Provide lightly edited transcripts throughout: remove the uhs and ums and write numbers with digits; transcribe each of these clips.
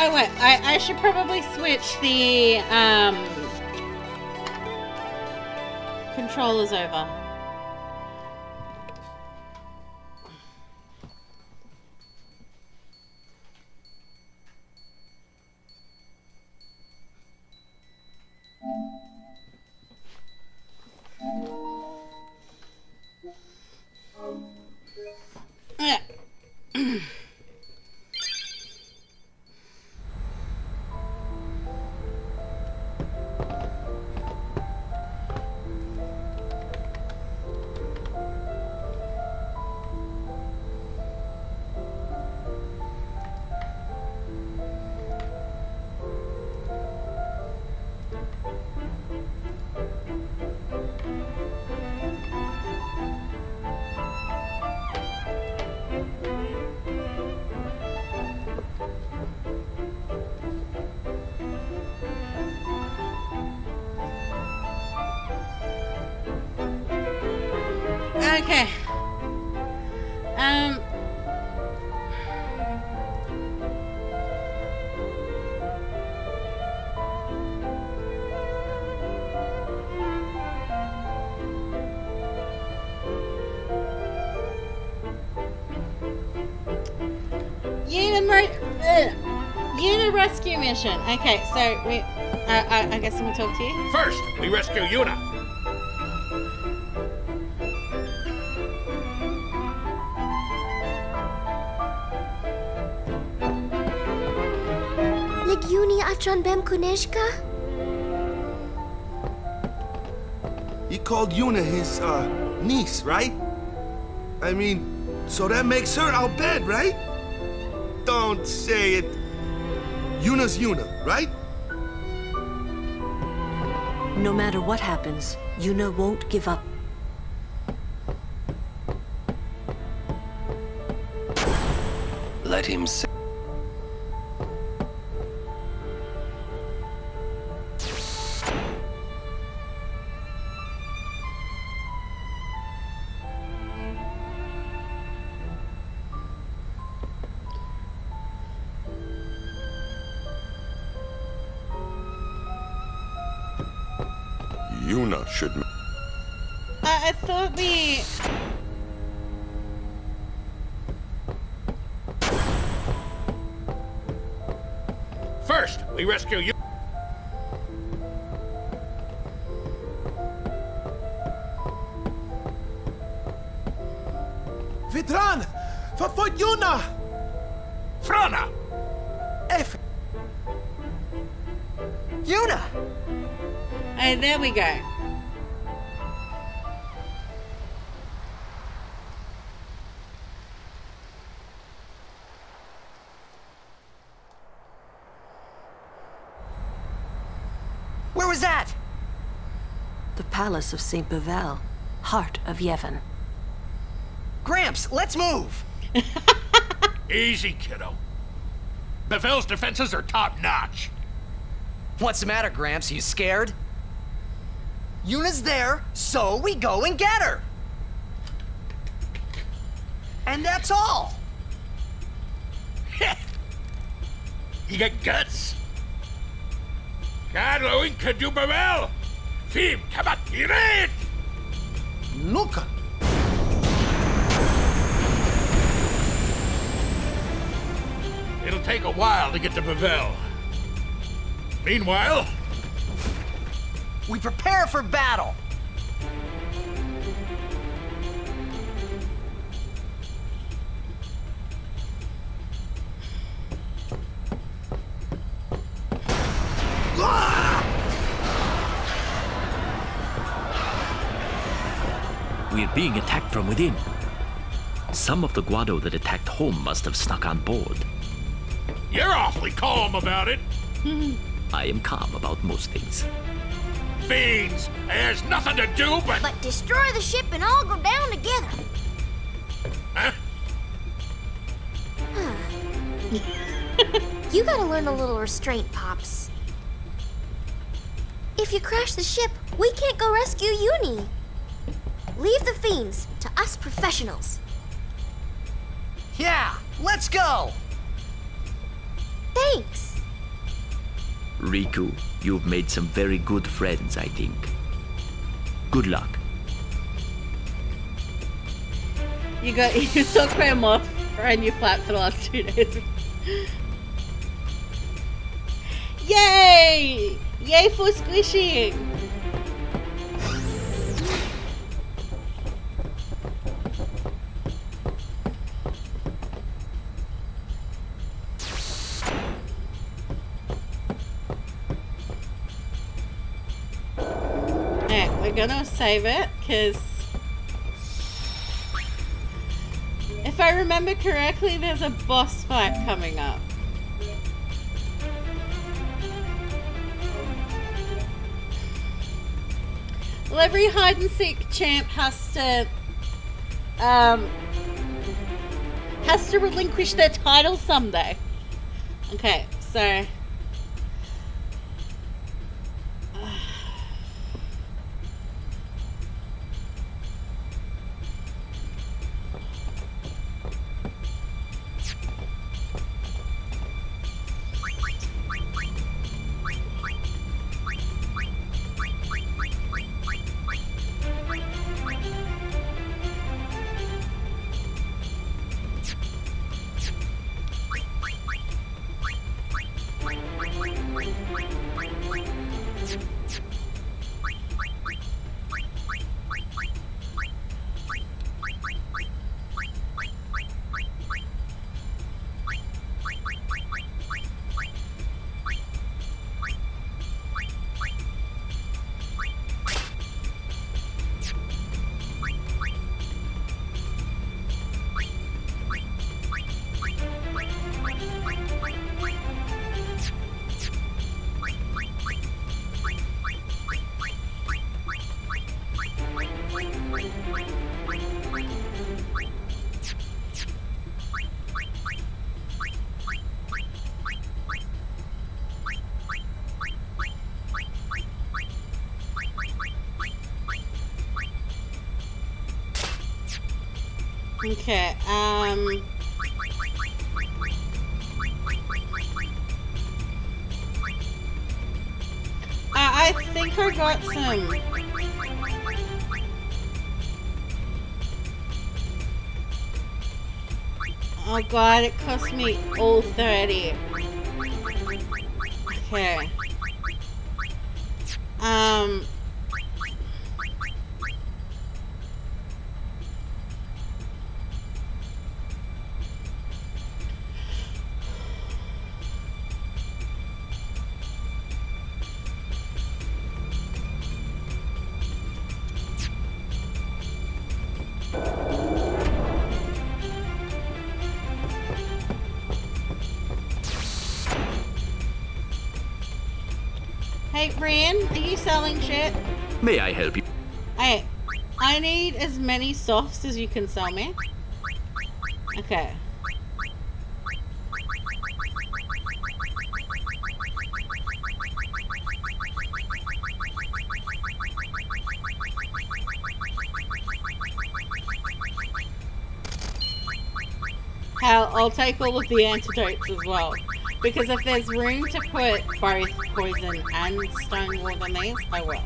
Oh wait, I should probably switch the controllers over. Yeah. Okay. Unit rescue mission. Okay, so we. I guess I'm gonna talk to you. First, we rescue Yuna. Legiuni atron bem kuneshka? He called Yuna his, niece, right? I mean, so that makes her our bed, right? Don't say it. Yuna's Yuna, right? No matter what happens, Yuna won't give up. Let him say. Yuna should... I thought we... First, we rescue you. Vitran! Verfolgt Yuna! Frana! F. Yuna! Oh, there we go. Where was that? The Palace of St. Bevel, heart of Yevon. Gramps, let's move! Easy, kiddo. Bevel's defenses are top-notch. What's the matter, Gramps? You scared? Yuna's there, so we go and get her! And that's all! You got guts? Carlo Inca du Bevel! Fim kabatiret! Nuka! It'll take a while to get to Bevel. Meanwhile, We prepare for battle! We're being attacked from within. Some of the Guado that attacked home must have snuck on board. you're awfully calm about it. I am calm about most things. Fiends! There's nothing to do but... But destroy the ship and all go down together. Huh? You gotta learn a little restraint, Pops. If you crash the ship, we can't go rescue Uni. Leave the fiends to us professionals. Yeah, let's go! Thanks. Riku, you've made some very good friends, I think. Good luck. You still cram moth and you flat for the last 2 days. Yay! Yay for squishing! Alright, we're gonna save it, because if I remember correctly, there's a boss fight coming up. Well, every hide and seek champ has to relinquish their title someday. Okay, so okay, I think I got some. Oh god, it cost me all 30. Okay. Hey, Brian, are you selling shit? May I help you? Hey, I need as many softs as you can sell me. Okay. I'll take all of the antidotes as well. Because if there's room to put both poison and stone ward in these, I will.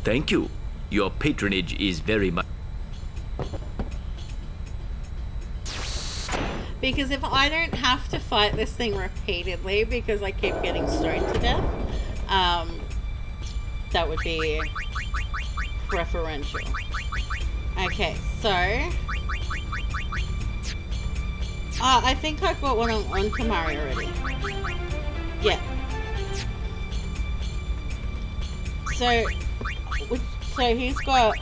Thank you. Your patronage is very much... Because if I don't have to fight this thing repeatedly because I keep getting stoned to death, that would be preferential. Okay, so I think I've got one on Kamari already. Yeah. So he's got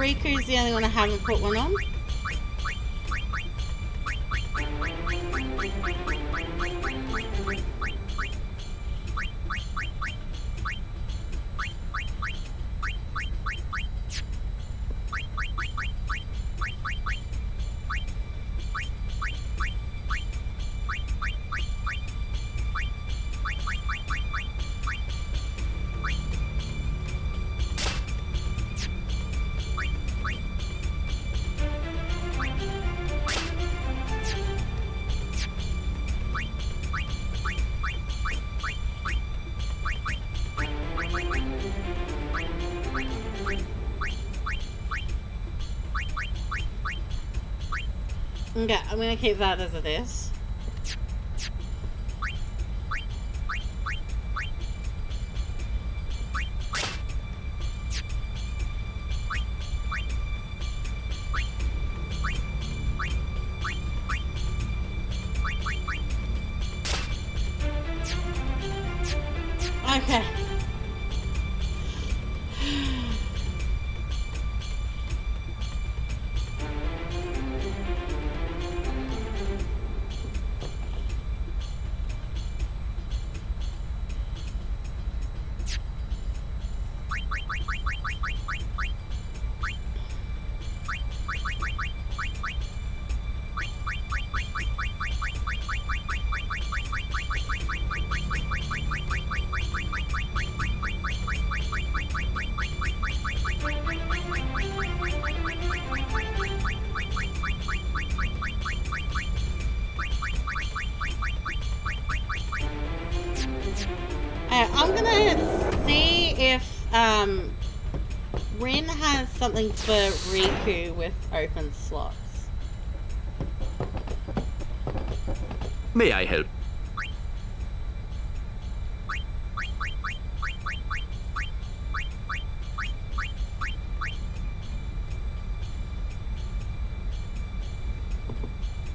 Riku's the only one I haven't put one on. Okay, I'm gonna keep that as it is. Okay. I'm gonna see if Rin has something for Riku with open slots. May I help?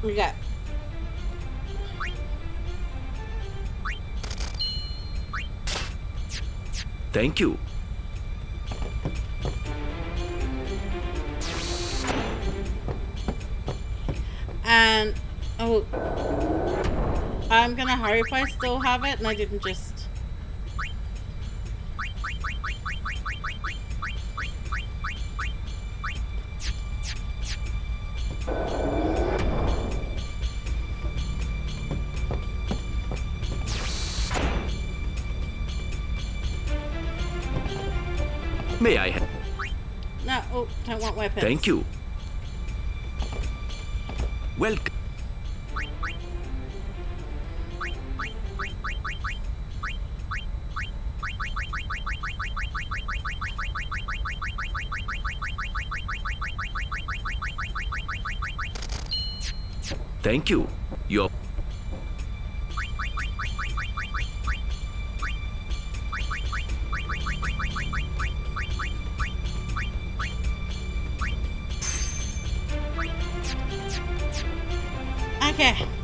We go. Thank you. And oh, I'm gonna hope I still have it and I didn't just. May I help? No, oh, don't want weapons. Thank you. Welcome. Thank you. Your Okay.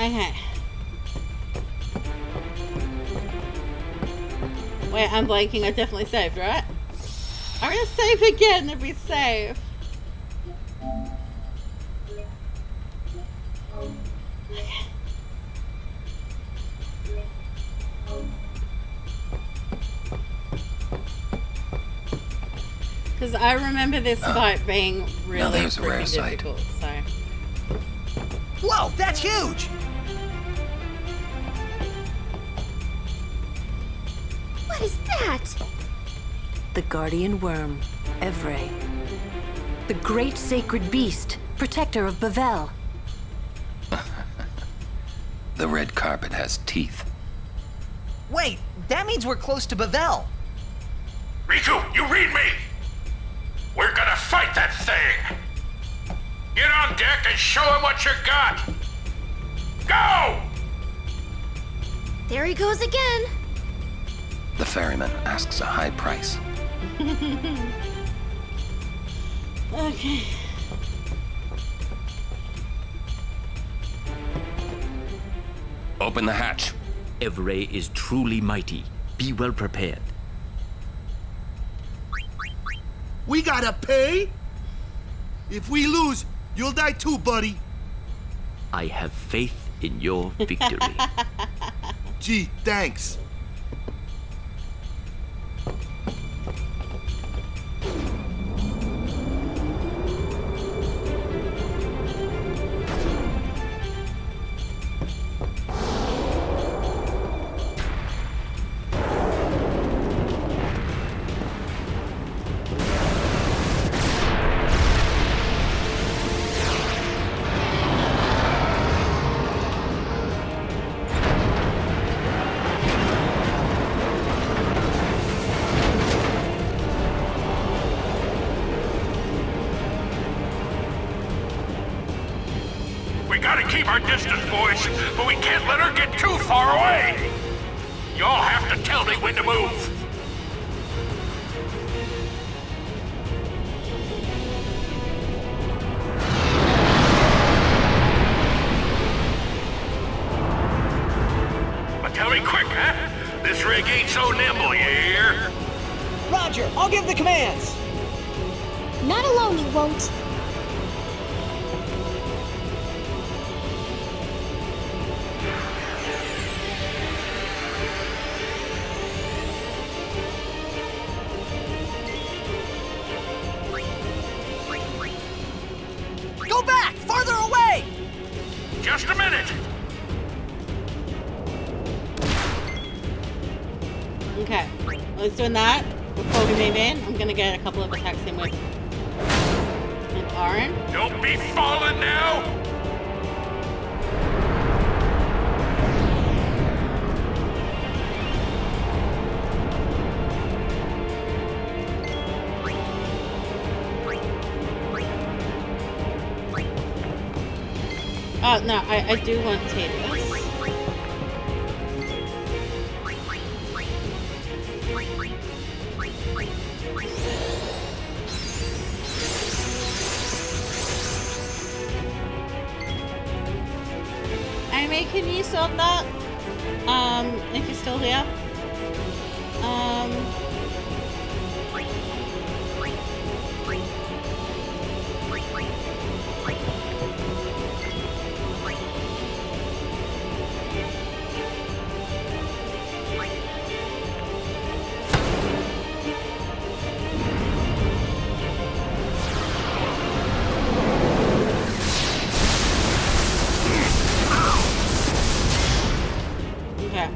Okay. Wait, I'm blanking. I definitely saved, right? I'm gonna save again to be safe. Because I remember this fight being really there's a rare freaking sight. difficult, so... Whoa, that's huge! What is that? The guardian worm, Evray. The great sacred beast, protector of Bavel. The red carpet has teeth. Wait, that means we're close to Bavel. Riku, you read me! We're gonna fight that thing! Get on deck and show him what you got! Go! There he goes again. The ferryman asks a high price. Okay. Open the hatch. Evray is truly mighty. Be well prepared. We gotta pay? If we lose, you'll die too, buddy. I have faith in your victory. Gee, thanks. We gotta keep our distance, boys, but we can't let her get too far away! Y'all have to tell me when to move! But tell me quick, huh? This rig ain't so nimble, you hear? Roger, I'll give the commands. Not alone, you won't. Go back! Farther away! Just a minute! Okay. Let's doing that. Before we move in, I'm gonna get a couple of attacks in with Aaron. Don't be falling now! Oh, no, I do want Tidus. Amy, can you sort that? If you're still here. Okay.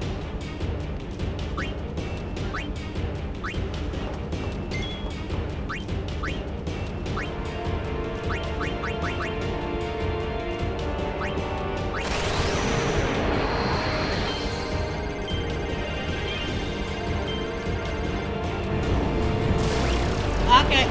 Okay.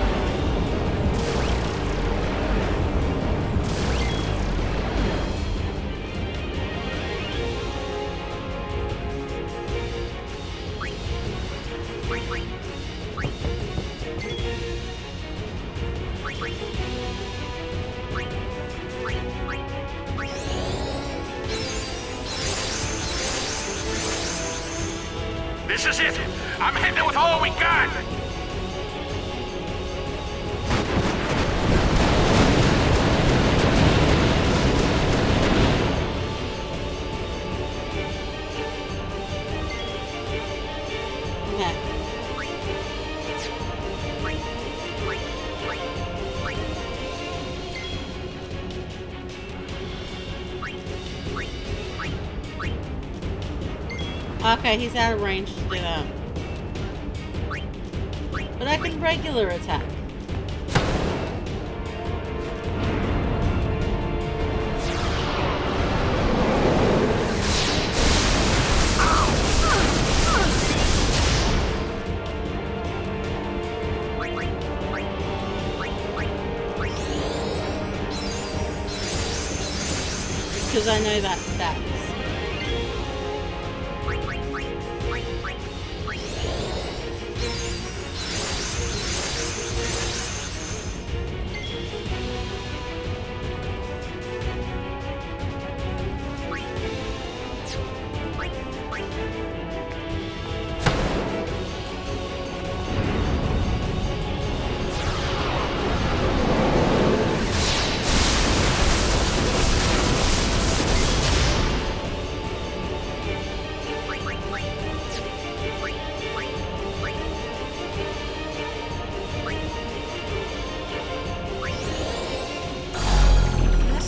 This is it! I'm hitting it with all we got! Okay, he's out of range to do that. But I can regular attack. Because I know that stats.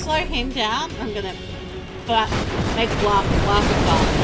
Slow him down. I'm gonna make Waka fast.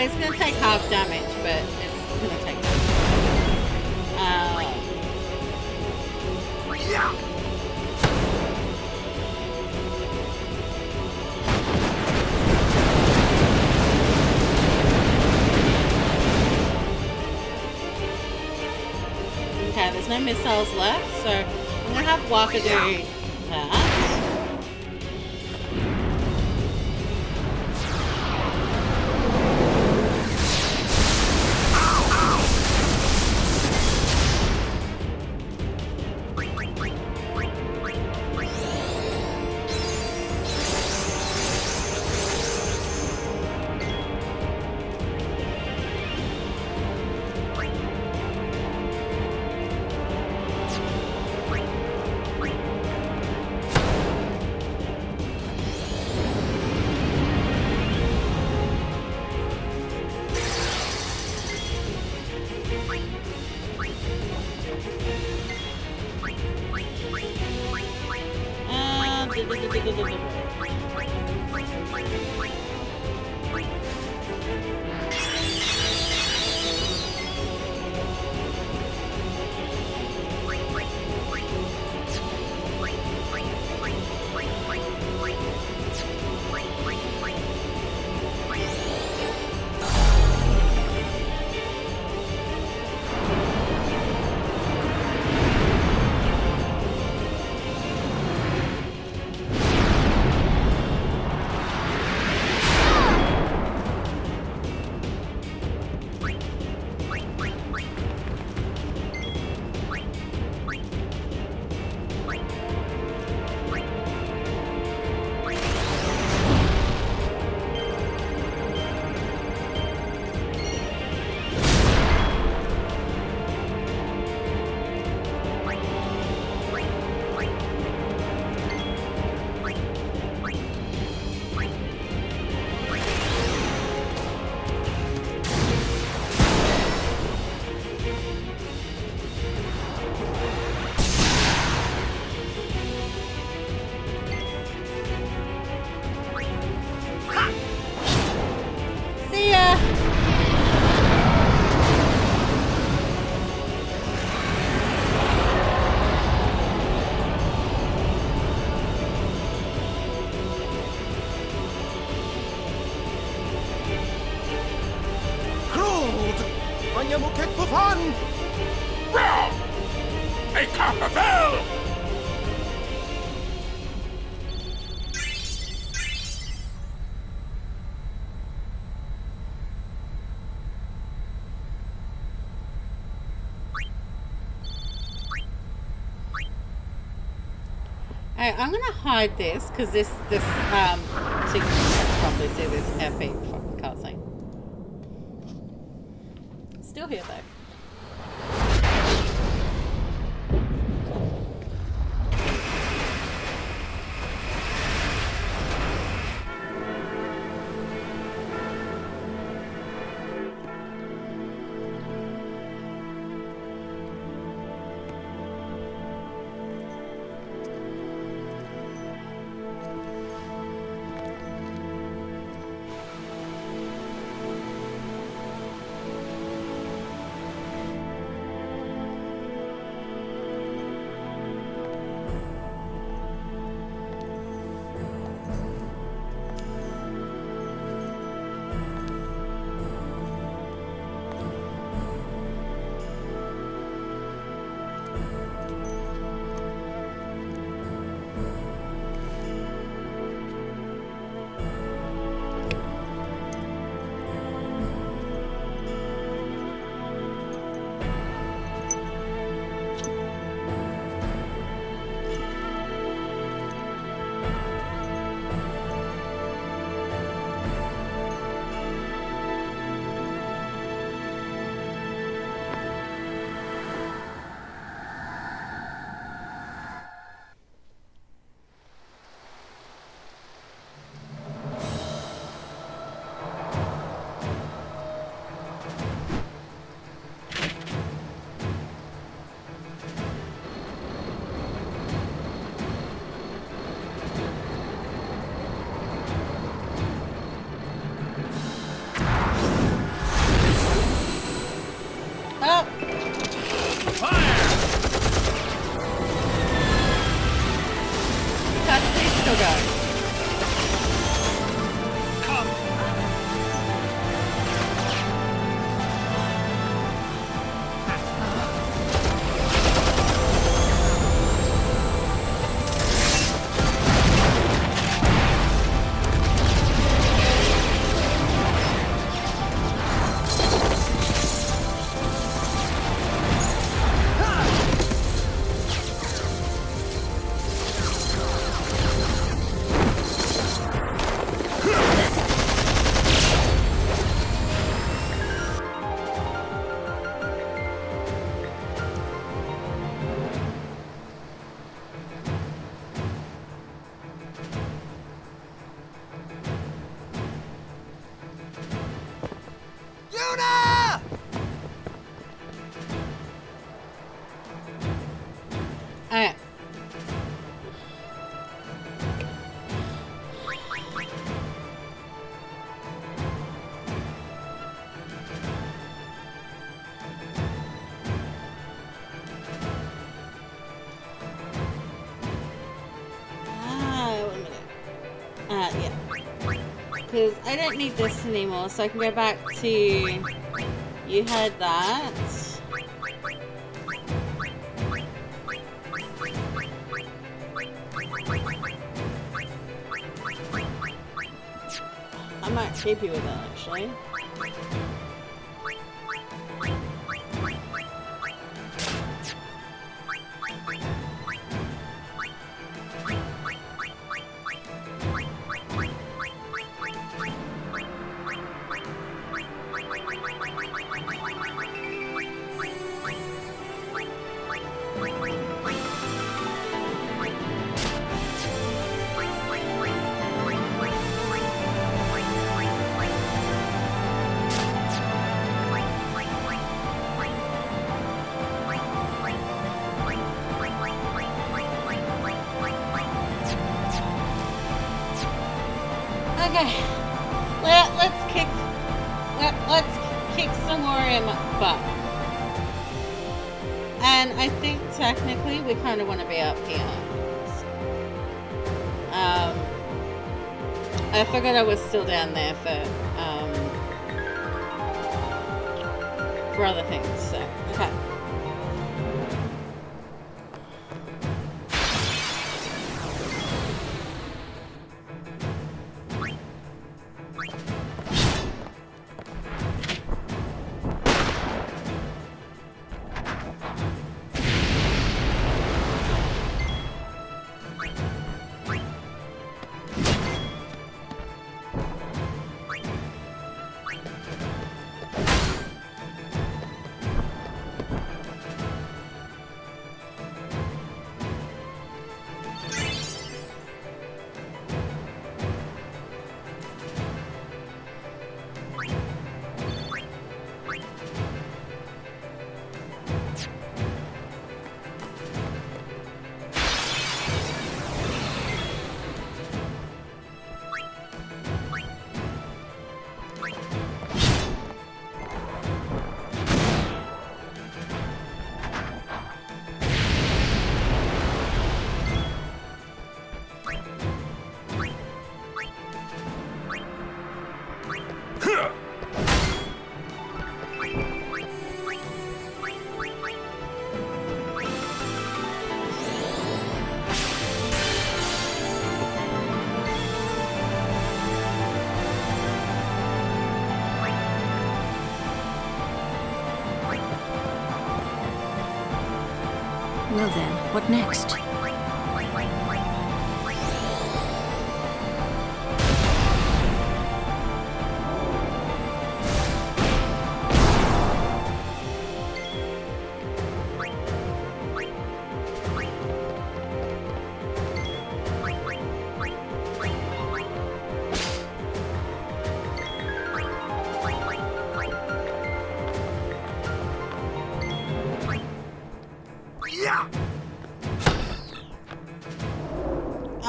It's gonna take half damage, but it's gonna take Okay, there's no missiles left, so I'm gonna have Waka do that. Wrong! A Copperfell! Alright, I'm gonna hide this because this so you can probably see this epic fucking cutscene. Still here though. Alright. Wait a minute. Yeah. Because I don't need this anymore, so I can go back to... You had that. I might shape you with that, actually. Okay, let's kick some more in butt. And I think technically we kind of want to be up here. I forgot I was still down there for other things. So okay. Now then, what next?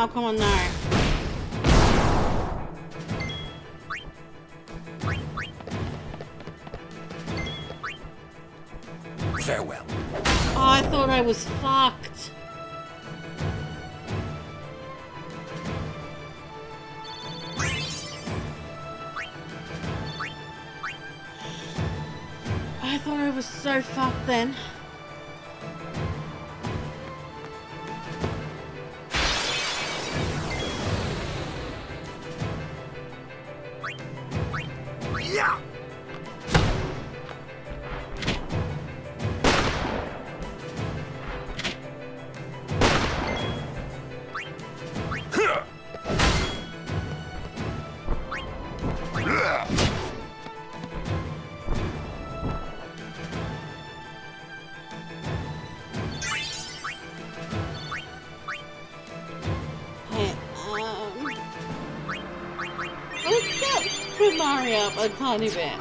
Oh, come on, no. Farewell. Oh, I thought I was fucked. I thought I was so fucked then. Let's Mario up a tiny bit.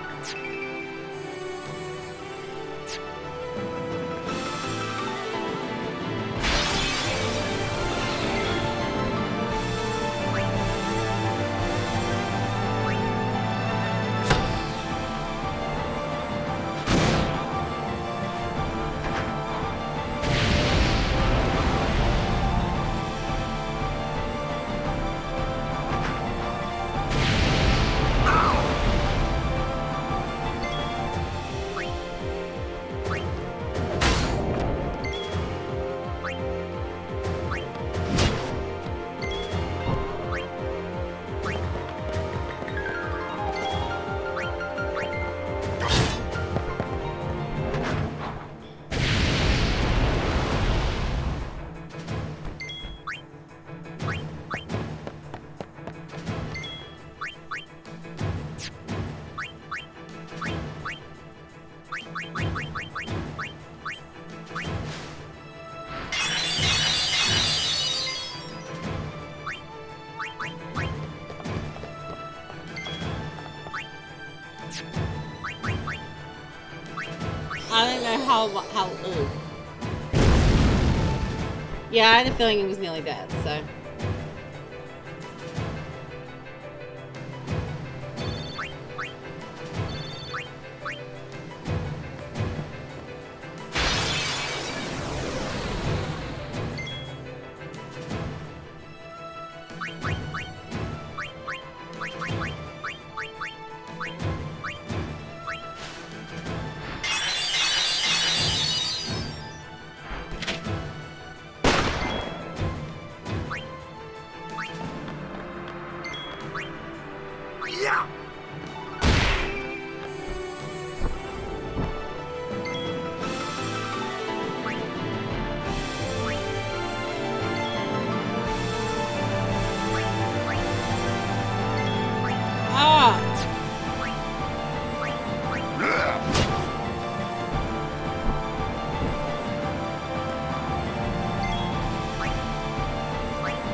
I don't know how yeah, I had a feeling it was nearly dead, so.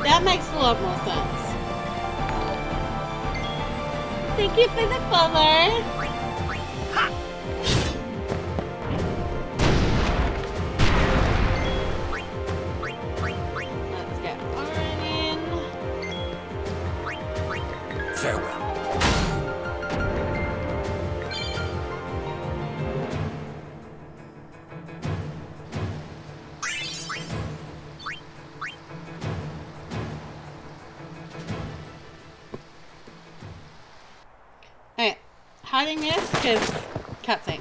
That makes a lot more sense. Thank you for the follow. Let's get Orin in. Farewell. Okay, hiding this because cutscenes.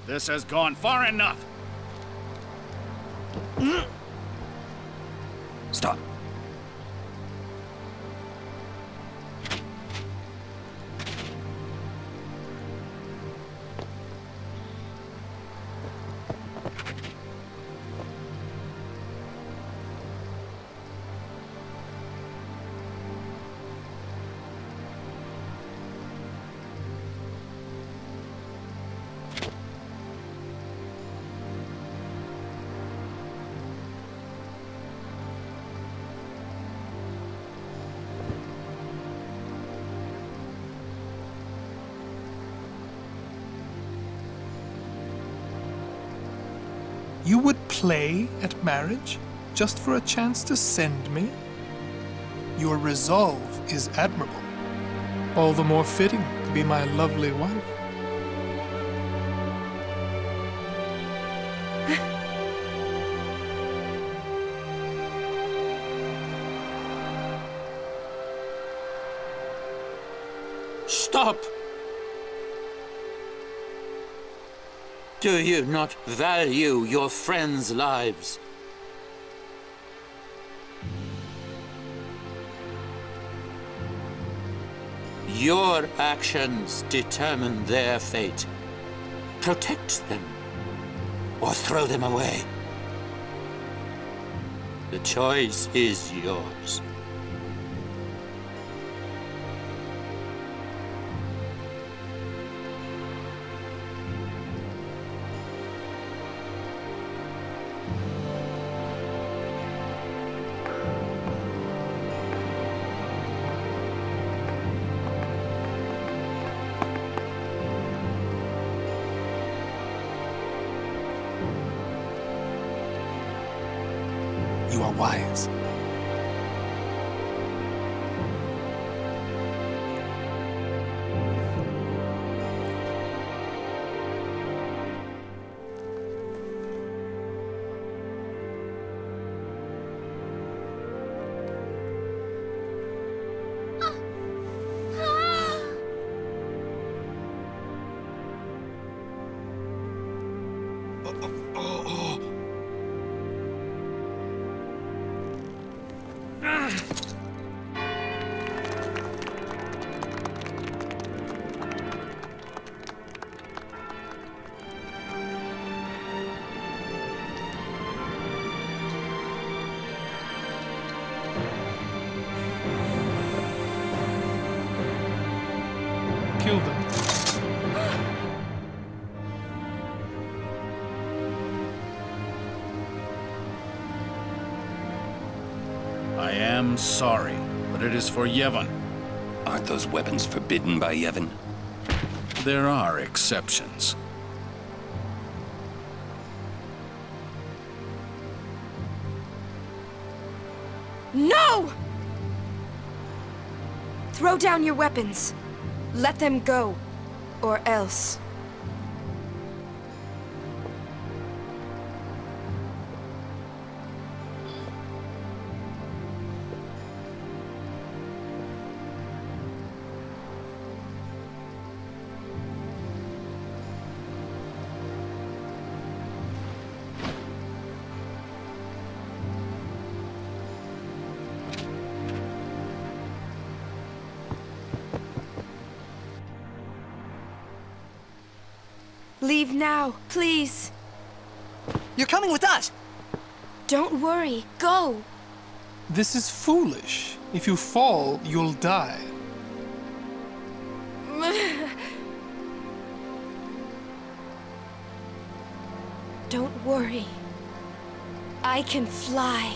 This has gone far enough. Stop. You would play at marriage just for a chance to send me? Your resolve is admirable. All the more fitting to be my lovely wife. Stop! Do you not value your friends' lives? Your actions determine their fate. Protect them, or throw them away. The choice is yours. You are wise. Kill them. I am sorry, but it is for Yevon. Aren't those weapons forbidden by Yevon? There are exceptions. No! Throw down your weapons. Let them go, or else. Leave now, please. You're coming with us! Don't worry, go! This is foolish. If you fall, you'll die. Don't worry. I can fly.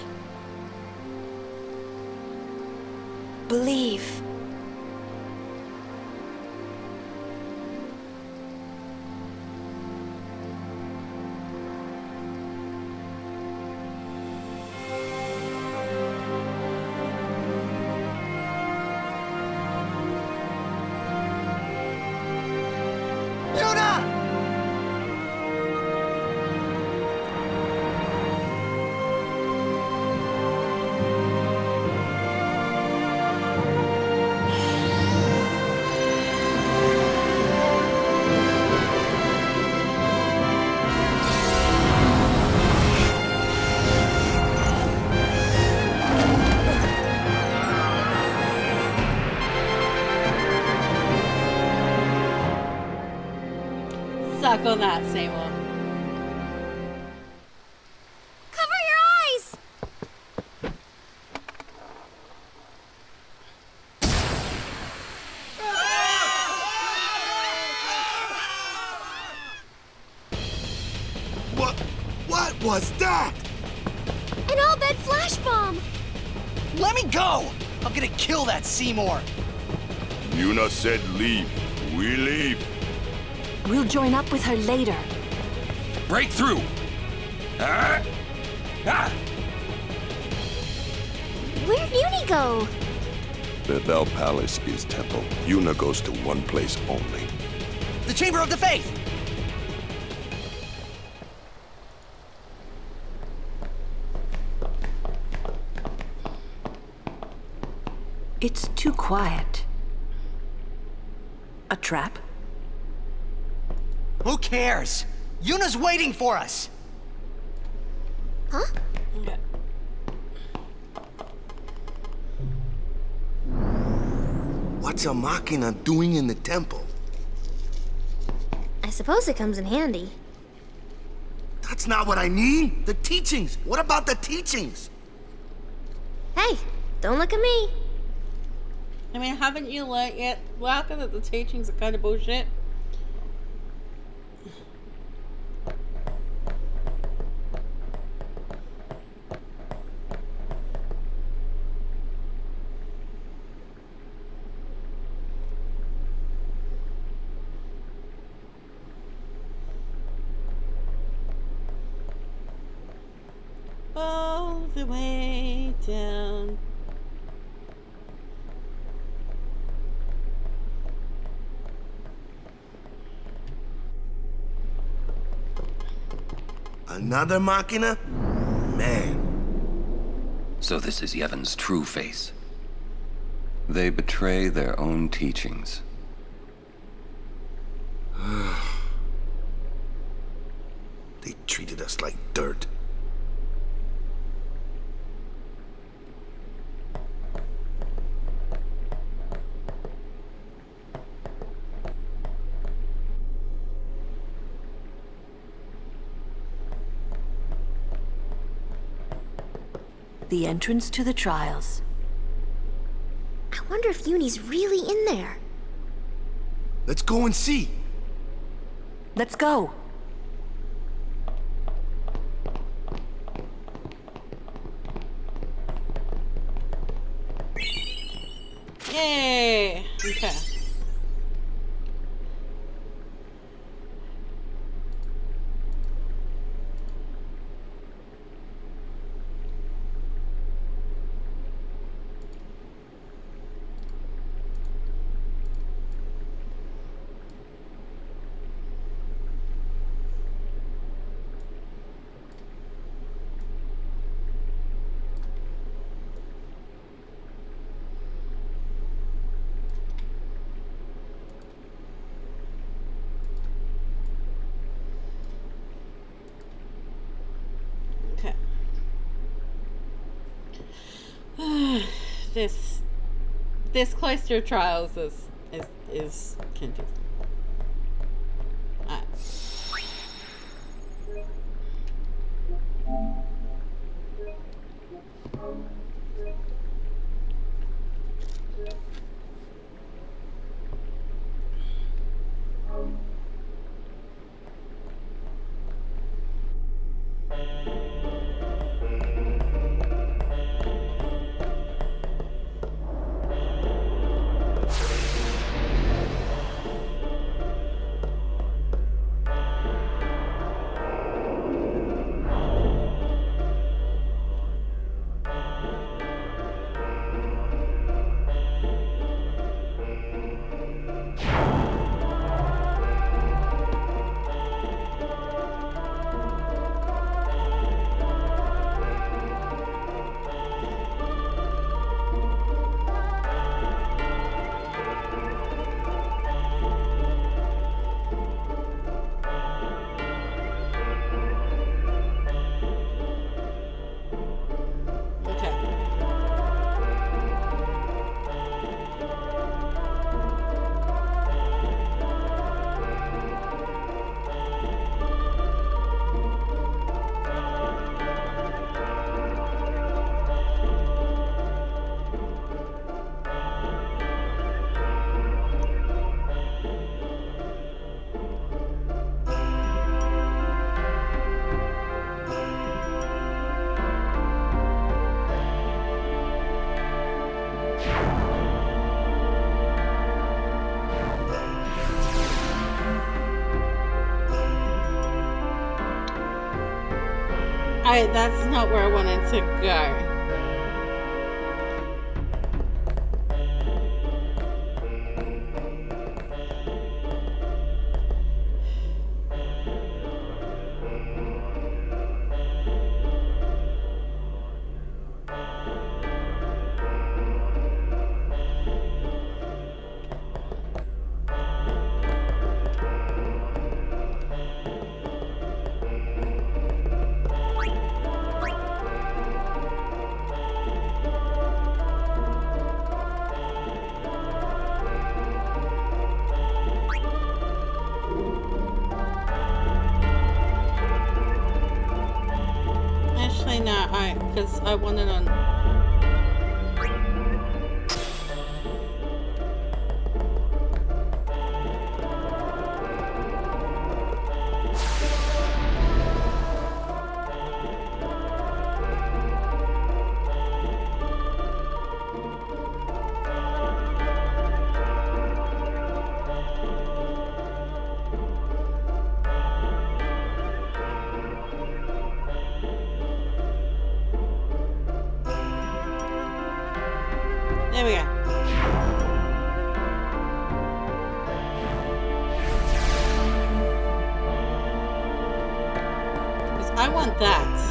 Believe. Suck on that, Seymour. Cover your eyes! What was that? An all-bed flash bomb! Let me go! I'm gonna kill that Seymour! Yuna said leave. We leave. We'll join up with her later. Break through! Where'd Uni go? Bevel Palace is temple. Yuna goes to one place only. The Chamber of the Faith! It's too quiet. A trap? Who cares? Yuna's waiting for us! Huh? Okay. What's a Machina doing in the temple? I suppose it comes in handy. That's not what I mean. The teachings. What about the teachings? Hey, don't look at me. I mean, haven't you learned yet, Walker, that the teachings are kind of bullshit? All the way down. Another Machina? Man. So this is Yevon's true face. They betray their own teachings. They treated us like dirt. The entrance to the trials. I wonder if Uni's really in there. Let's go and see. Let's go. Yay! Okay. This close to trials is confusing. Alright. That's not where I wanted to go. Because I wanted on. There we go. Because I want that.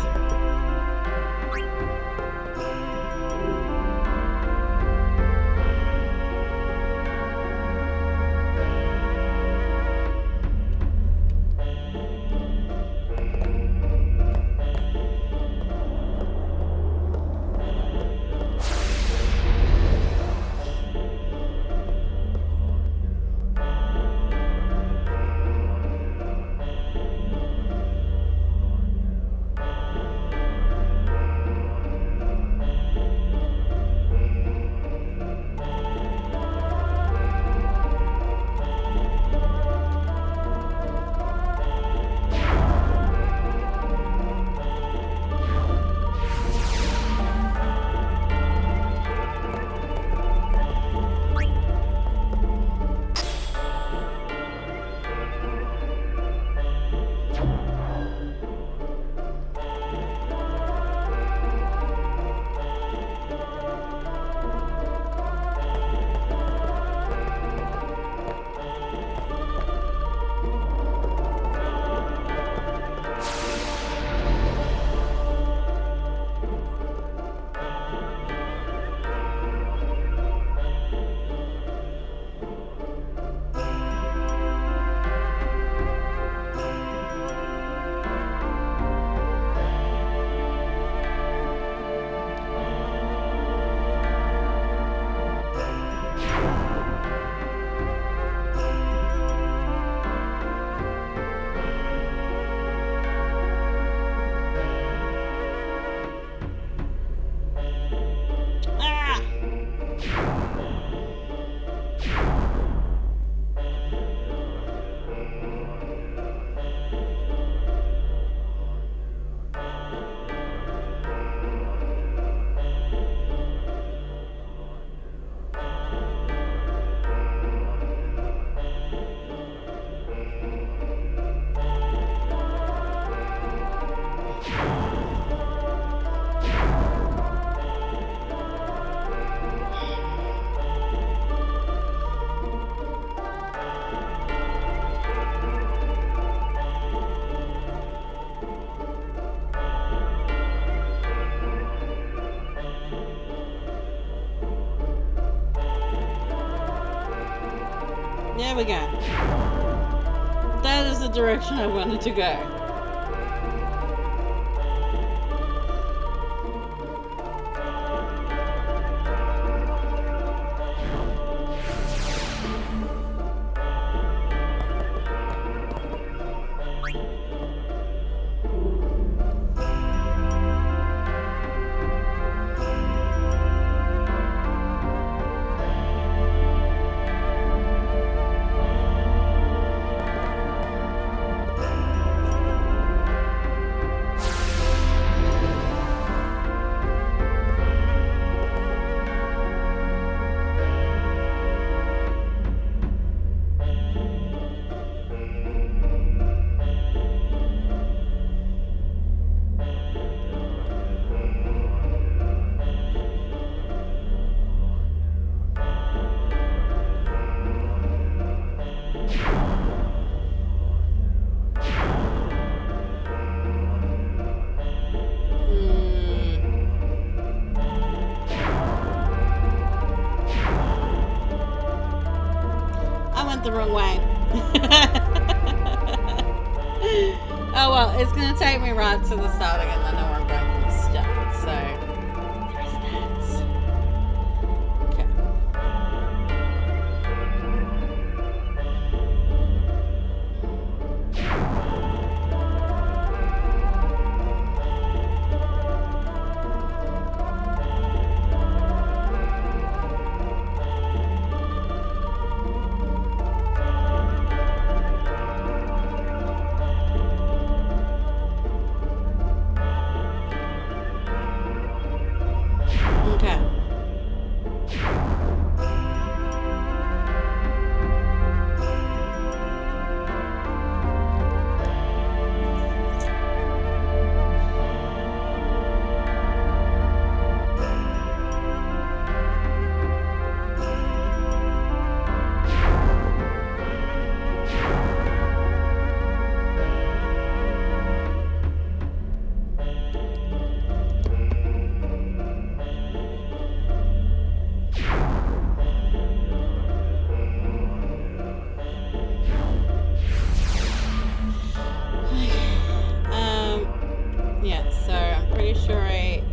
There we go. That is the direction I wanted to go. the wrong way. Oh well, it's gonna take me right to the start again. I know where I'm going from the start, so there's that. Okay. Okay. Yeah, so I'm pretty sure I...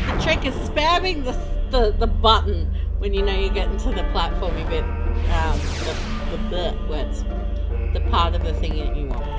The trick is spamming the button when you know you're getting to the platformy bit, the part of the thing that you want.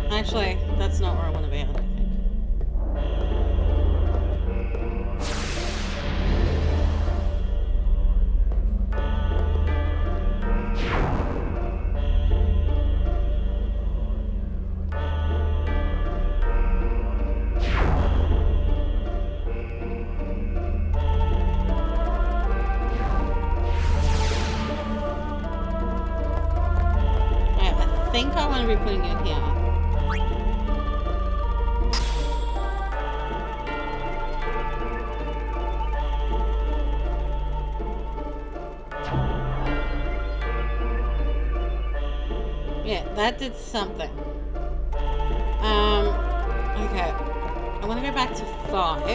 Actually, that's not where I want to be, I don't think. I think I want to be putting you here. that did something. Okay. I want to go back to 5.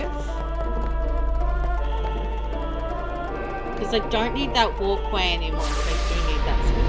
Because I don't need that walkway anymore, so I do need that speed.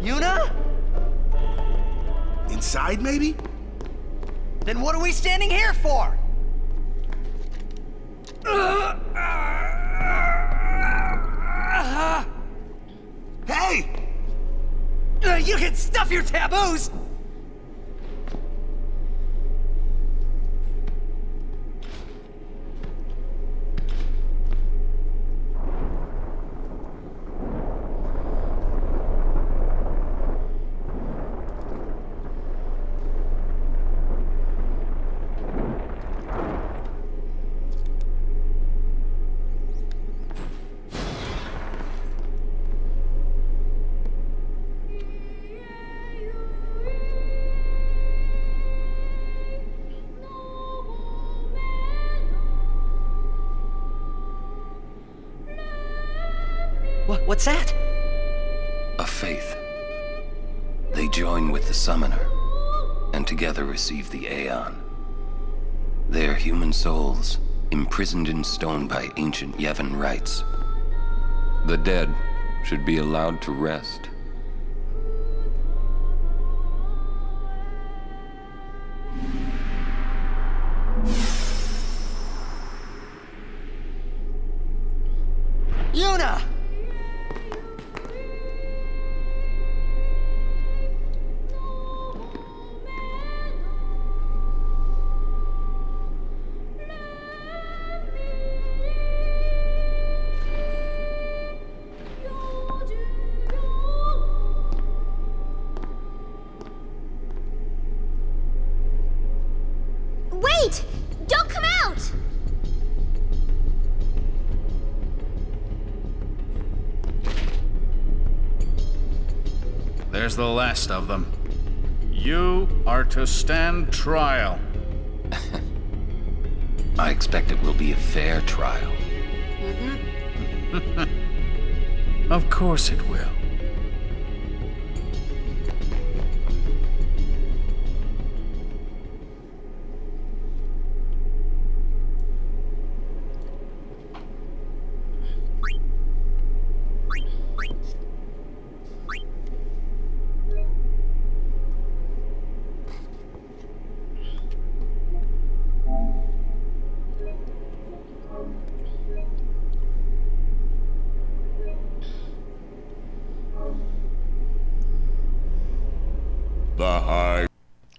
Yuna? Inside, maybe? Then what are we standing here for? Hey! You can stuff your taboos! What's that? A faith. They join with the Summoner, and together receive the Aeon. They are human souls, imprisoned in stone by ancient Yevon rites. The dead should be allowed to rest. Yuna! there's the last of them. You are to stand trial. I expect it will be a fair trial. Of course it will.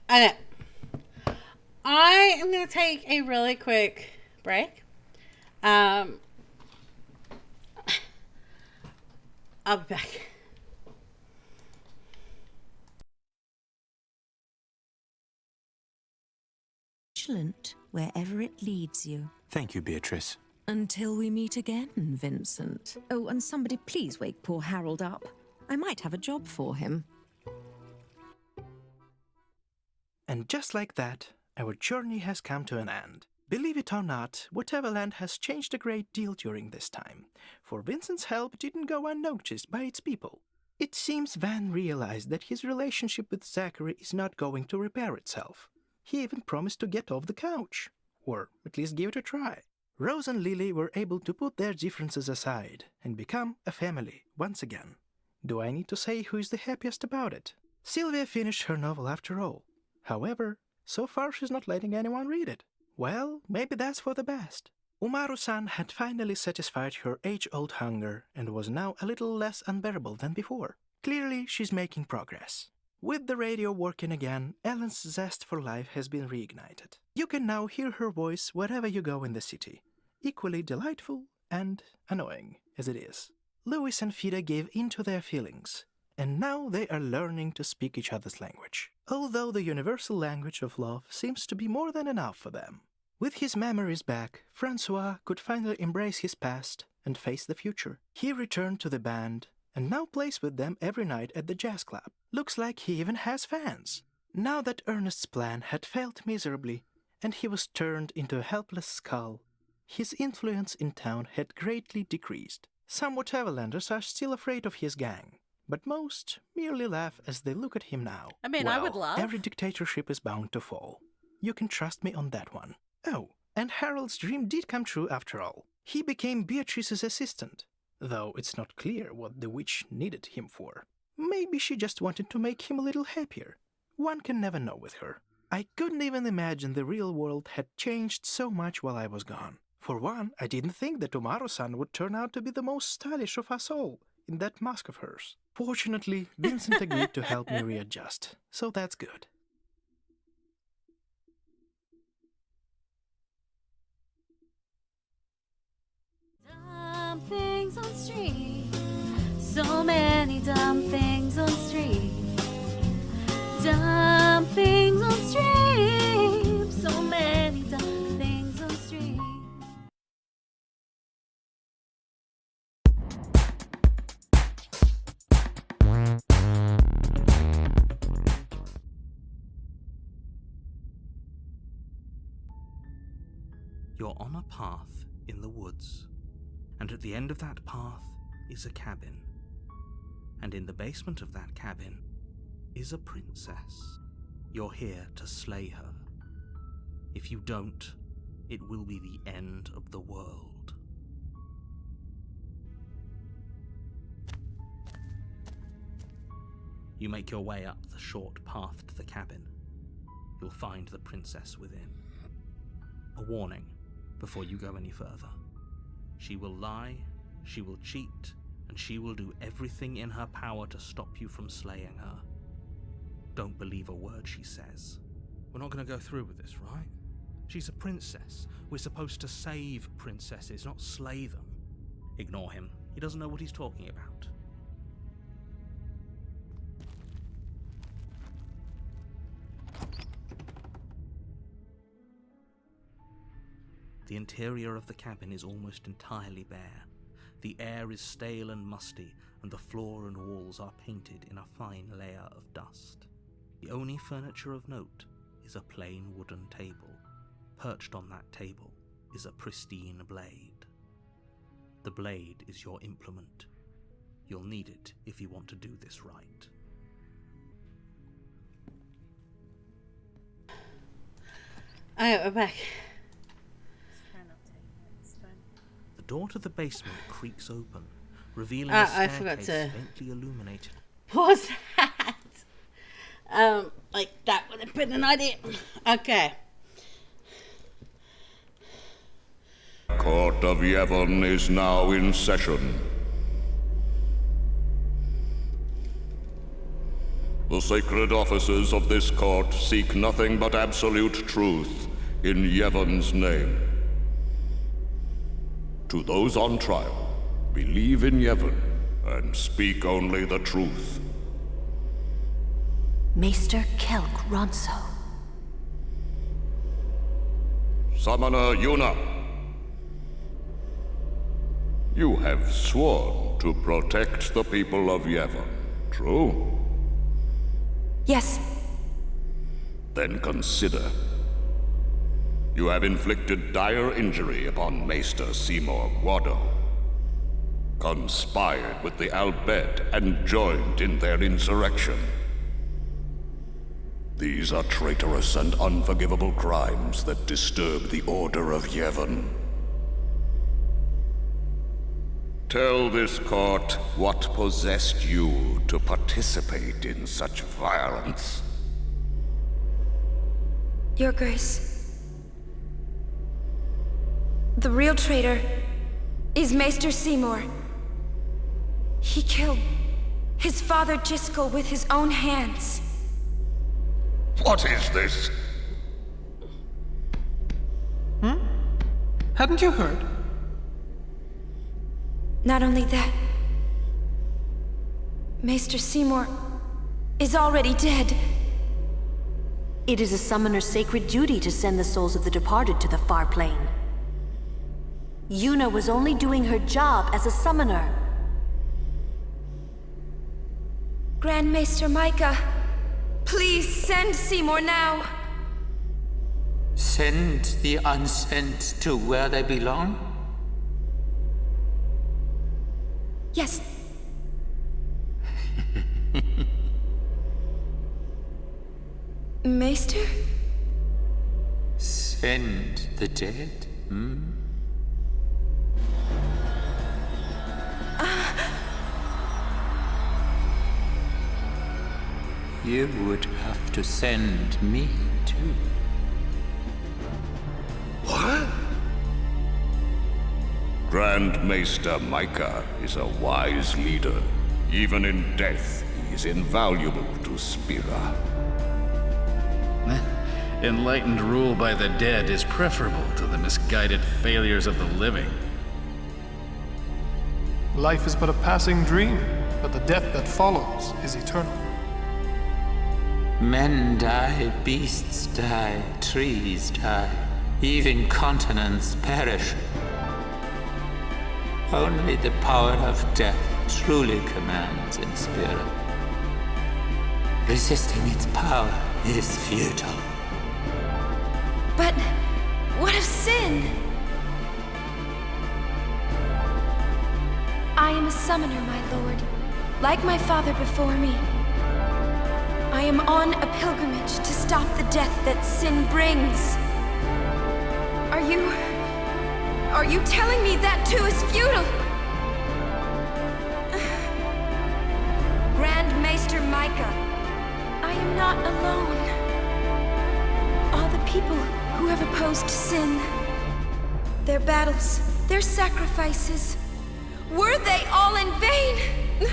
I know. I am going to take a really quick break. I'll be back. Excellent, wherever it leads you. Thank you, Beatrice. Until we meet again, Vincent. Oh, and somebody please wake poor Harold up. I might have a job for him. And just like that, our journey has come to an end. Believe it or not, Whateverland has changed a great deal during this time, for Vincent's help didn't go unnoticed by its people. It seems Van realized that his relationship with Zachary is not going to repair itself. He even promised to get off the couch, or at least give it a try. Rose and Lily were able to put their differences aside and become a family once again. Do I need to say who is the happiest about it? Sylvia finished her novel after all. However, so far she's not letting anyone read it. Well, maybe that's for the best. Umaru-san had finally satisfied her age-old hunger and was now a little less unbearable than before. Clearly, she's making progress. With the radio working again, Ellen's zest for life has been reignited. You can now hear her voice wherever you go in the city, equally delightful and annoying as it is. Louis and Fida gave in to their feelings, and now they are learning to speak each other's language, although the universal language of love seems to be more than enough for them. With his memories back, Francois could finally embrace his past and face the future. He returned to the band and now plays with them every night at the jazz club. Looks like he even has fans. Now that Ernest's plan had failed miserably and he was turned into a helpless skull, his influence in town had greatly decreased. Some Whateverlanders are still afraid of his gang, but most merely laugh as they look at him now. I mean, I would laugh. Every dictatorship is bound to fall. You can trust me on that one. Oh, and Harold's dream did come true after all. He became Beatrice's assistant, though it's not clear what the witch needed him for. Maybe she just wanted to make him a little happier. One can never know with her. I couldn't even imagine the real world had changed so much while I was gone. For one, I didn't think that Umaru-san would turn out to be the most stylish of us all in that mask of hers. Fortunately, Vincent agreed to help me readjust, so that's good. Dumb things on street. So many dumb things on street. Dumb things on street. So many dumb things on street. You're on a path in the woods, and at the end of that path is a cabin. And in the basement of that cabin is a princess. You're here to slay her. If you don't, it will be the end of the world. You make your way up the short path to the cabin. You'll find the princess within. A warning before you go any further. She will lie, she will cheat, and she will do everything in her power to stop you from slaying her. Don't believe a word she says. We're not going to go through with this, right? She's a princess. We're supposed to save princesses, not slay them. Ignore him. He doesn't know what he's talking about. The interior of the cabin is almost entirely bare. The air is stale and musty, and the floor and walls are painted in a fine layer of dust. The only furniture of note is a plain wooden table. Perched on that table is a pristine blade. The blade is your implement. You'll need it if you want to do this right. Alright, we're back. The door to the basement creaks open, revealing a I forgot staircase to faintly illuminated. pause that. Like that would have been an idea. Okay. Court of Yevon is now in session. The sacred officers of this court seek nothing but absolute truth in Yevon's name. To those on trial, believe in Yevon and speak only the truth. Maester Kelk Ronso. Summoner Yuna, you have sworn to protect the people of Yevon, true? Yes. Then consider. You have inflicted dire injury upon Maester Seymour Guado, conspired with the Albed and joined in their insurrection. These are traitorous and unforgivable crimes that disturb the order of Yevon. Tell this court what possessed you to participate in such violence. Your Grace. The real traitor is Maester Seymour. He killed his father Jiskel with his own hands. What is this? Hadn't you heard? Not only that, Maester Seymour is already dead. It is a summoner's sacred duty to send the souls of the departed to the far plane. Yuna was only doing her job as a summoner. Grand Maester Micah, please send Seymour now. Send the unsent to where they belong? Yes. Maester? Send the dead, You would have to send me, too. What? Grand Maester Micah is a wise leader. Even in death, he is invaluable to Spira. Enlightened rule by the dead is preferable to the misguided failures of the living. Life is but a passing dream, but the death that follows is eternal. Men die, beasts die, trees die, even continents perish. Only the power of death truly commands in Spira. Resisting its power is futile. But what of sin? I am a summoner, my lord, like my father before me. I am on a pilgrimage to stop the death that sin brings. Are you telling me that too is futile? Grand Maester Micah, I am not alone. All the people who have opposed sin, their battles, their sacrifices, were they all in vain?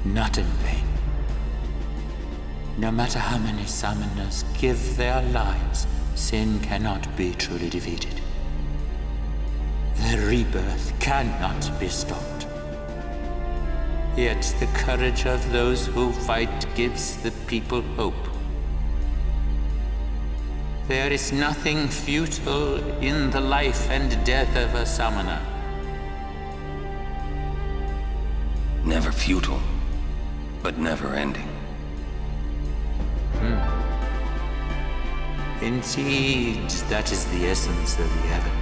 Not in vain. No matter how many summoners give their lives, sin cannot be truly defeated. The rebirth cannot be stopped. Yet the courage of those who fight gives the people hope. There is nothing futile in the life and death of a summoner. Never futile, but never ending. Indeed, that is the essence of Yevon.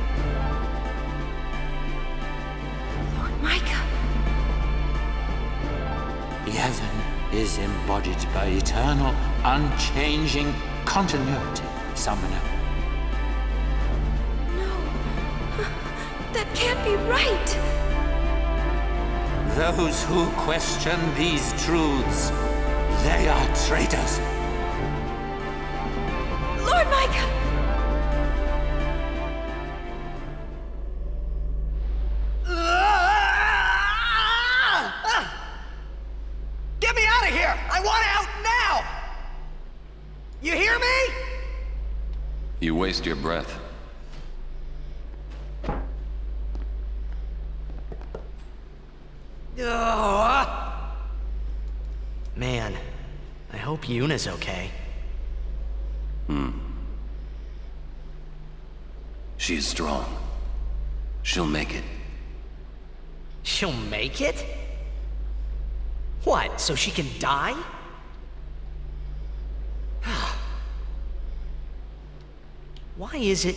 Lord Micah. Yevon is embodied by eternal, unchanging continuity, summoner. No. That can't be right. Those who question these truths, they are traitors. Lord Micah! Get me out of here! I want out now! You hear me? You waste your breath. Man, I hope Yuna's okay. She is strong. She'll make it. She'll make it? What, so she can die? Why is it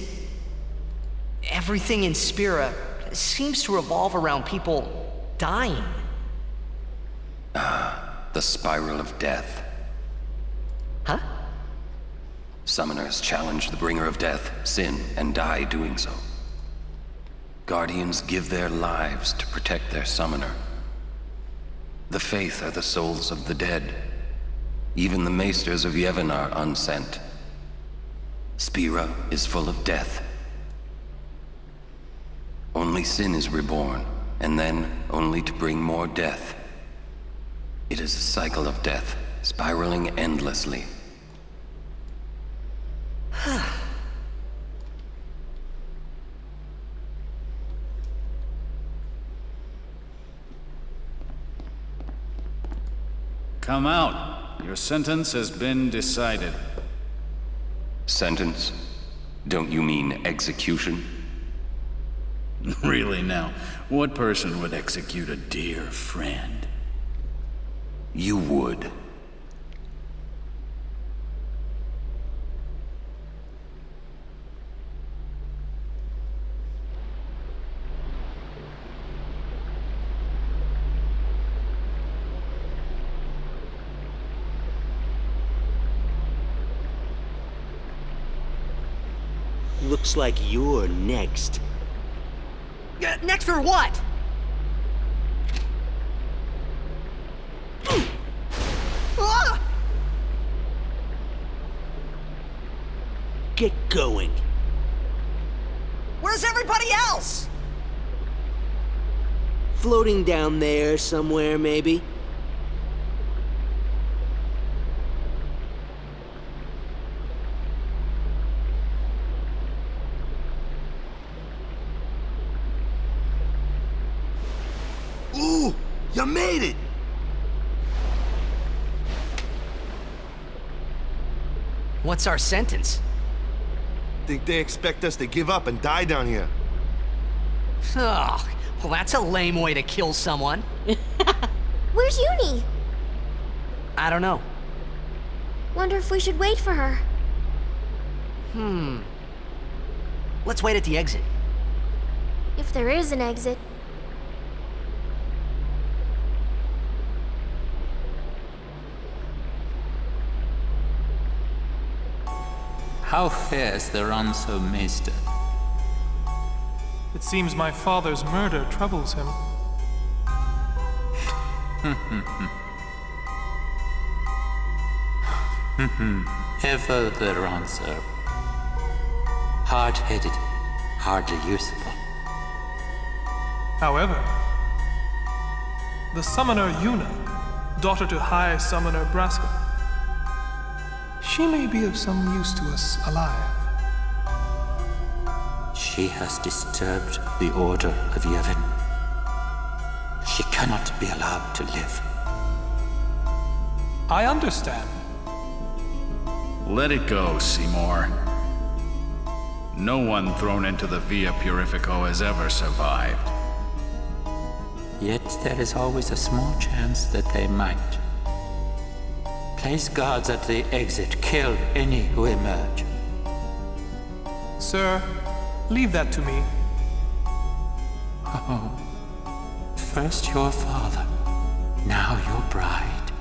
everything in Spira seems to revolve around people dying? The spiral of death. Huh? Summoners challenge the bringer of death, sin, and die doing so. Guardians give their lives to protect their summoner. The Faith are the souls of the dead. Even the maesters of Yevon are unsent. Spira is full of death. Only sin is reborn, and then only to bring more death. It is a cycle of death, spiraling endlessly. Come out. Your sentence has been decided. Sentence? Don't you mean execution? Really now, what person would execute a dear friend? You would. Looks like you're next. Next for what? Get going. Where's everybody else? Floating down there somewhere, maybe? Ooh, you made it! What's our sentence? Think they expect us to give up and die down here? Oh, well, that's a lame way to kill someone. Where's Uni? I don't know. Wonder if we should wait for her. Let's wait at the exit. If there is an exit. How fares the Ronso Maester? It seems my father's murder troubles him. Ever the Ronso. Hard-headed, hardly useful. However, the summoner Yuna, daughter to High Summoner Braska, she may be of some use to us alive. She has disturbed the order of Yevon. She cannot be allowed to live. I understand. Let it go, Seymour. No one thrown into the Via Purifico has ever survived. Yet there is always a small chance that they might. Place guards at the exit. Kill any who emerge. Sir, leave that to me. Oh. First your father, now your bride.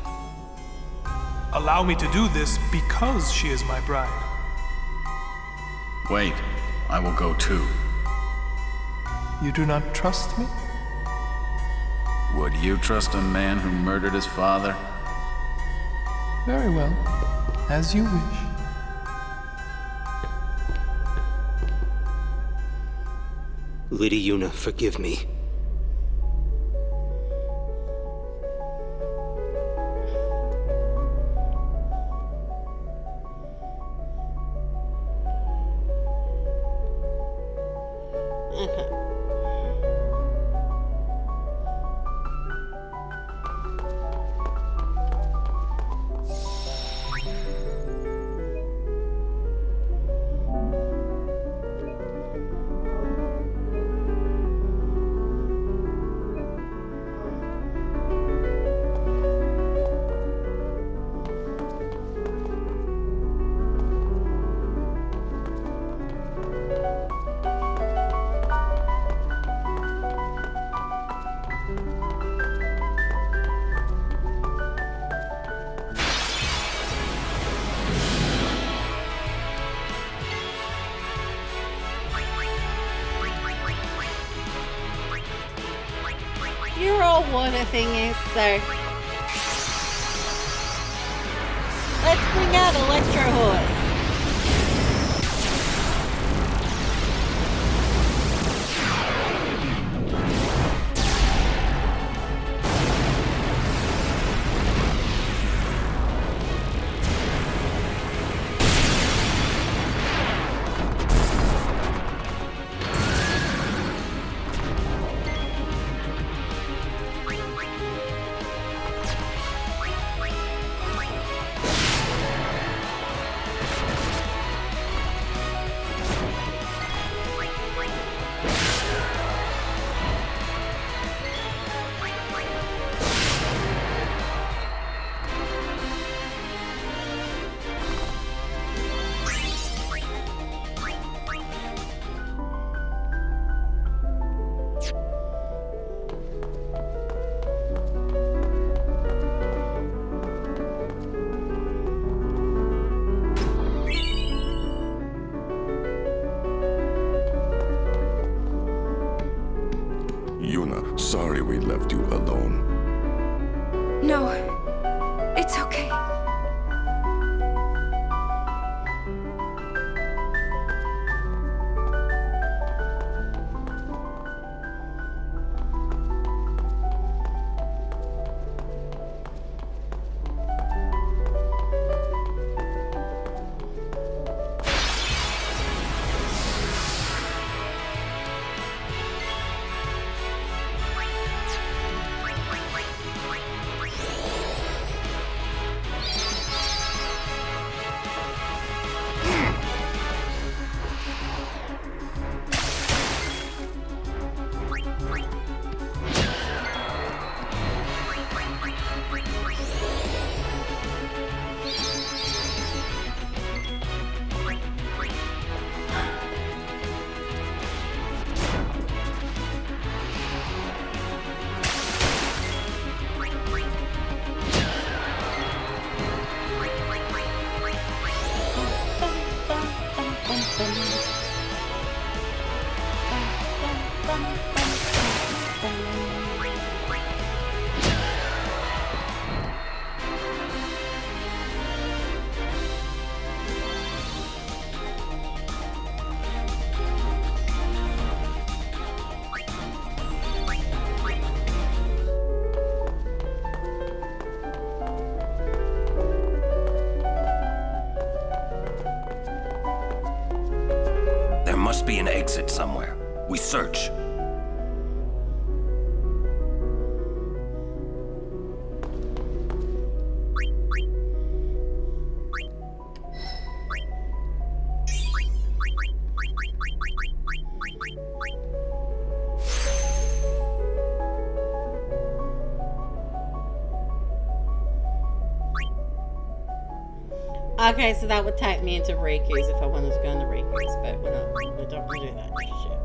Allow me to do this because she is my bride. Wait, I will go too. You do not trust me? Would you trust a man who murdered his father? Very well. As you wish. Lady Yuna, forgive me. You're all one thing is, so let's bring out Electro Horse. Yuna, sorry we left you alone. No, it's okay. There must be an exit somewhere. We search. Okay, so that would take me into Riku's if I wanted to go into Riku's, but we're not. We don't want to do that shit.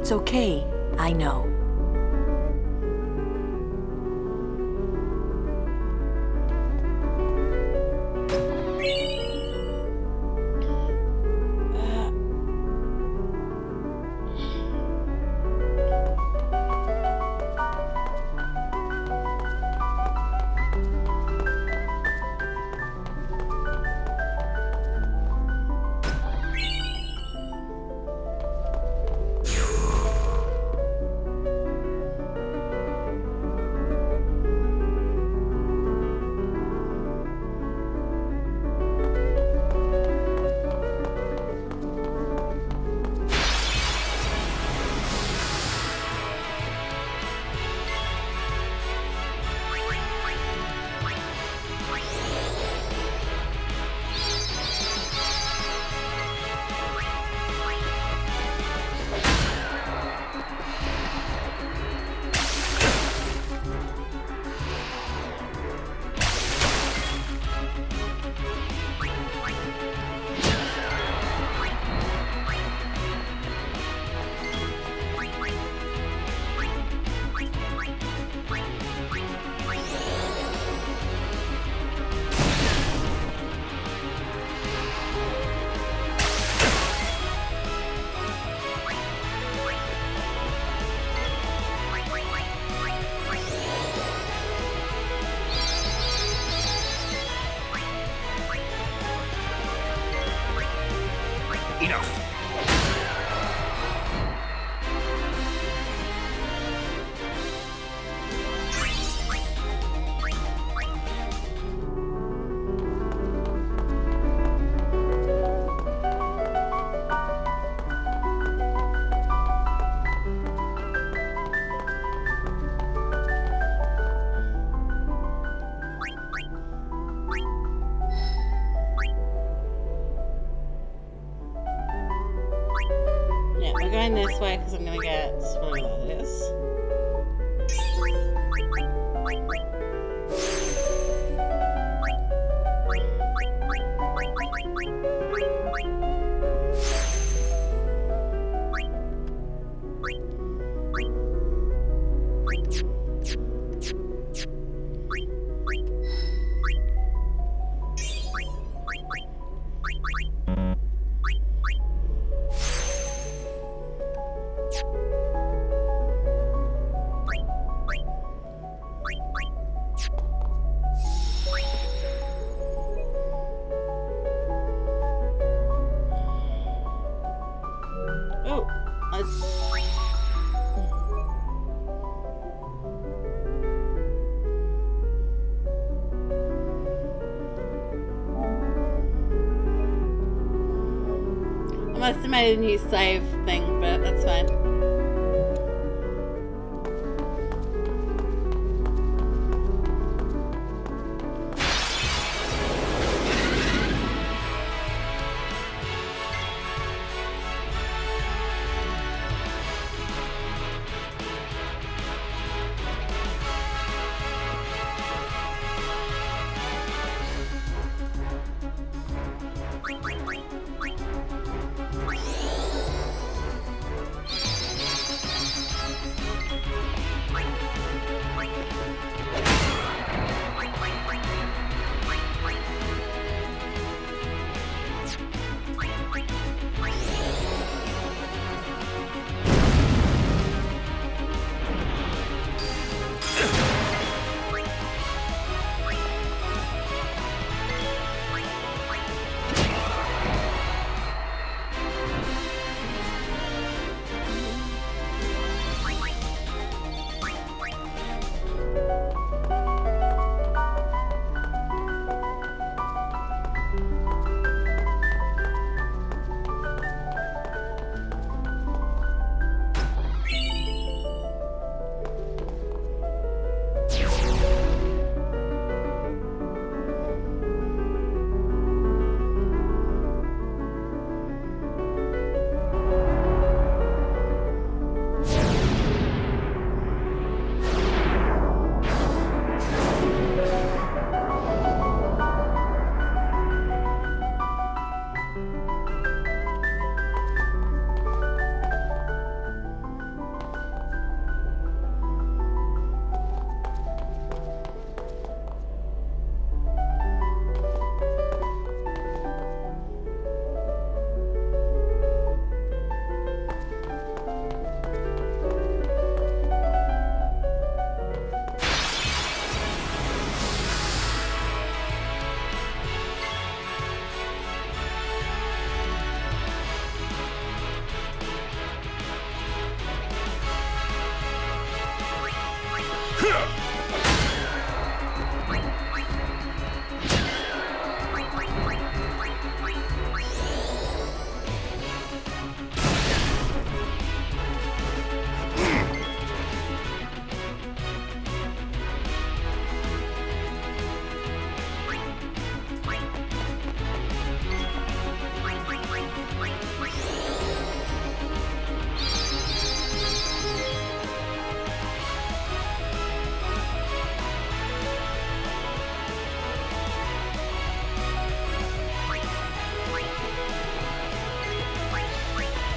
It's okay, I know. Enough. Yeah, we're going this way because I'm gonna get whatever that is. Oh, I must have made a new save thing, but that's fine.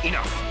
Enough.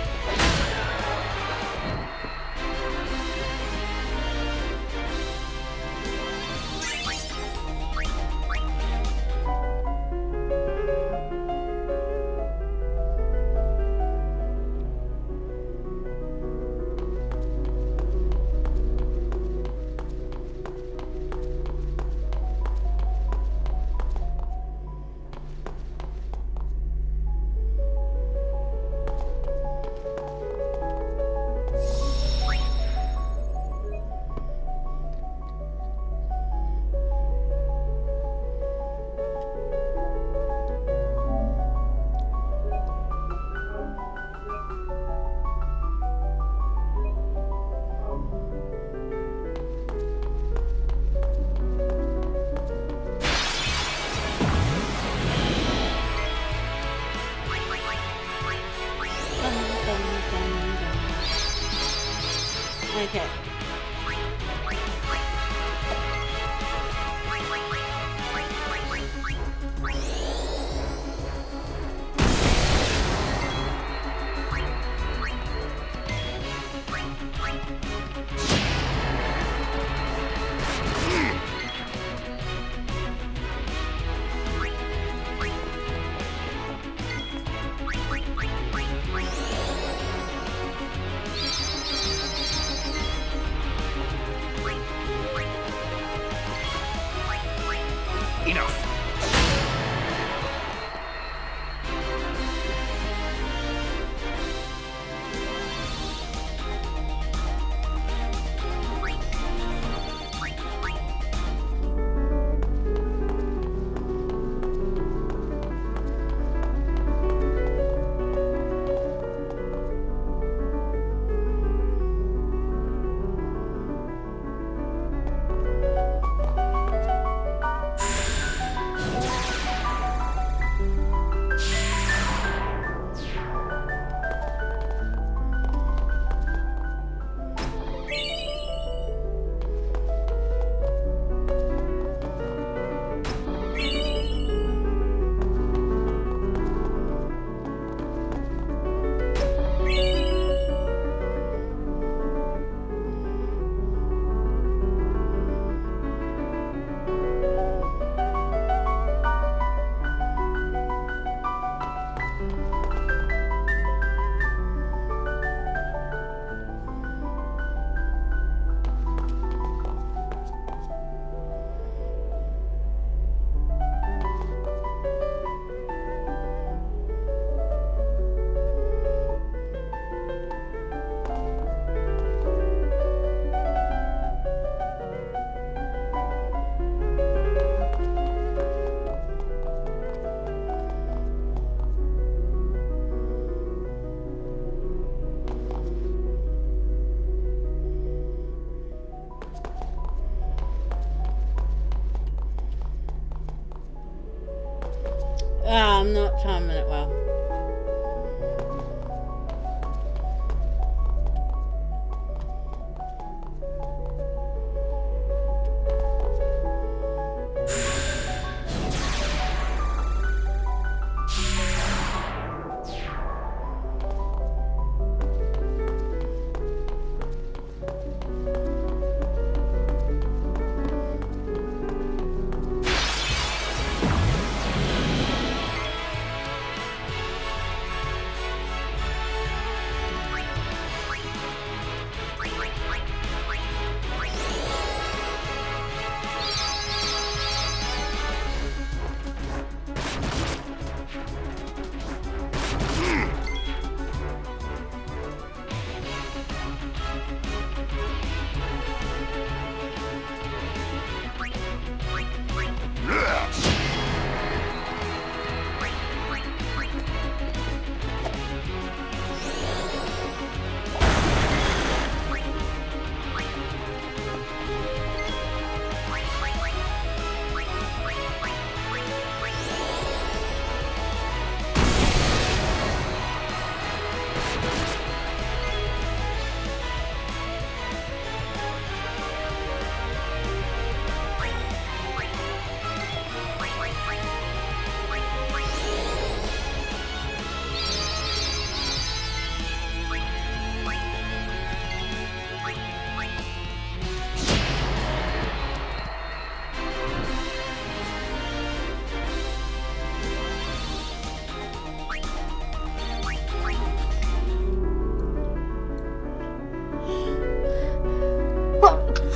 I'm not timing it well.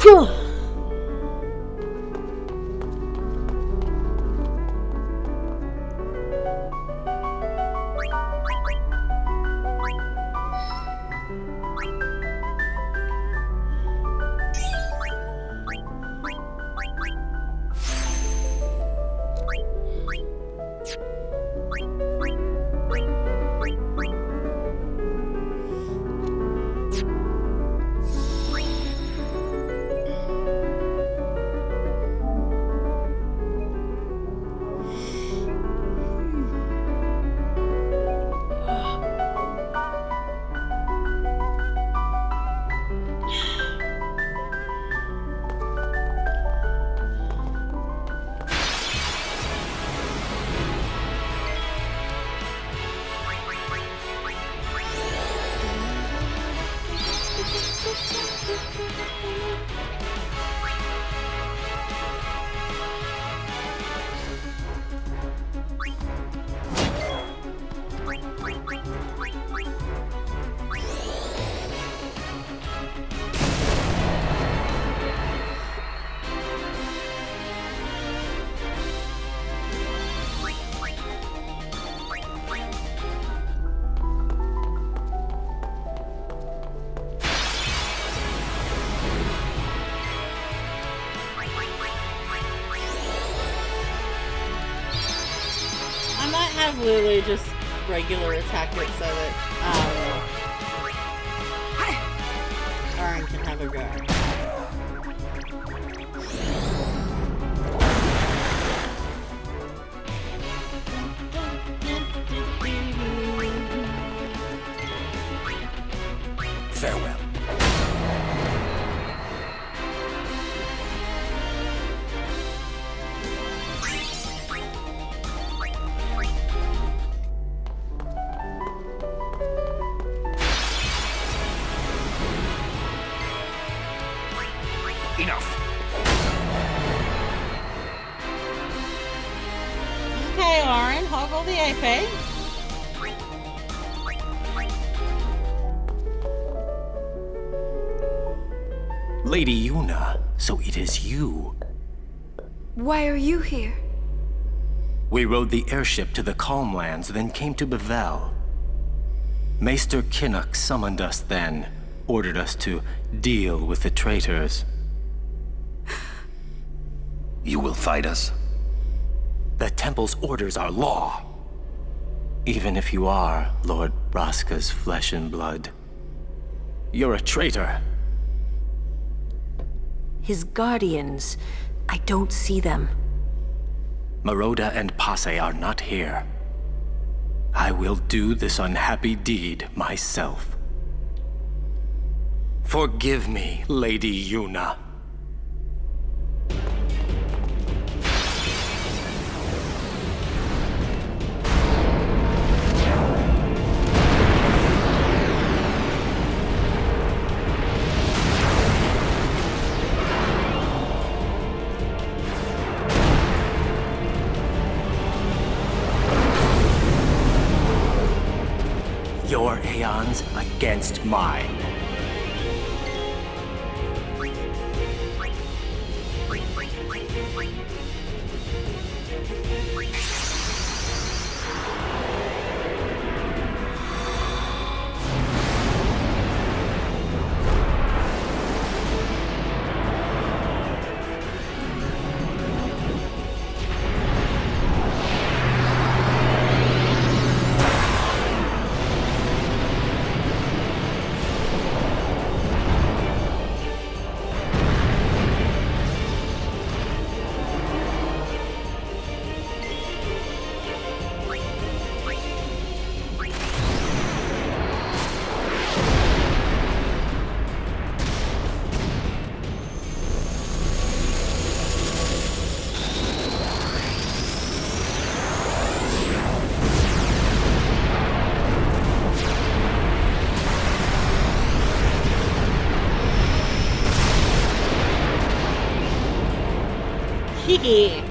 Phew. Have Lulu just regular attack it so that Aaron can have a go. Farewell. Okay, Lauren, hoggle the AP. Lady Yuna, so it is you. Why are you here? We rode the airship to the Calmlands, then came to Bevel. Maester Kinnock summoned us then, ordered us to deal with the traitors. You will fight us? The Temple's orders are law. Even if you are Lord Braska's flesh and blood. You're a traitor. His guardians, I don't see them. Maroda and Passe are not here. I will do this unhappy deed myself. Forgive me, Lady Yuna. Your aeons against mine. Hee.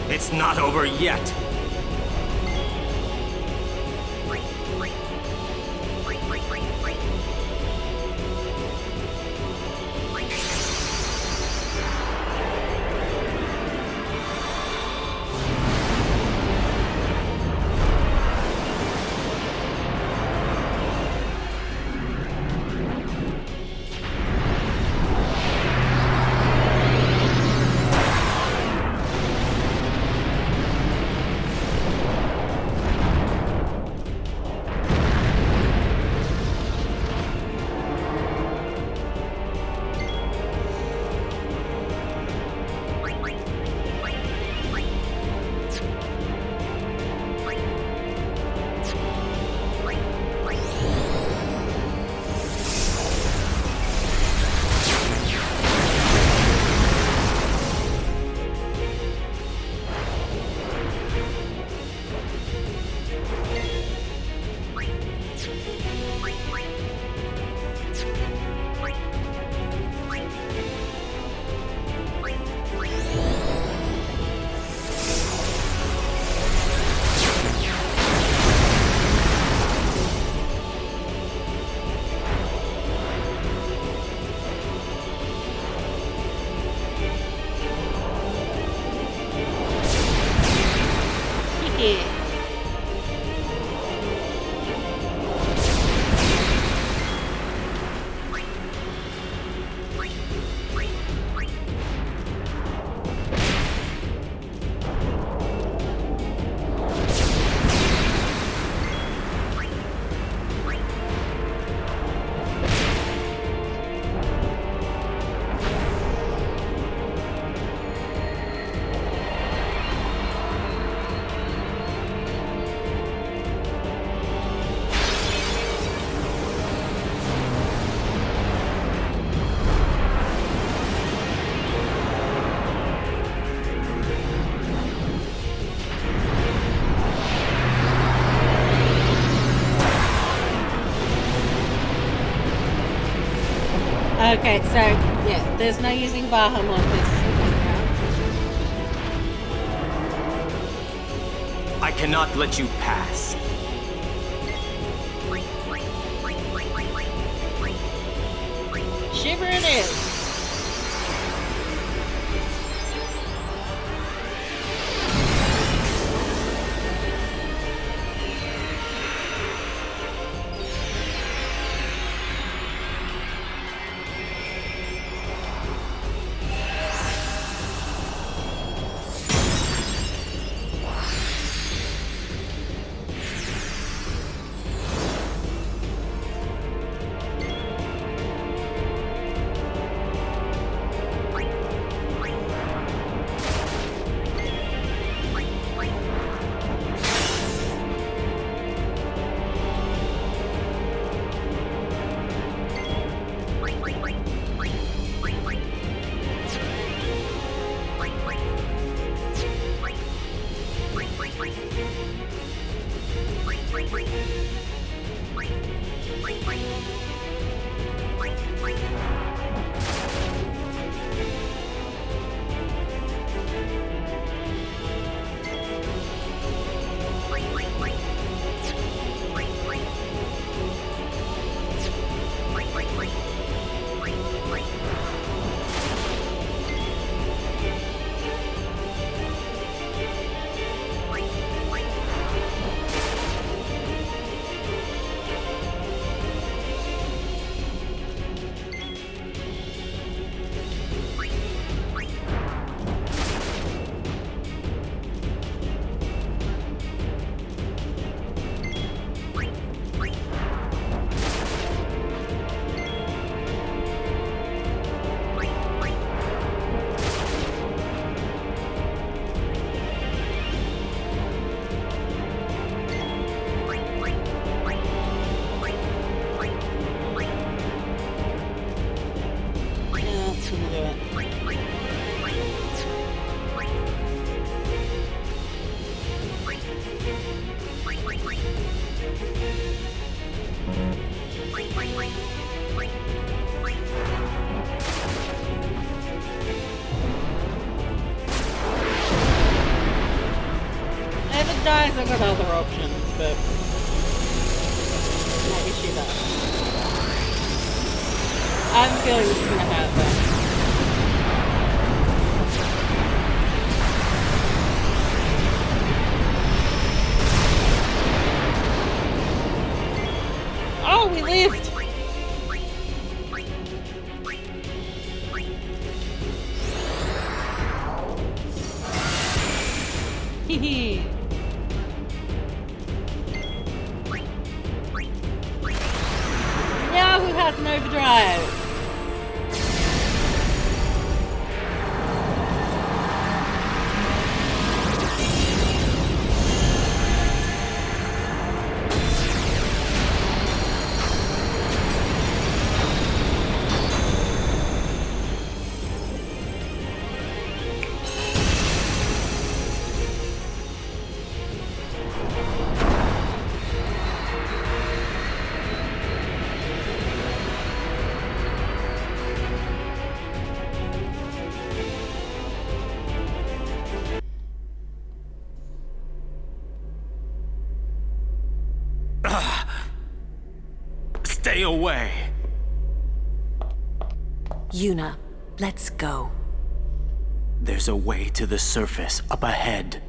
It's not over yet. Okay, so yeah, there's no using Bahamut this I cannot let you pass. Shiver it is. Dies, I've got other options, but maybe she does. I have a feeling this is gonna happen. Oh, we lived! Hee. Now who has an overdrive? Stay away. Yuna, let's go. There's a way to the surface up ahead.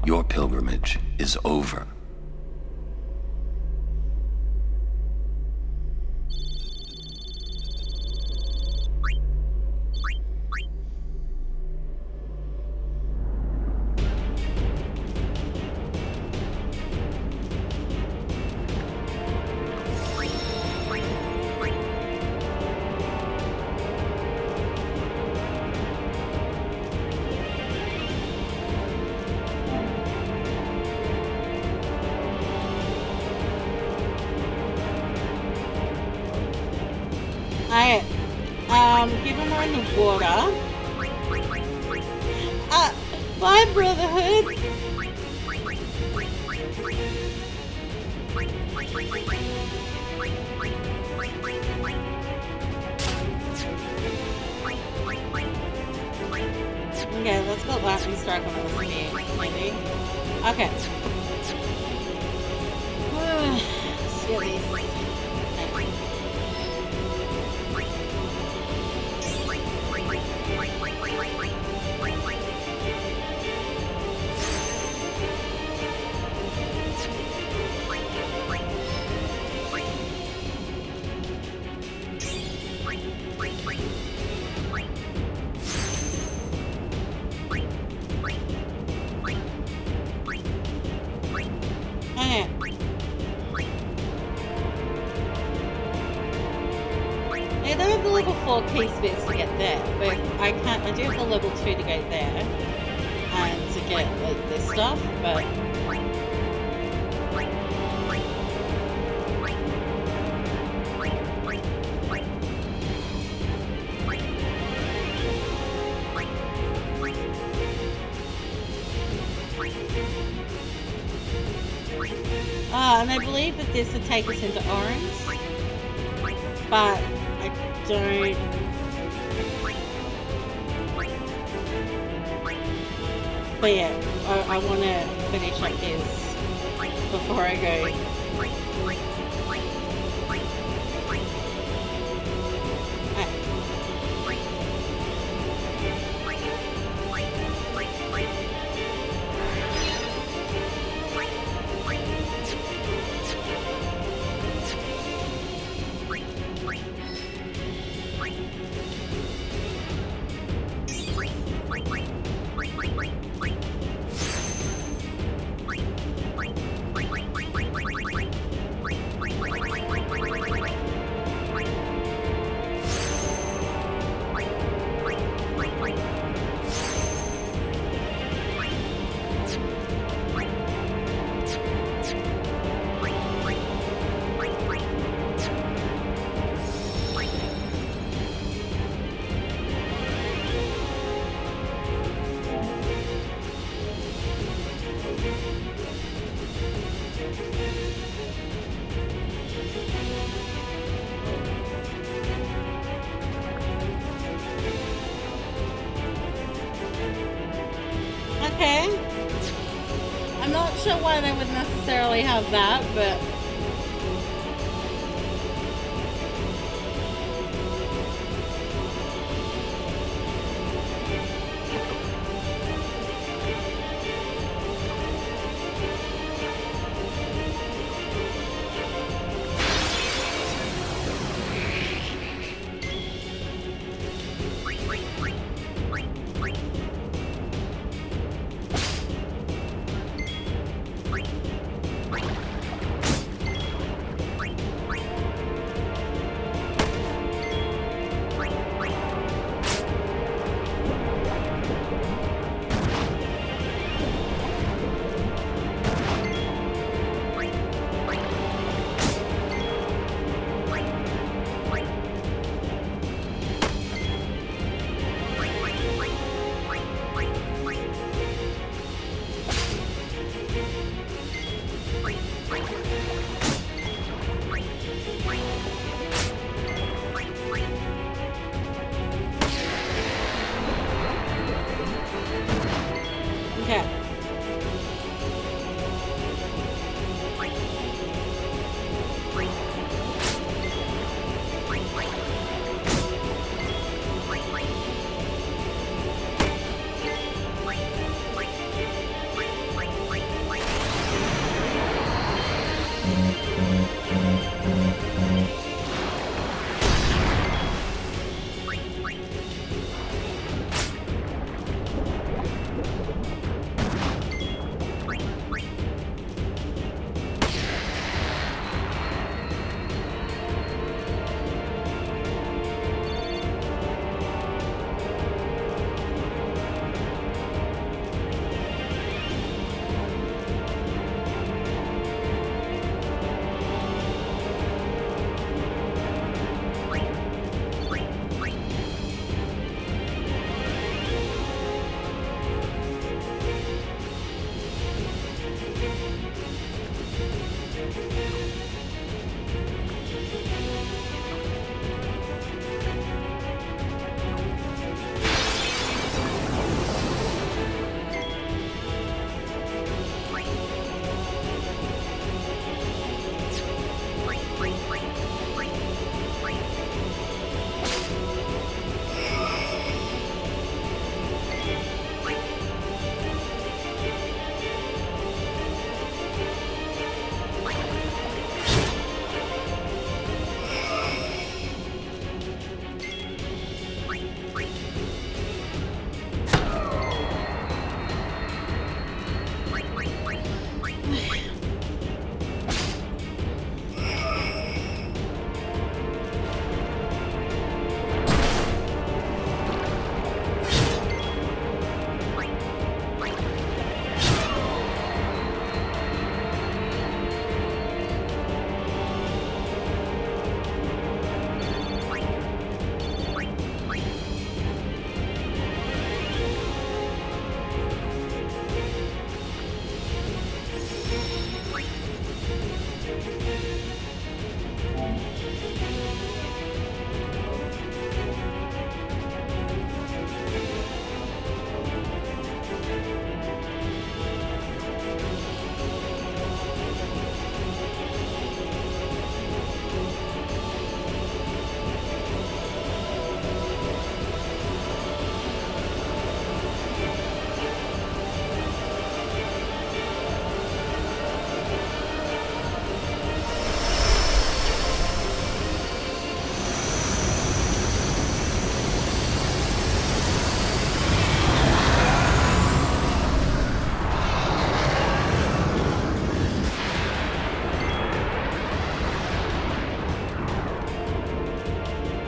Your pilgrimage is over. Given we're in the water. Bye, Brotherhood. Okay, let's go lightning strike on this here, maybe. Okay. Silly. I don't have the level 4 key space to get there, but I do have the level 2 to get there, and to get, like, this stuff, but... And I believe that this would take us into Orange, but I don't. But yeah, I want to finish up this before I go. Okay. I'm not sure why they would necessarily have that, but...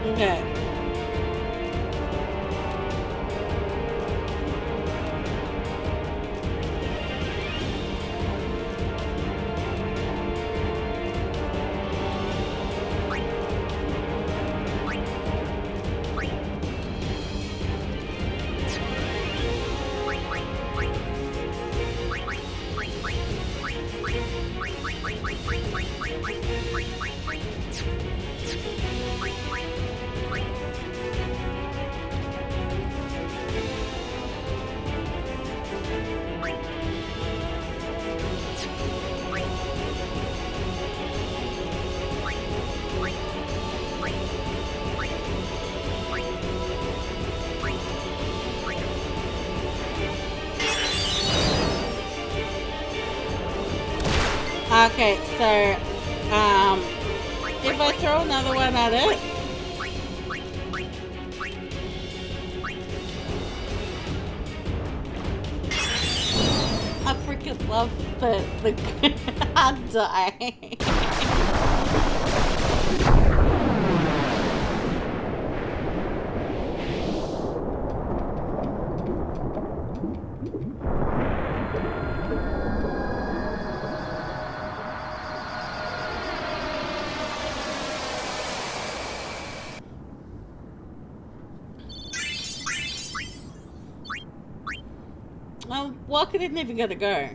Okay. Okay, so, if I throw another one at it, I freaking love the I die. Well, why could it never get to go?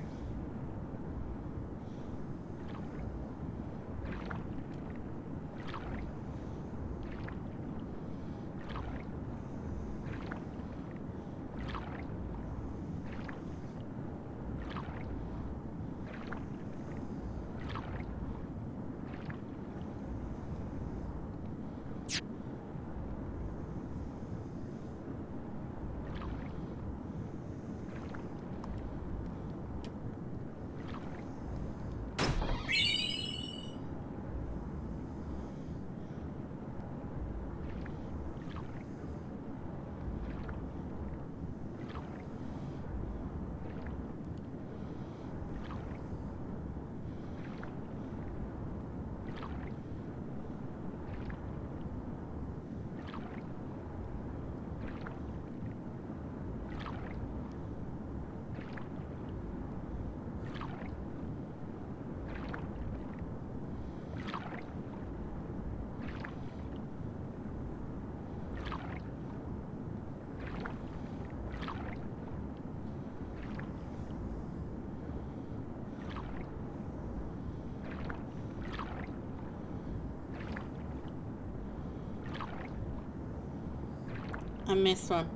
I missed one.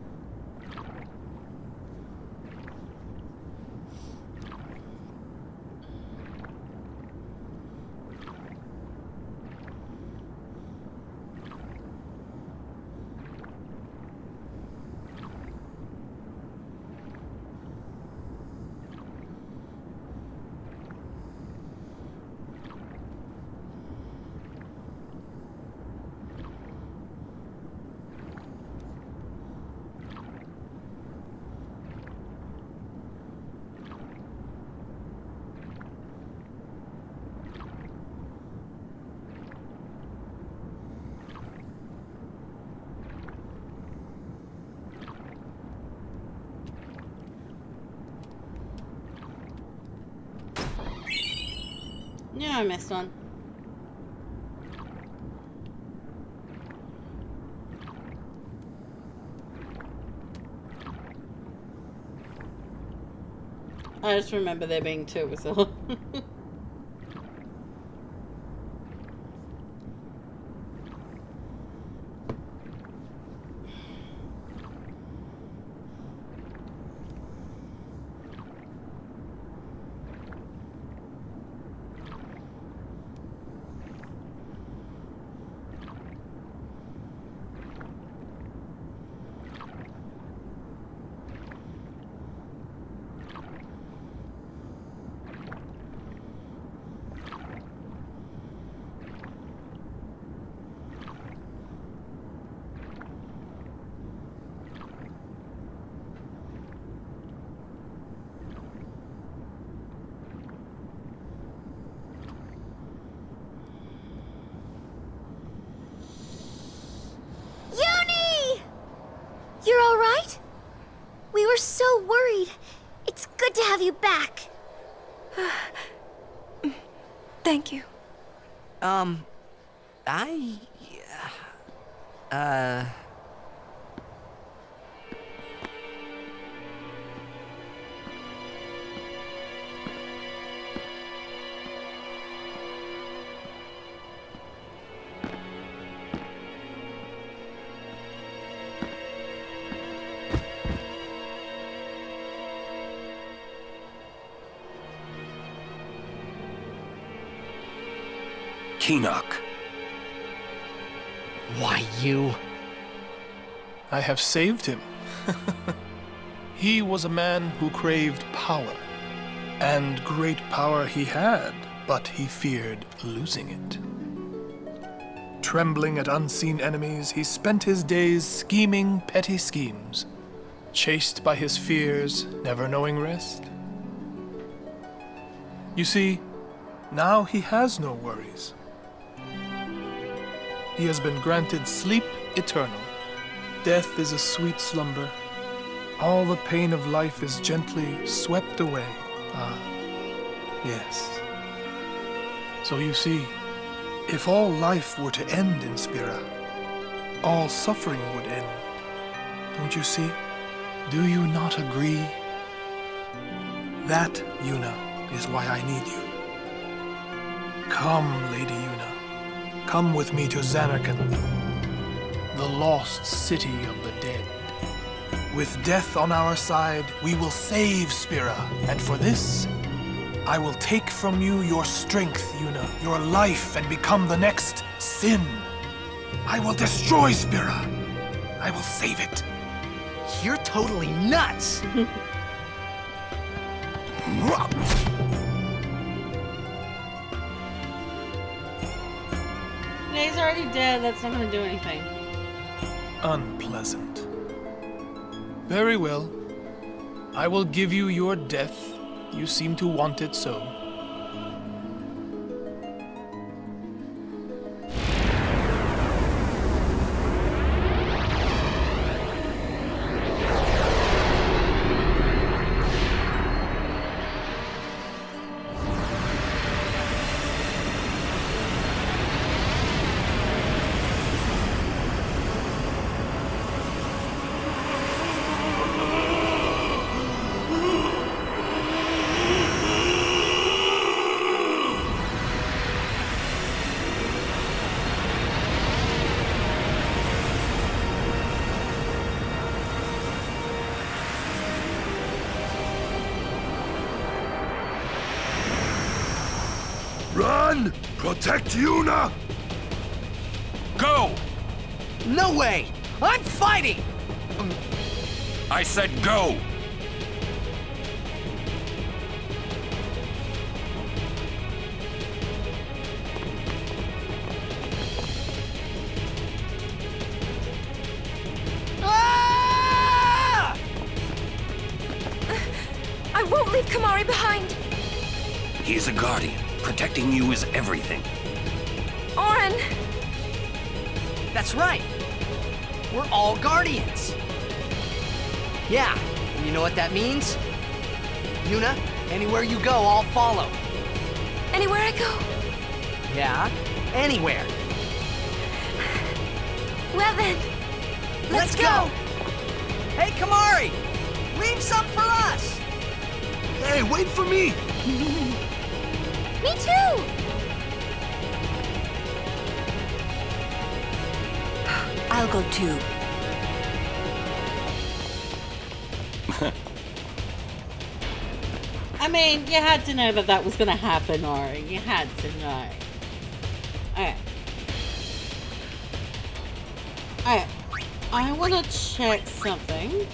Yeah, I missed one. I just remember there being two as well. were so worried. It's good to have you back. Thank you. Keenock. Why, you? I have saved him. He was a man who craved power. And great power he had, but he feared losing it. Trembling at unseen enemies, he spent his days scheming petty schemes, chased by his fears, never knowing rest. You see, now he has no worries. He has been granted sleep eternal. Death is a sweet slumber. All the pain of life is gently swept away. Ah, yes. So you see, if all life were to end in Spira, all suffering would end. Don't you see? Do you not agree? That, Yuna, is why I need you. Come, Lady Yuna. Come with me to Zanarkand, the lost city of the dead. With death on our side, we will save Spira, and for this, I will take from you your strength, Yuna, your life, and become the next Sin. I will destroy Spira. I will save it. You're totally nuts! He's already dead, that's not gonna do anything. Unpleasant. Very well. I will give you your death. You seem to want it so. Run! Protect Yuna! Go! No way! I'm fighting! I said go! Ah! I won't leave Kamari behind. He's a guardian. Protecting you is everything. Auron! That's right. We're all guardians. Yeah, and you know what that means? Yuna, anywhere you go, I'll follow. Anywhere I go? Yeah, anywhere. Well then, let's go! Hey, Kamari! Leave some for us! Hey, wait for me! Me too! I'll go too. I mean, you had to know that was gonna happen, Auron. You had to know. Alright. Alright. I wanna check something.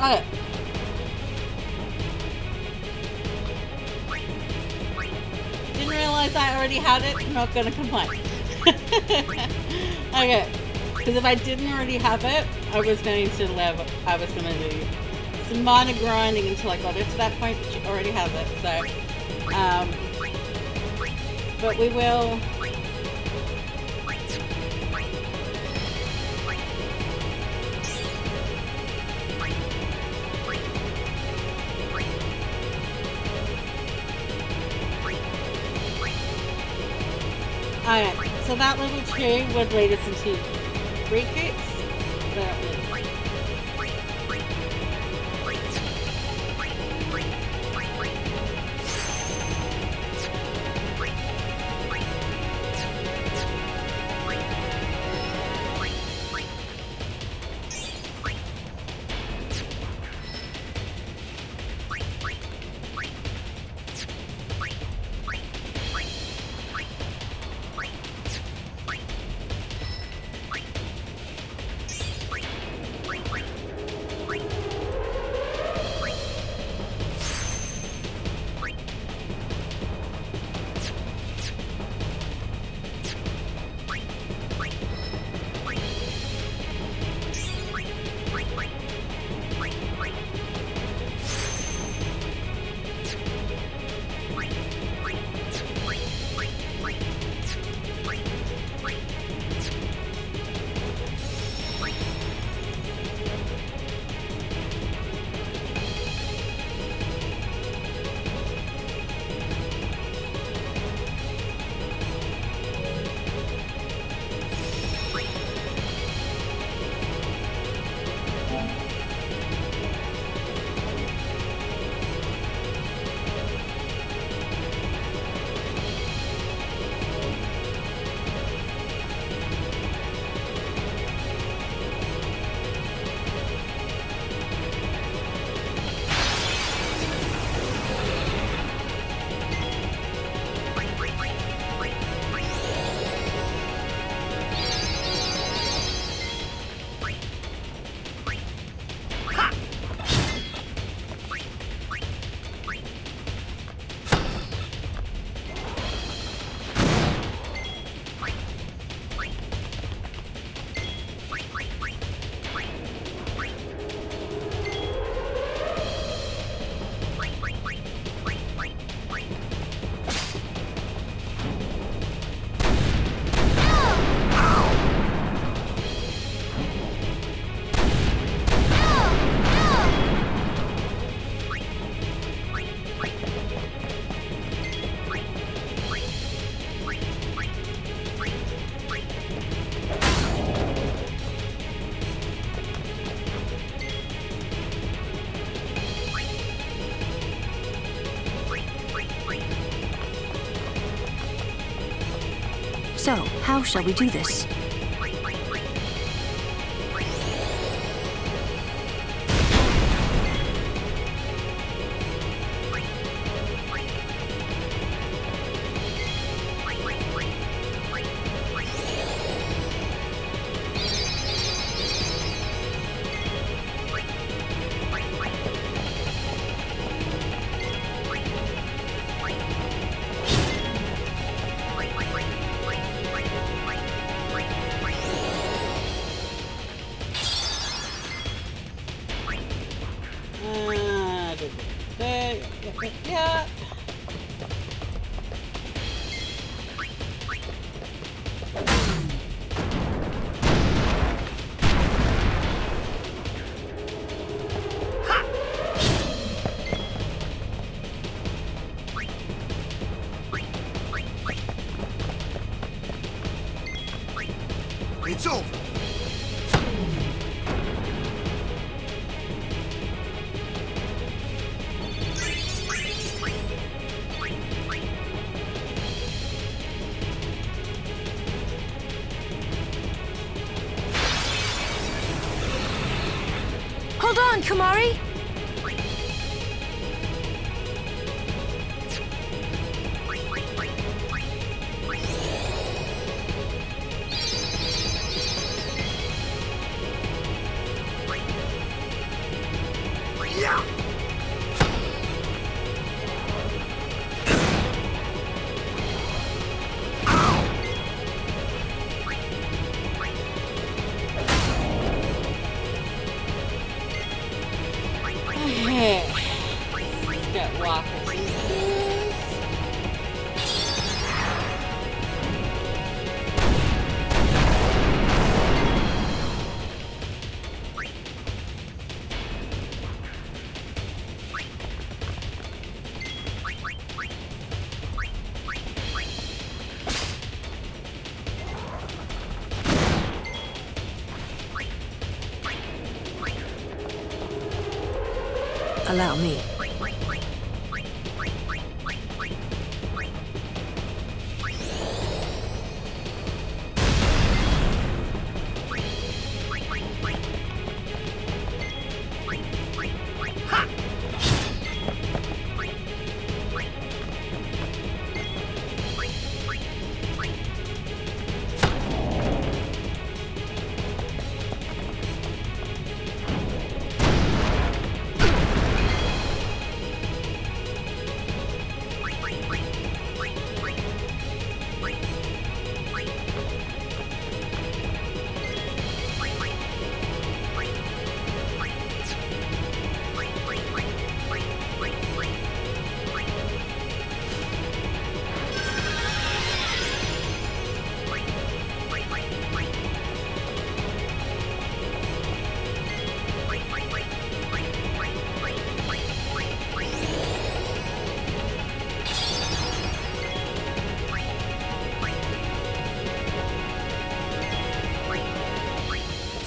Okay. Didn't realize I already had it. I'm not gonna complain. Okay. Because if I didn't already have it, I was going to do some minor grinding until I got it to that point, but she already has it, so but we will Alright, so that level 2 would lead us into Riku's. So, how shall we do this? Yeah. It's over. Hold on, Kumari! Yeah. Allow me.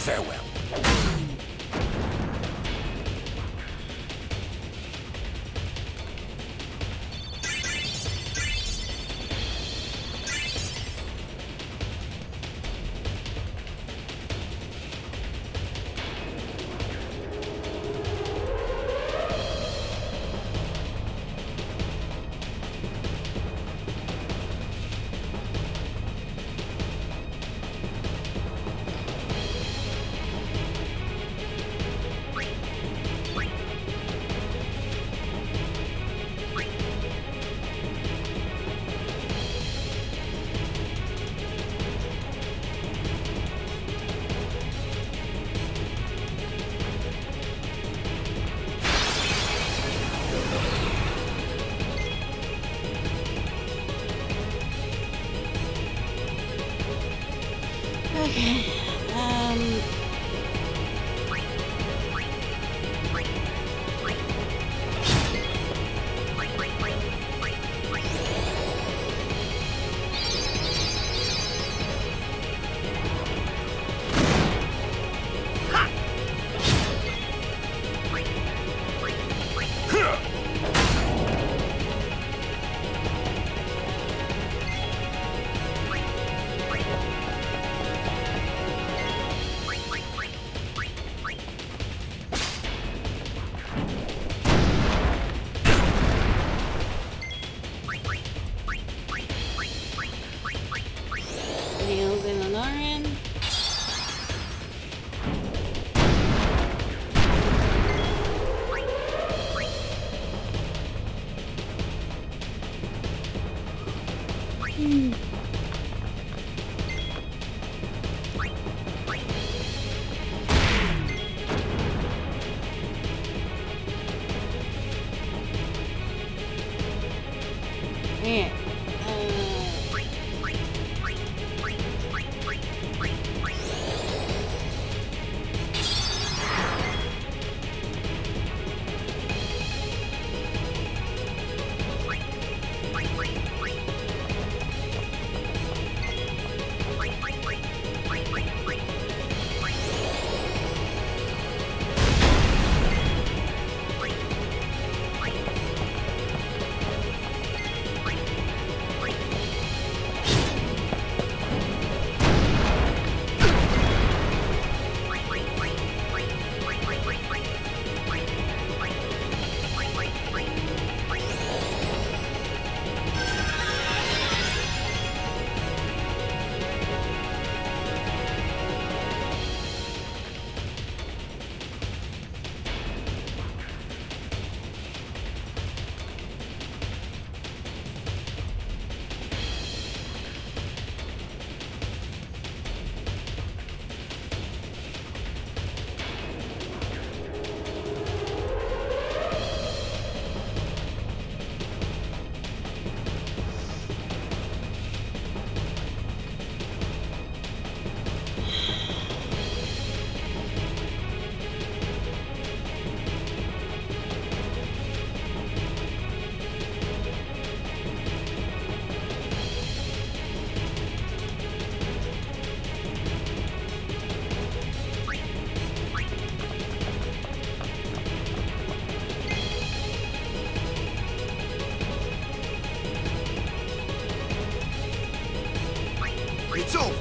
Farewell. Okay. Nails in an orange. Yeah. It's over.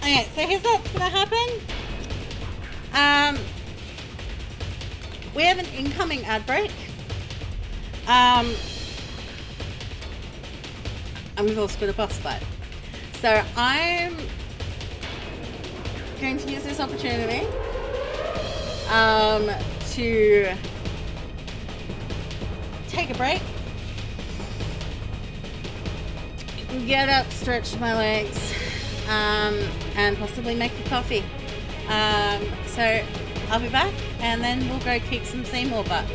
Okay, so here's what's gonna happen. We have an incoming ad break. And we've also got a boss fight. So I'm going to use this opportunity to take a break, get up, stretch my legs, and possibly make a coffee. So I'll be back and then we'll go kick some Seymour butt.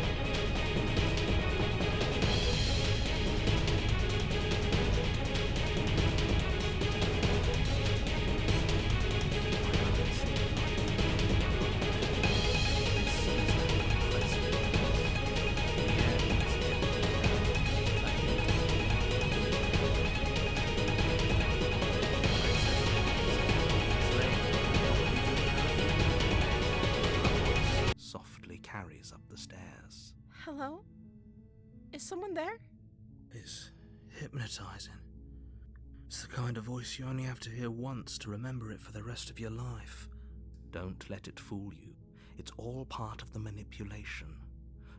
Softly carries up the stairs. Hello? Is someone there? It's hypnotizing. It's the kind of voice you only have to hear once to remember it for the rest of your life. Don't let it fool you. It's all part of the manipulation.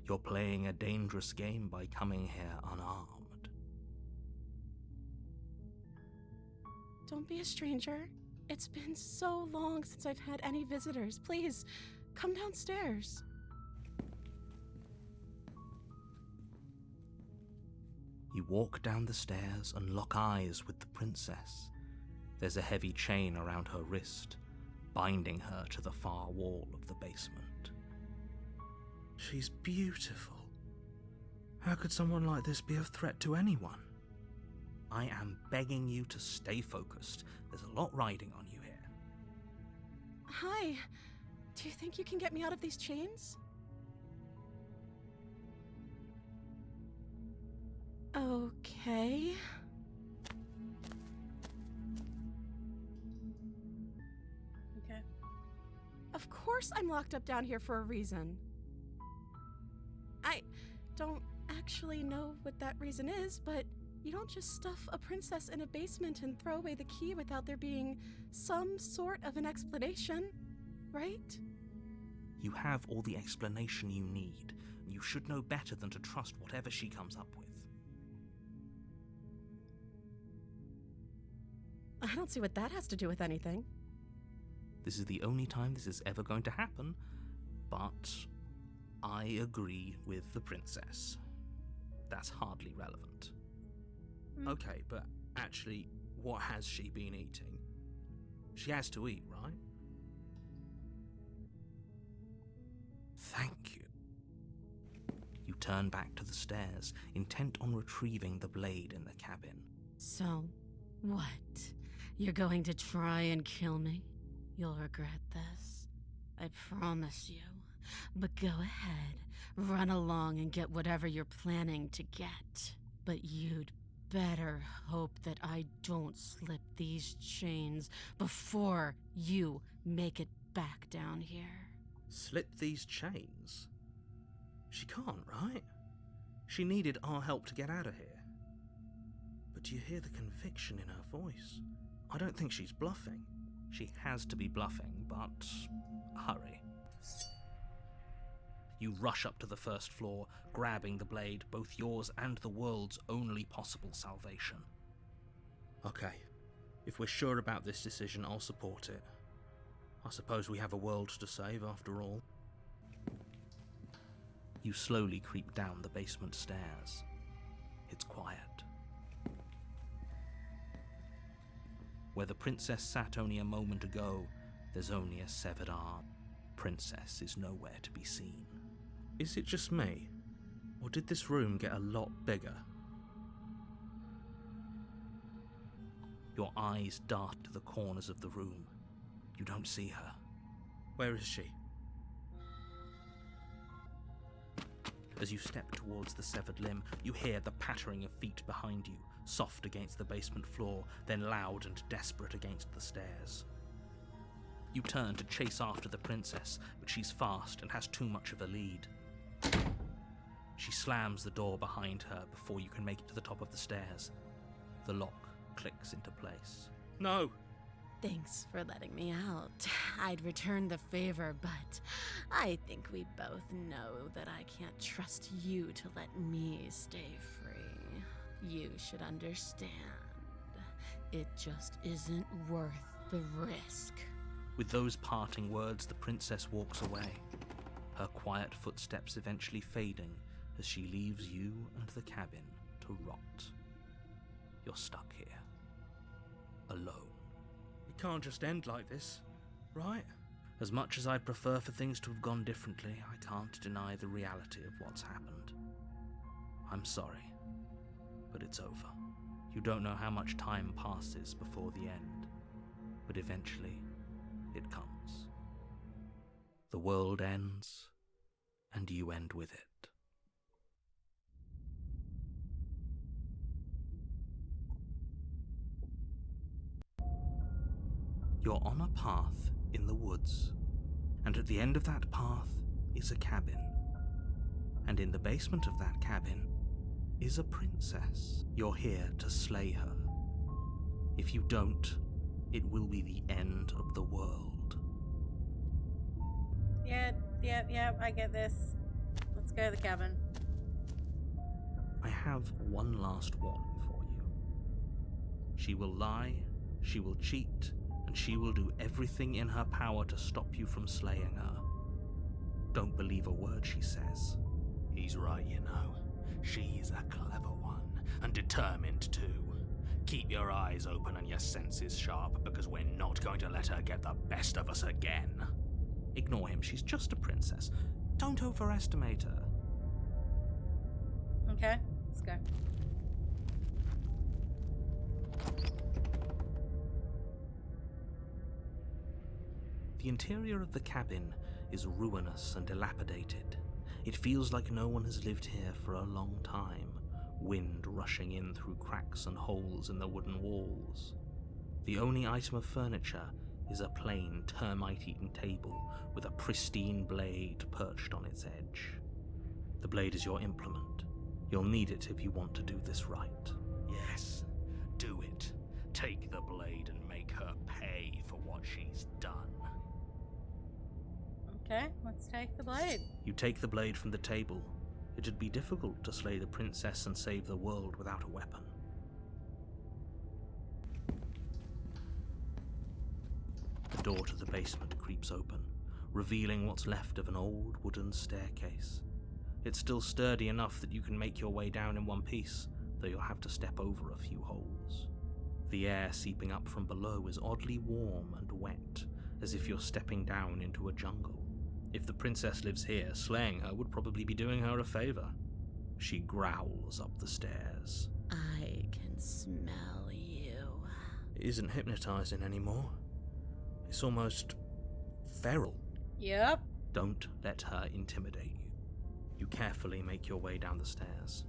You're playing a dangerous game by coming here unarmed. Don't be a stranger. It's been so long since I've had any visitors. Please, come downstairs. You walk down the stairs and lock eyes with the princess. There's a heavy chain around her wrist, binding her to the far wall of the basement. She's beautiful. How could someone like this be a threat to anyone? I am begging you to stay focused. There's a lot riding on you here. Hi. Do you think you can get me out of these chains? Okay. Okay. Of course I'm locked up down here for a reason. I don't actually know what that reason is, but you don't just stuff a princess in a basement and throw away the key without there being some sort of an explanation, right? You have all the explanation you need, and you should know better than to trust whatever she comes up with. I don't see what that has to do with anything. This is the only time this is ever going to happen, but I agree with the princess. That's hardly relevant. Okay, but actually, what has she been eating? She has to eat, right? Thank you. You turn back to the stairs, intent on retrieving the blade in the cabin. So, what? You're going to try and kill me? You'll regret this. I promise you. But go ahead, run along and get whatever you're planning to get. But you'd better hope that I don't slip these chains before you make it back down here. Slip these chains? She can't, right? She needed our help to get out of here. But do you hear the conviction in her voice? I don't think she's bluffing. She has to be bluffing, but hurry. You rush up to the first floor, grabbing the blade, both yours and the world's only possible salvation. Okay, if we're sure about this decision, I'll support it. I suppose we have a world to save after all. You slowly creep down the basement stairs. It's quiet. Where the princess sat only a moment ago, there's only a severed arm. Princess is nowhere to be seen. Is it just me? Or did this room get a lot bigger? Your eyes dart to the corners of the room. You don't see her. Where is she? As you step towards the severed limb, you hear the pattering of feet behind you, soft against the basement floor, then loud and desperate against the stairs. You turn to chase after the princess, but she's fast and has too much of a lead. She slams the door behind her before you can make it to the top of the stairs. The lock clicks into place. No! Thanks for letting me out. I'd return the favor, but I think we both know that I can't trust you to let me stay free. You should understand. It just isn't worth the risk. With those parting words, the princess walks away, her quiet footsteps eventually fading as she leaves you and the cabin to rot. You're stuck here, alone. It can't just end like this, right? As much as I'd prefer for things to have gone differently, I can't deny the reality of what's happened. I'm sorry, but it's over. You don't know how much time passes before the end, but eventually it comes. The world ends, and you end with it. You're on a path in the woods, and at the end of that path is a cabin. And in the basement of that cabin is a princess. You're here to slay her. If you don't, it will be the end of the world. Yeah, I get this. Let's go to the cabin. I have one last warning for you. She will lie, she will cheat, and she will do everything in her power to stop you from slaying her. Don't believe a word she says. He's right, you know. She's a clever one, and determined too. Keep your eyes open and your senses sharp, because we're not going to let her get the best of us again. Ignore him, she's just a princess. Don't overestimate her. Okay, let's go. The interior of the cabin is ruinous and dilapidated. It feels like no one has lived here for a long time, wind rushing in through cracks and holes in the wooden walls. The only item of furniture is a plain, termite-eaten table with a pristine blade perched on its edge. The blade is your implement. You'll need it if you want to do this right. Yes, do it. Take the blade and make her pay for what she's done. Okay, let's take the blade. You take the blade from the table. It'd be difficult to slay the princess and save the world without a weapon. The door to the basement creeps open, revealing what's left of an old wooden staircase. It's still sturdy enough that you can make your way down in one piece, though you'll have to step over a few holes. The air seeping up from below is oddly warm and wet, as if you're stepping down into a jungle. If the princess lives here, slaying her would probably be doing her a favor. She growls up the stairs. I can smell you. It isn't hypnotizing anymore. It's almost feral. Yep. Don't let her intimidate you. You carefully make your way down the stairs.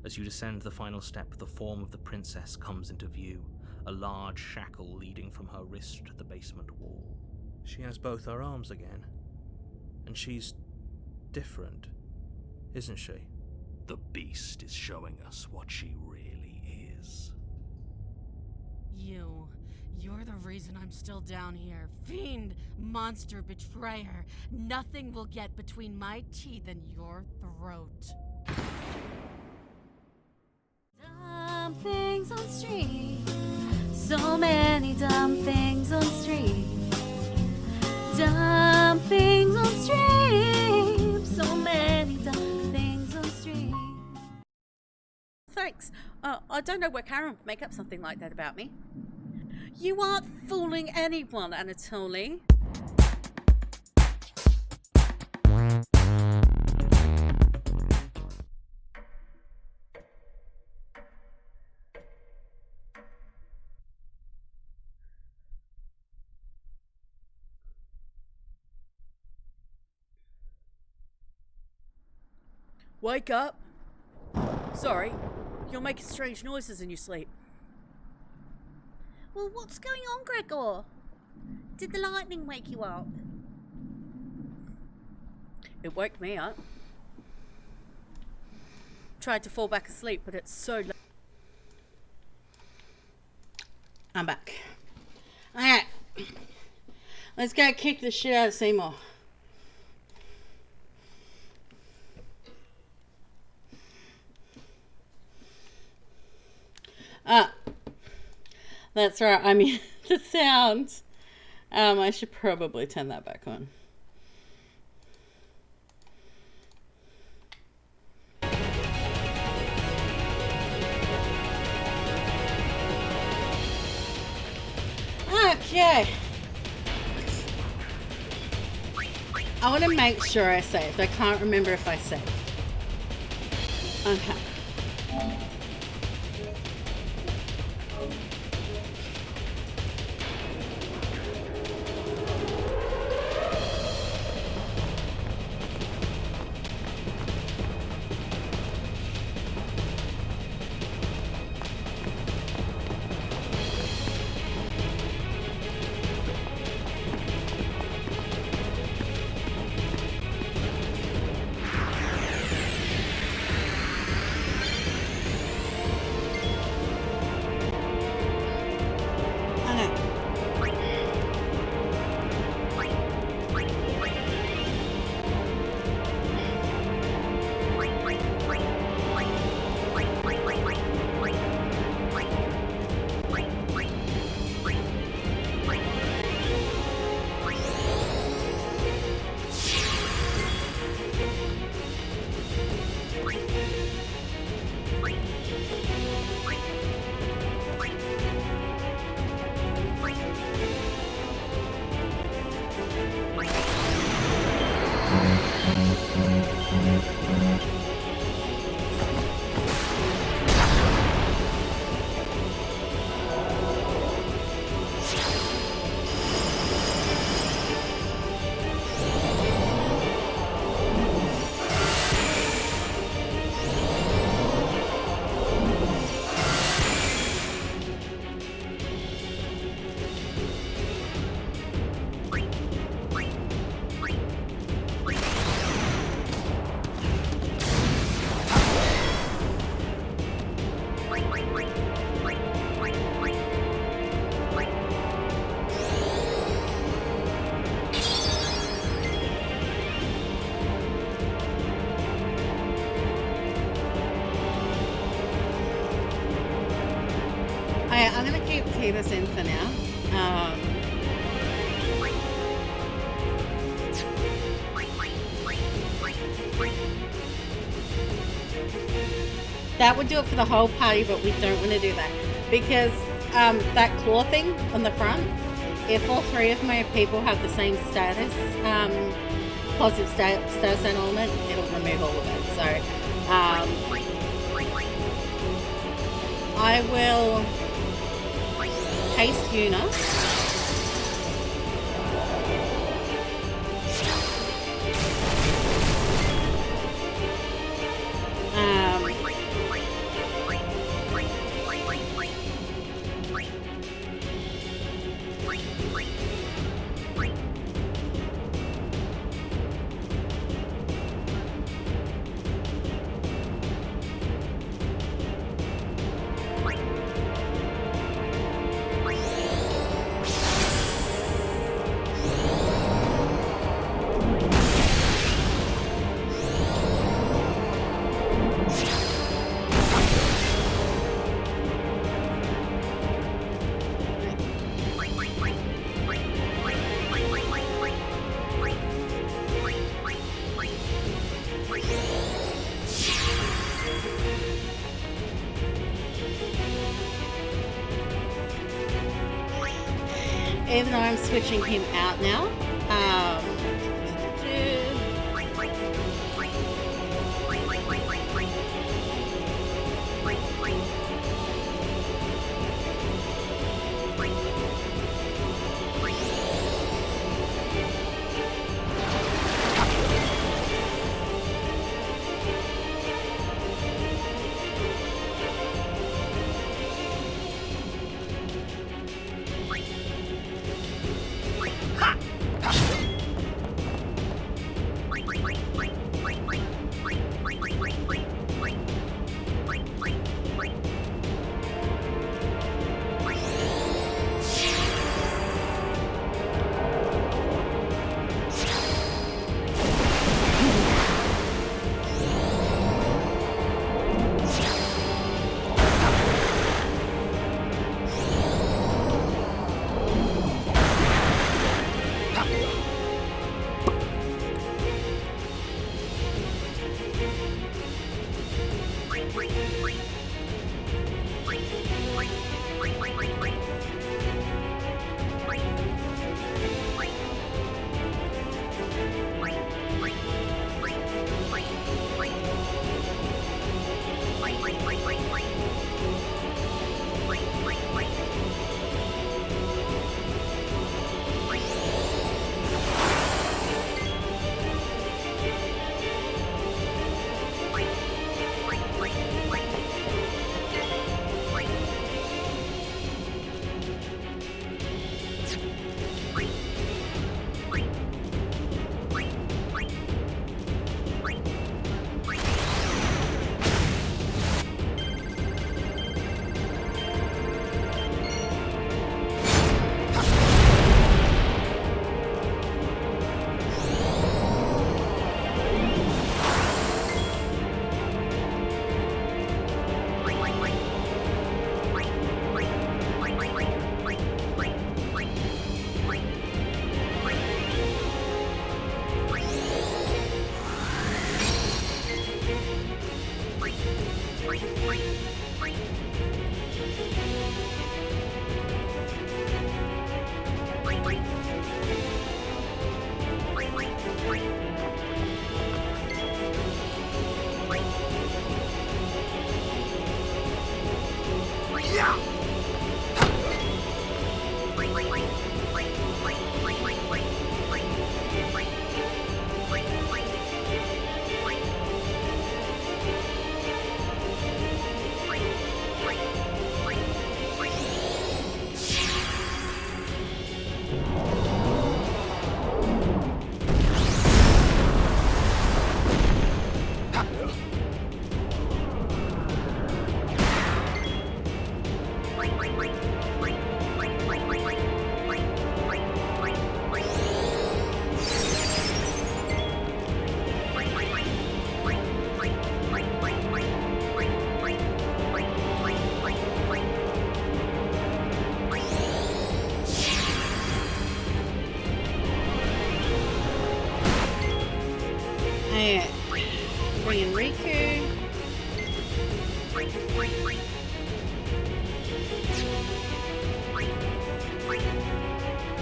As you descend the final step, the form of the princess comes into view, a large shackle leading from her wrist to the basement wall. She has both her arms again, and she's different, isn't she? The beast is showing us what she really is. You're the reason I'm still down here. Fiend, monster, betrayer. Nothing will get between my teeth and your throat. Dumb things on street. So many dumb things on street. Dumb things on street. So many dumb things on street. Thanks. I don't know where Karen would make up something like that about me. You aren't fooling anyone, Anatoly. Wake up. Sorry, you're making strange noises in your sleep. Well, what's going on, Gregor? Did the lightning wake you up? It woke me up. Tried to fall back asleep, but it's so late. I'm back. Alright. Let's go kick the shit out of Seymour. That's right. I mean, the sound. I should probably turn that back on. Okay. I want to make sure I saved. I can't remember if I saved. Okay. I'm going to keep this in for now. That would do it for the whole party, but we don't want to do that because that claw thing on the front, if all three of my people have the same status, positive status and element, it'll remove all of it. So I will haste Yuna. Even though I'm switching him out now.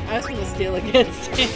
I just want to steal against him.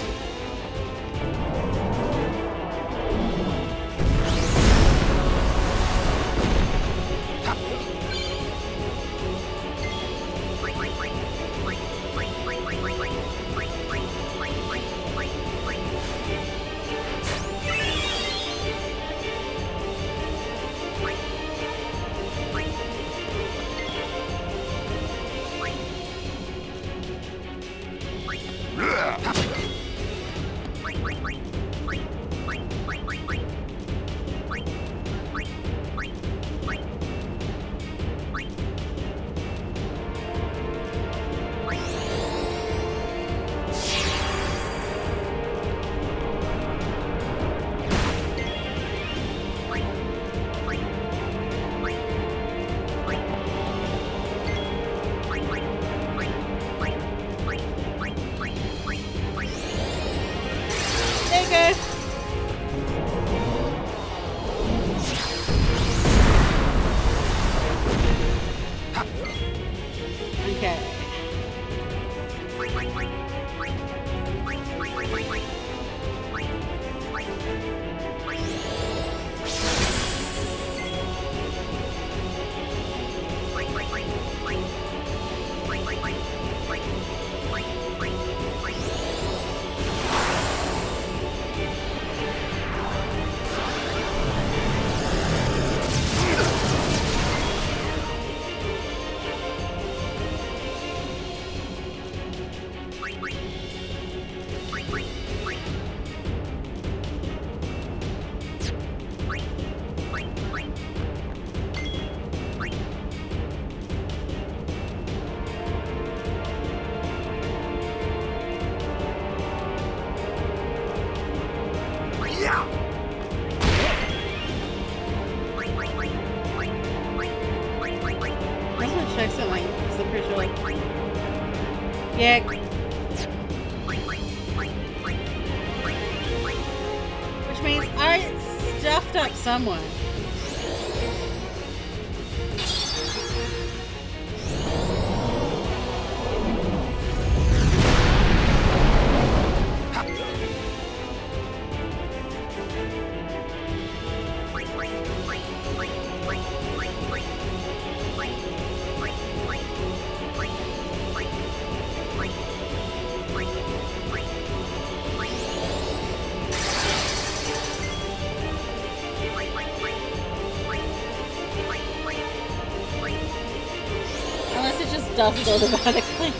Yeah. Which means I stuffed up someone. Does it automatically.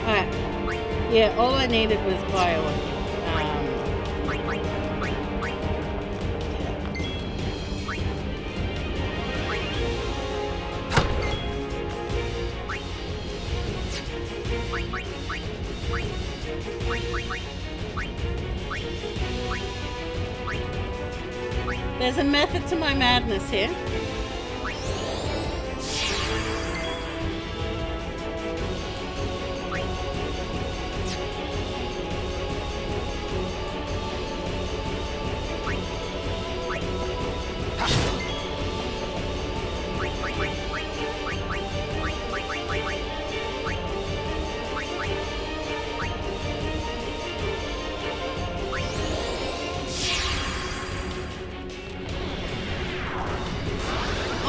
Alright. Yeah, all I needed was fireworks. There's a method to my madness here.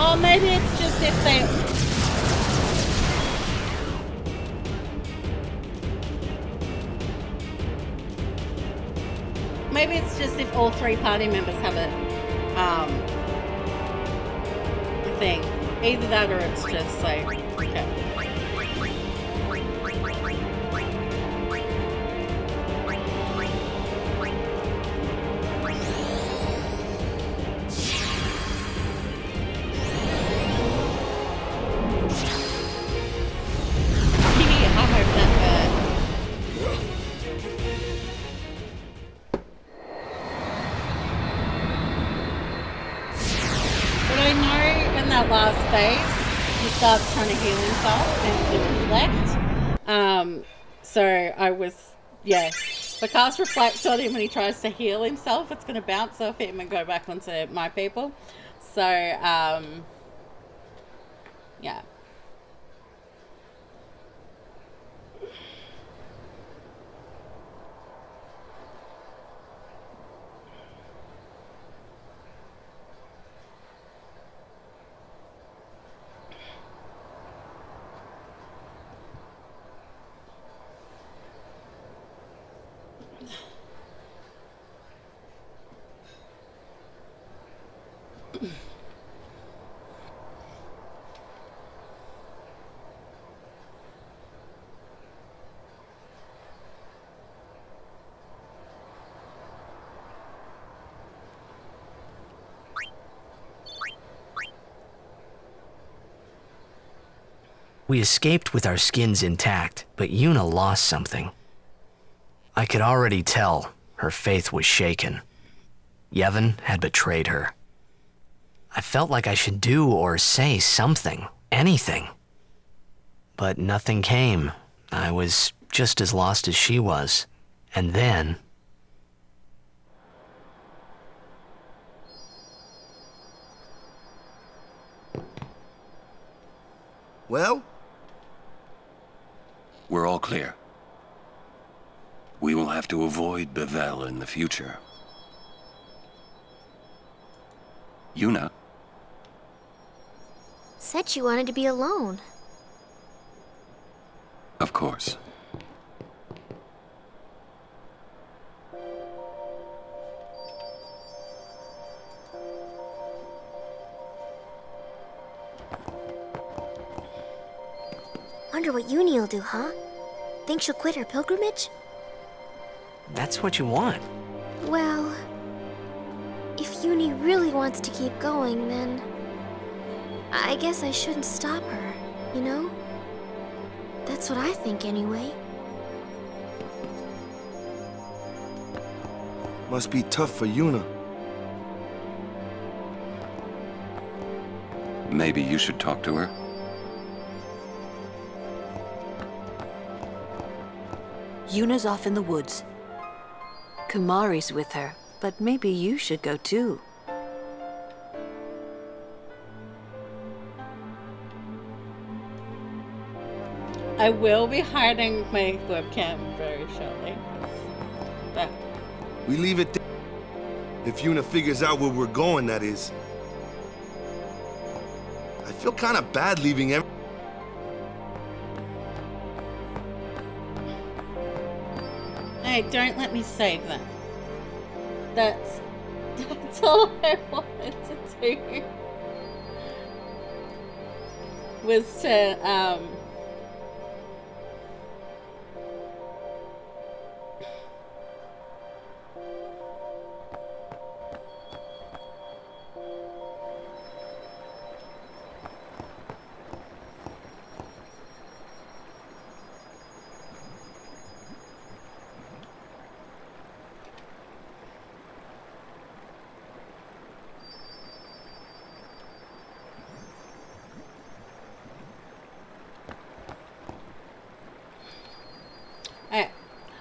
Oh, maybe it's just if they... Maybe it's just if all three party members have a thing. Either that or it's just like, okay. that last phase, he starts trying to heal himself and to reflect. So I was, yeah. If I cast Reflect on him when he tries to heal himself, it's going to bounce off him and go back onto my people. So, yeah. We escaped with our skins intact, but Yuna lost something. I could already tell her faith was shaken. Yevon had betrayed her. I felt like I should do or say something, anything. But nothing came. I was just as lost as she was. And then... Well? We're all clear. We will have to avoid Bevel in the future. Yuna? Said you wanted to be alone. Of course. Wonder what Uni'll do, huh? Think she'll quit her pilgrimage? That's what you want. Well, if Uni really wants to keep going, then I guess I shouldn't stop her, you know? That's what I think anyway. Must be tough for Yuna. Maybe you should talk to her? Yuna's off in the woods. Kumari's with her, but maybe you should go too. I will be hiding my webcam very shortly. But We leave it there. If Yuna figures out where we're going, that is. I feel kind of bad leaving everything. hey, don't let me save them. That's all I wanted to do. Was to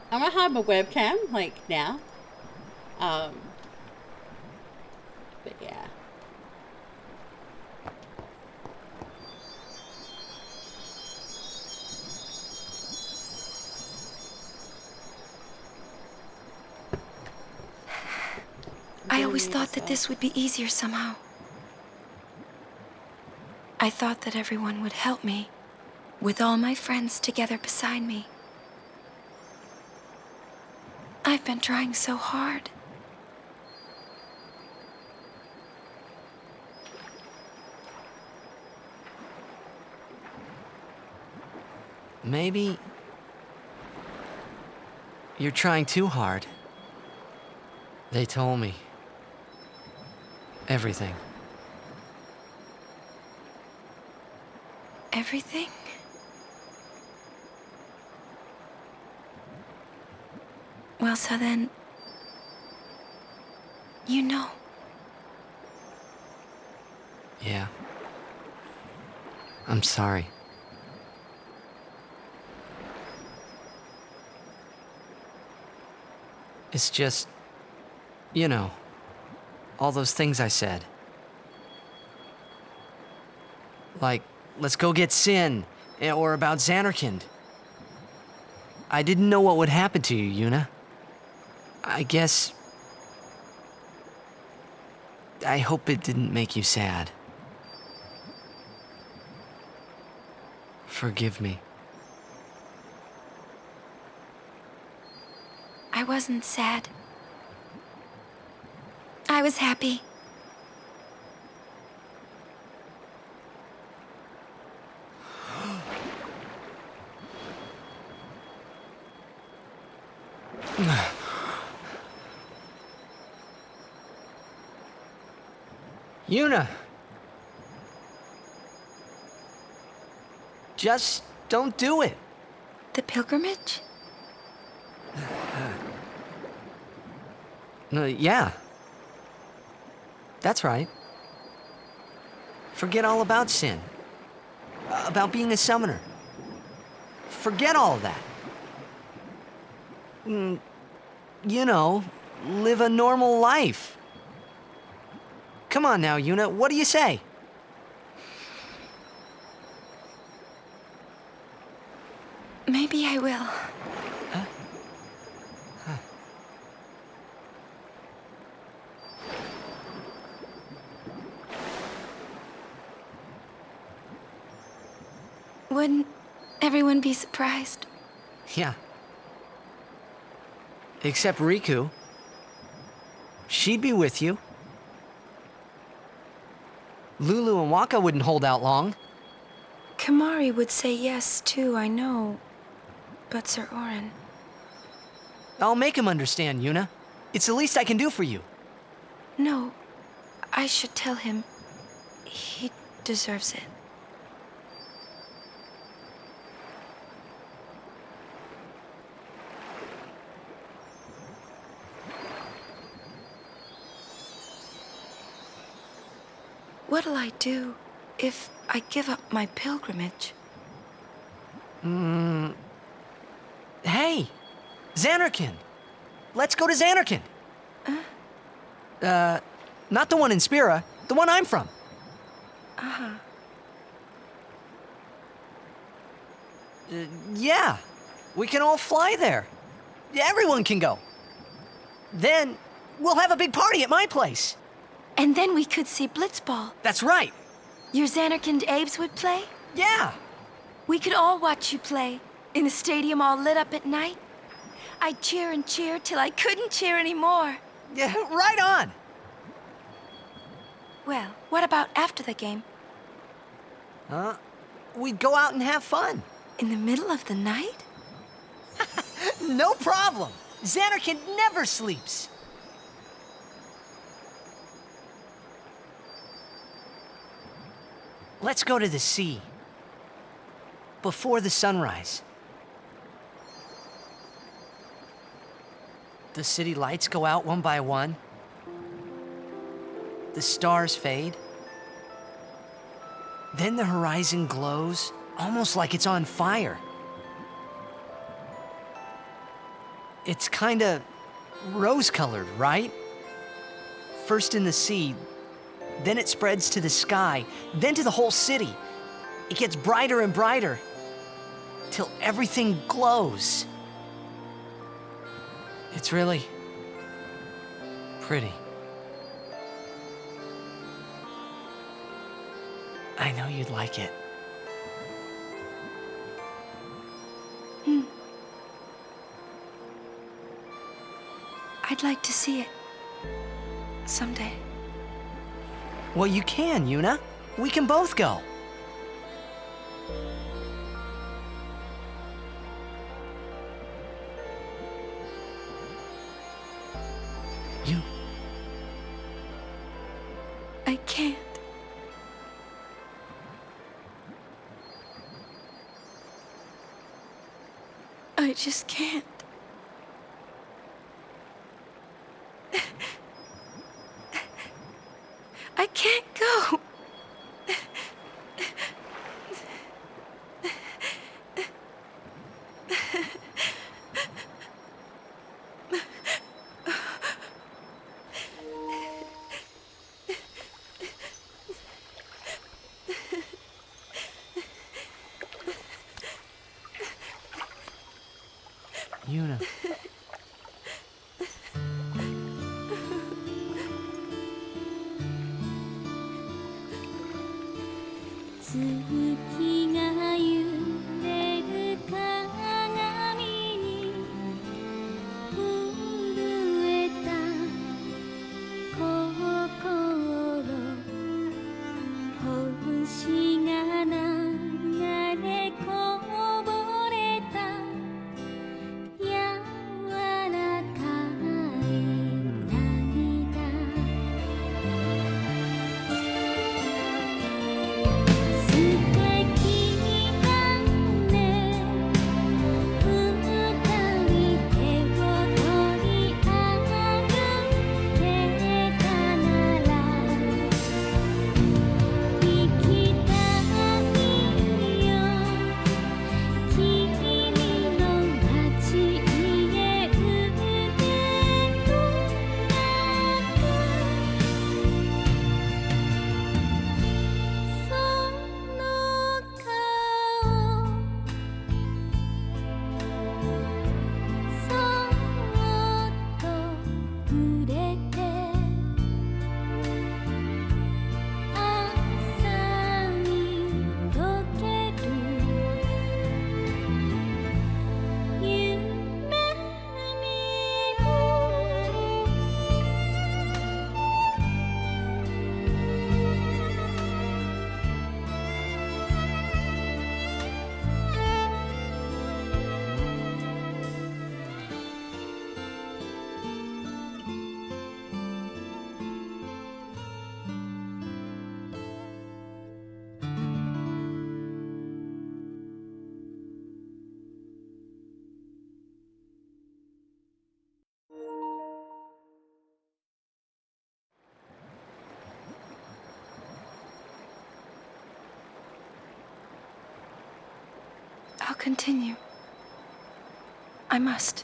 I'm gonna hide my webcam, like, now. But yeah. I always thought that this would be easier somehow. I thought that everyone would help me, with all my friends together beside me. I've been trying so hard. Maybe you're trying too hard. They told me everything. Everything? Well, so then, you know. Yeah, I'm sorry. It's just, you know, all those things I said. Like, let's go get Sin, or about Zanarkand. I didn't know what would happen to you, Yuna. I guess... I hope it didn't make you sad. Forgive me. I wasn't sad. I was happy. Yuna! Just don't do it. The pilgrimage? Yeah. That's right. Forget all about Sin. About being a summoner. Forget all of that. You know, live a normal life. Come on now, Yuna, what do you say? Maybe I will. Huh? Huh. Wouldn't everyone be surprised? Yeah. Except Riku. She'd be with you. Lulu and Waka wouldn't hold out long. Kamari would say yes, too, I know. But Sir Orin... I'll make him understand, Yuna. It's the least I can do for you. No, I should tell him. He deserves it. What'll I do if I give up my pilgrimage? Hey! Zanarkand! Let's go to Zanarkand! Not the one in Spira, the one I'm from. Uh-huh. Yeah, we can all fly there. Everyone can go. Then, we'll have a big party at my place. And then we could see Blitzball. That's right. Your Zanarkand Abes would play? Yeah. We could all watch you play, in a stadium all lit up at night. I'd cheer and cheer till I couldn't cheer anymore. Yeah, right on. Well, what about after the game? We'd go out and have fun. In the middle of the night? No problem. Zanarkand never sleeps. Let's go to the sea. Before the sunrise. The city lights go out one by one. The stars fade. Then the horizon glows, almost like it's on fire. It's kinda rose-colored, right? First in the sea, then it spreads to the sky, then to the whole city. It gets brighter and brighter, till everything glows. It's really pretty. I know you'd like it. I'd like to see it. Someday. Well, you can, Yuna. We can both go. I can't. I just can't. I can't go. I'll continue. I must.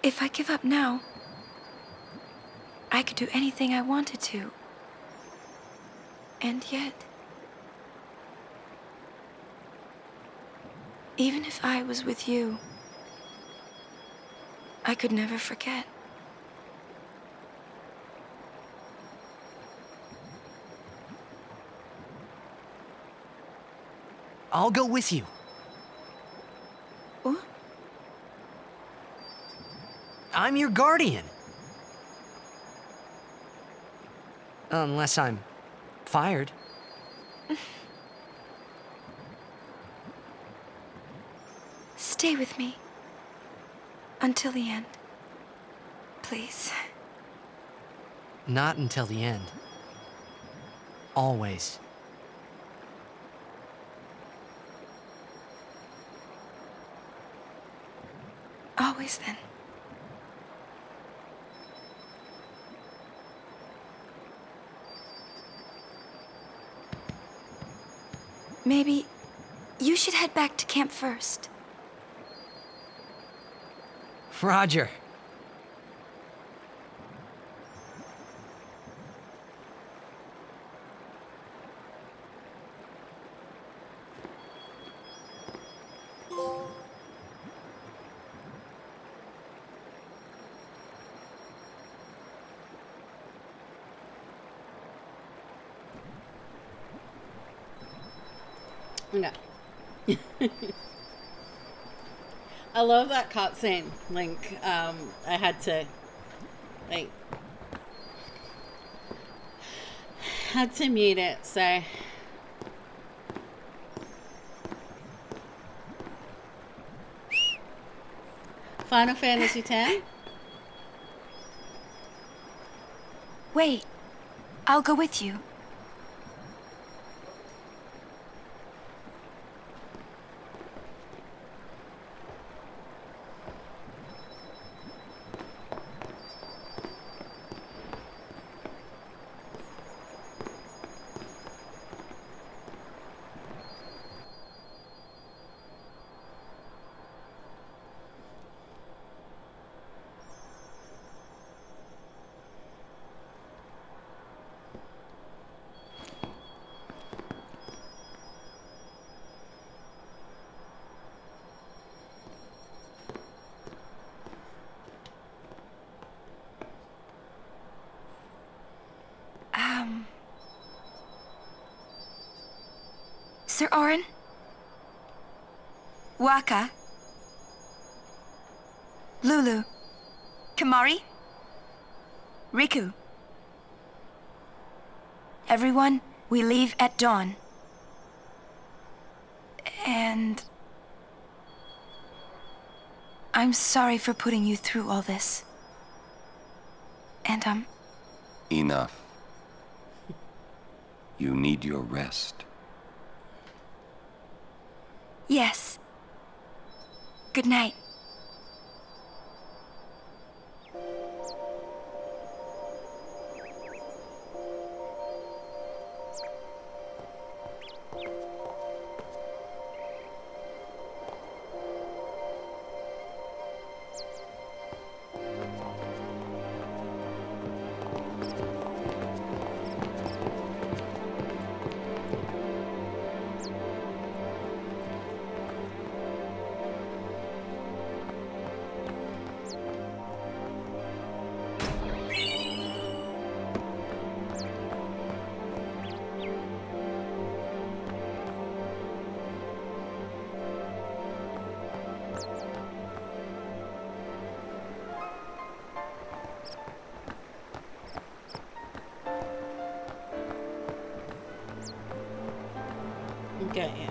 If I give up now, I could do anything I wanted to. And yet, even if I was with you, I could never forget. I'll go with you. What? I'm your guardian. Unless I'm fired. Stay with me. Until the end. Please. Not until the end. Always. Always then. Maybe you should head back to camp first. Roger. No. I love that cutscene. Like, I had to, like, had to mute it, so. Final Fantasy X? Wait. I'll go with you. Sir Orin? Waka? Lulu? Kamari? Riku? Everyone, we leave at dawn. And... I'm sorry for putting you through all this. And, Enough. You need your rest. Yes. Good night. Okay, yeah.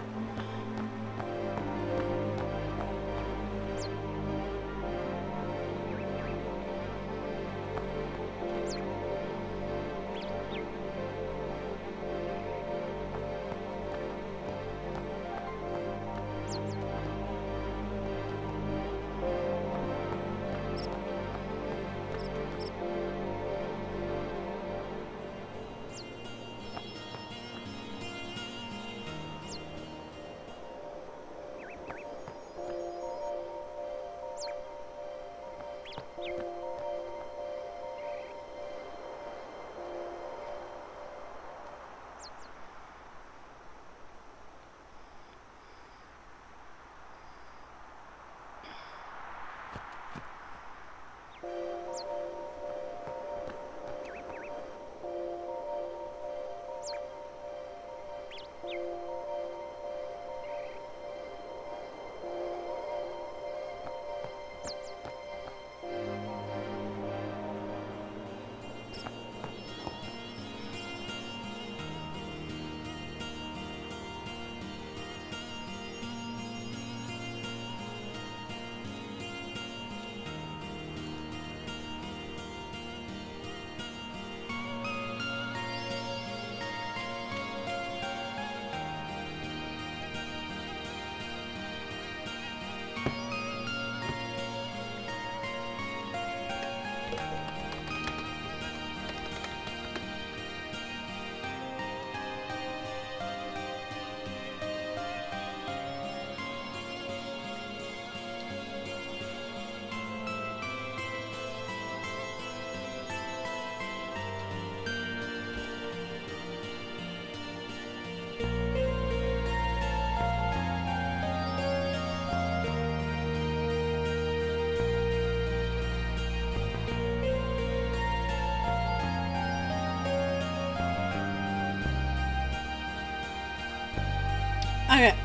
Okay.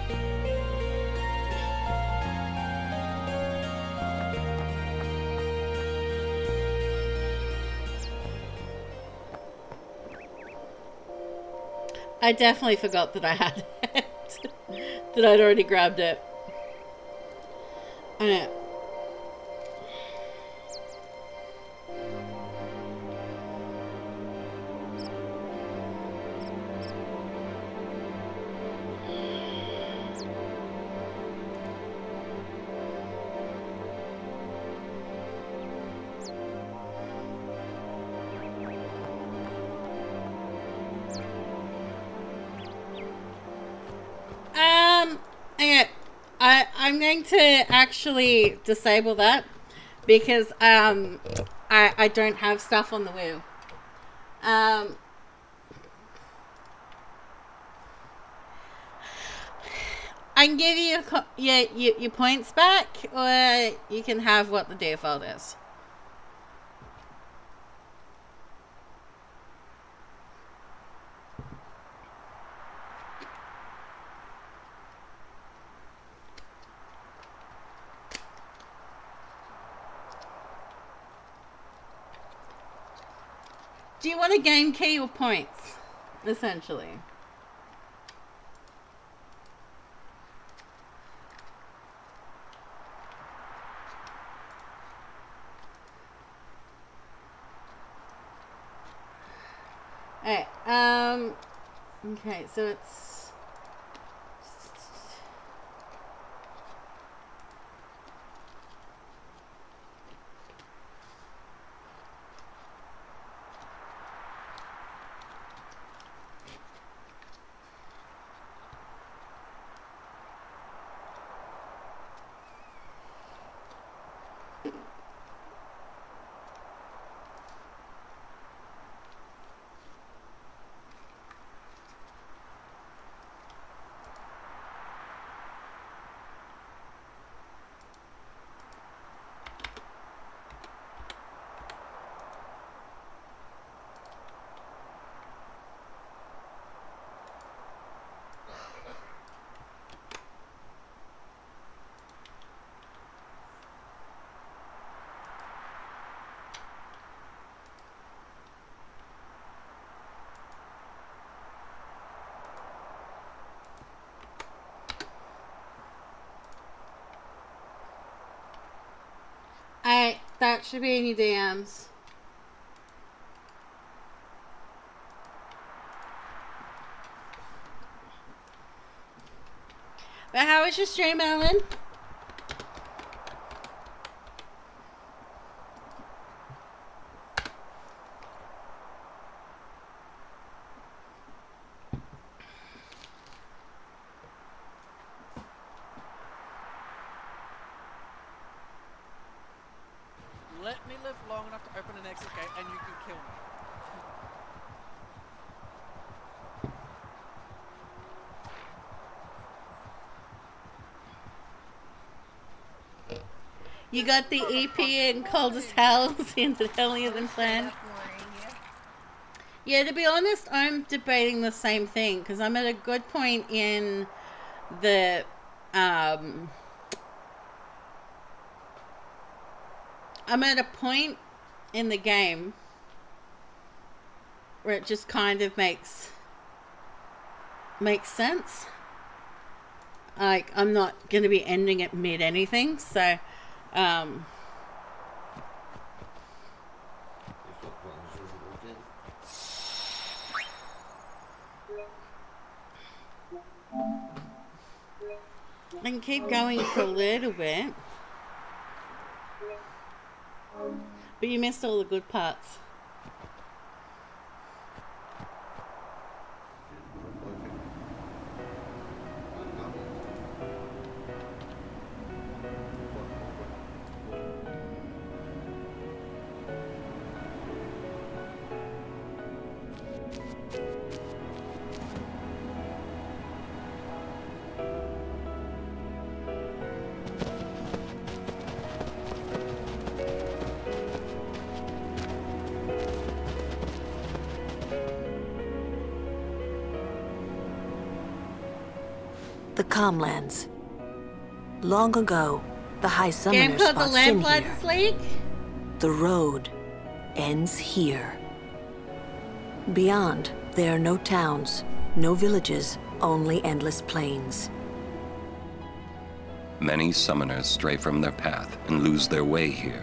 I definitely forgot that I had it. That I'd already grabbed it. Okay. Okay. I'm going to actually disable that because I don't have stuff on the wheel. I can give you your points back, or you can have what the default is. Do you want to gain key or points? Essentially. Alright, okay, so it's... Alright, that should be in your DMs. But how was your stream, Alan? Let me live long enough to open an exit gate and you can kill me. You got the EP in cold as hell, seems earlier than planned. Yeah, to be honest, I'm debating the same thing, because I'm at a good point in the, I'm at a point in the game where it just kind of makes sense. Like, I'm not going to be ending it mid anything, so, I can keep going for a little bit. But you missed all the good parts. The Calmlands. Long ago, the High Summoner Game called the spots in here. Lamplighters League? The road ends here. Beyond, there are no towns, no villages, only endless plains. Many summoners stray from their path and lose their way here.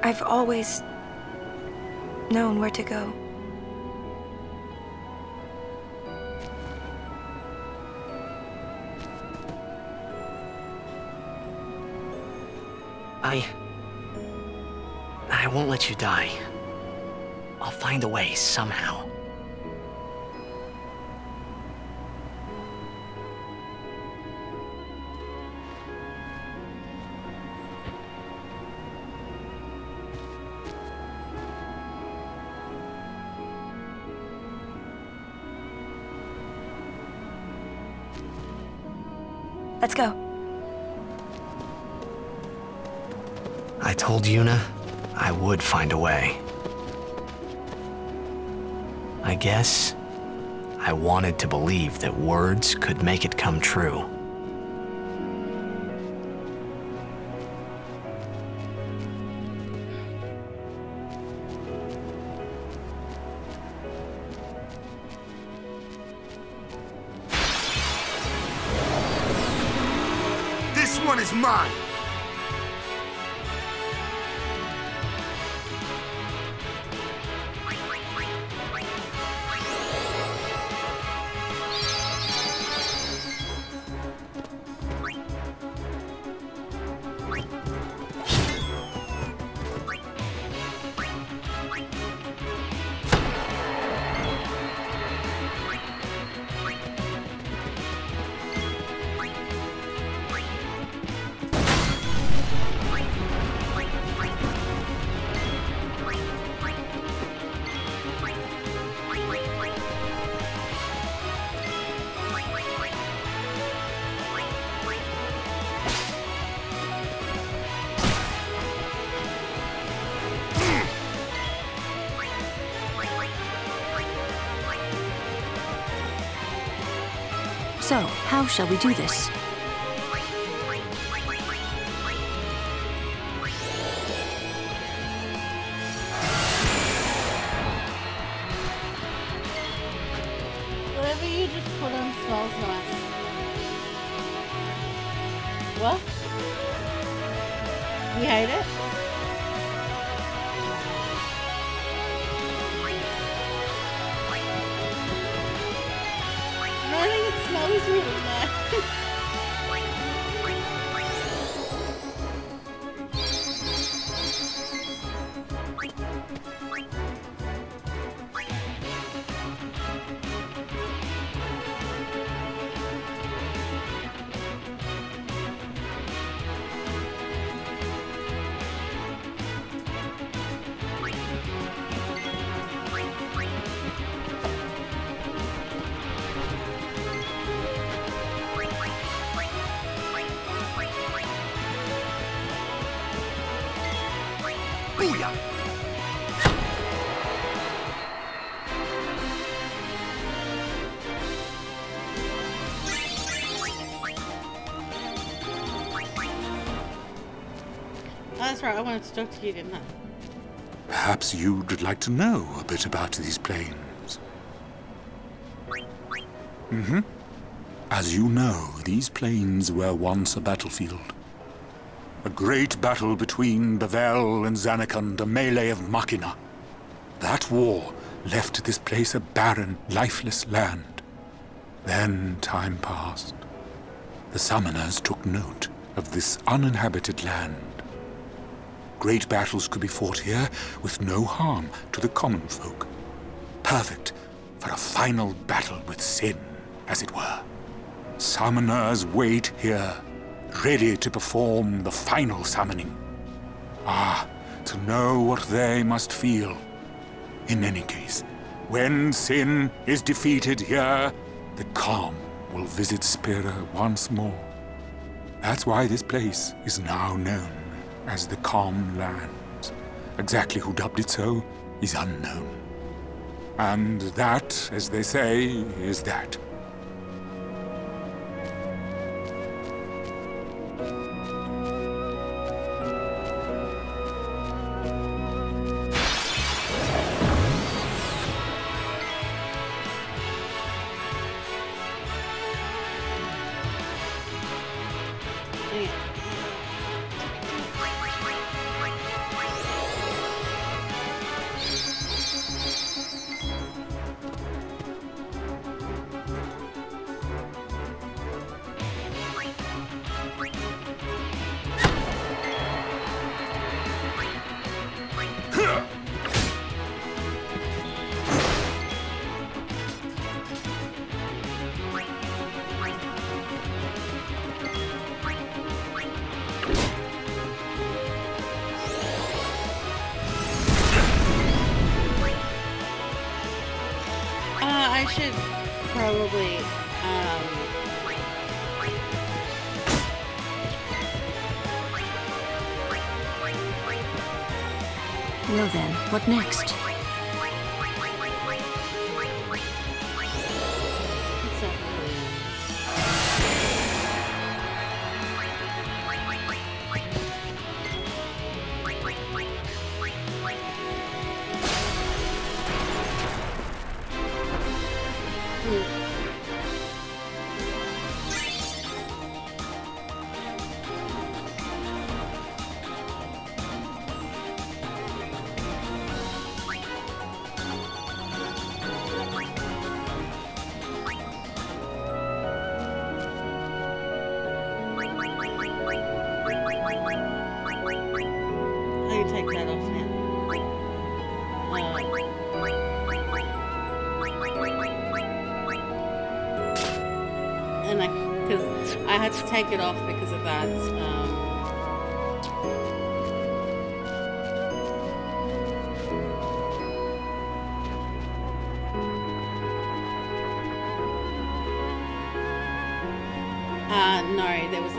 I've always known where to go. I won't let you die. I'll find a way somehow. Let's go. I told Yuna I would find a way. I guess I wanted to believe that words could make it come true. This one is mine! So, how shall we do this? Whatever you just put on smells nice. What? You hate it? No, I think it smells really nice. Booyah! Oh, that's right, I wanted to talk to you, didn't I? Perhaps you'd like to know a bit about these plains. Mm-hmm. As you know, these plains were once a battlefield. A great battle between Bevel and Zanarkand, a melee of Machina. That war left this place a barren, lifeless land. Then time passed. The summoners took note of this uninhabited land. Great battles could be fought here with no harm to the common folk. Perfect for a final battle with sin, as it were. Summoners wait here, ready to perform the final summoning. Ah, to know what they must feel. In any case, when sin is defeated here, the calm will visit Spira once more. That's why this place is now known as the Calm Lands. Exactly who dubbed it so is unknown. And that, as they say, is that. I should probably, Well then, what next? Take that off now. And because I had to take it off because of that. No, there was a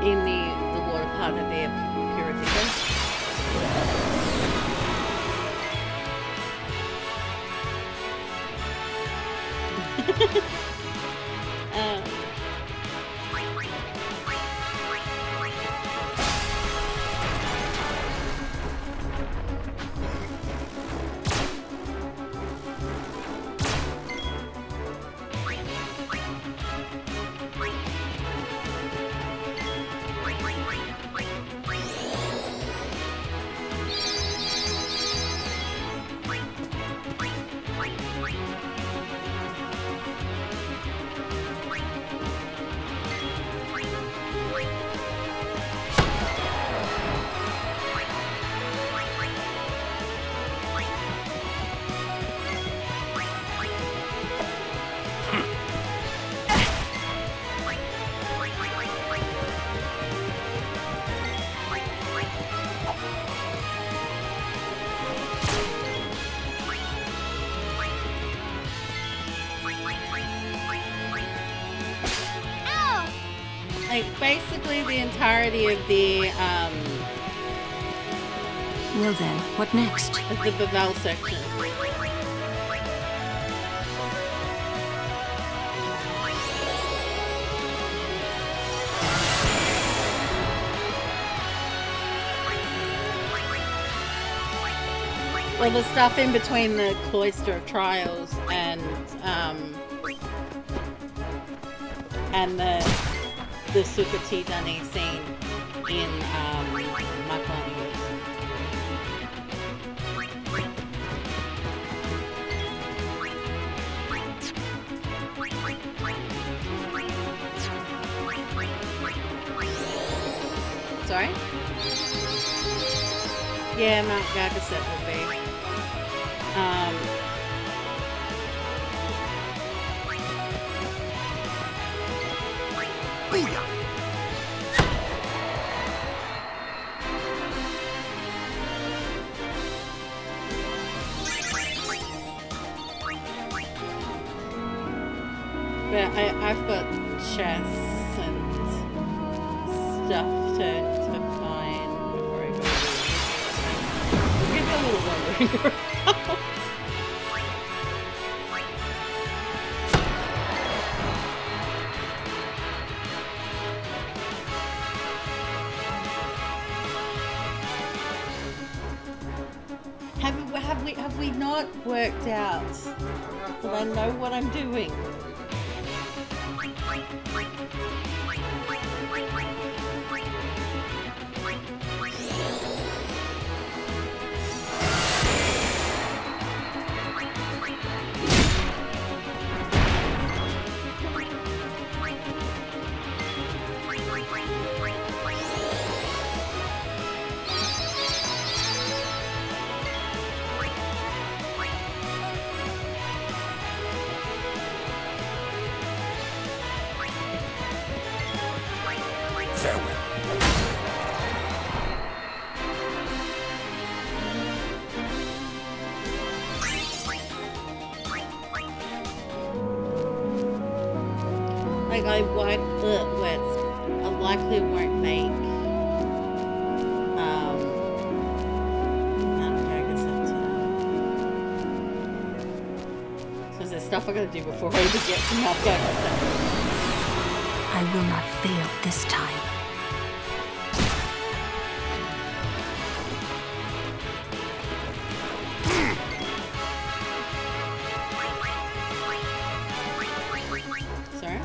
in the water part of their purification. Like basically the entirety of the Well then, what next? The Bevelle section. Well, the stuff in between the Cloister of Trials and the Sukati Dani scene in Makani. Sorry? Yeah, Mount Gagaset will be. Booyah! But I've got chests and stuff to find before I go. It's a little wandering around. Have we not worked out that I know what I'm doing? Like I likely won't make stuff I gotta do before I even get to Mount Gaggle. I will not fail this time. Sorry?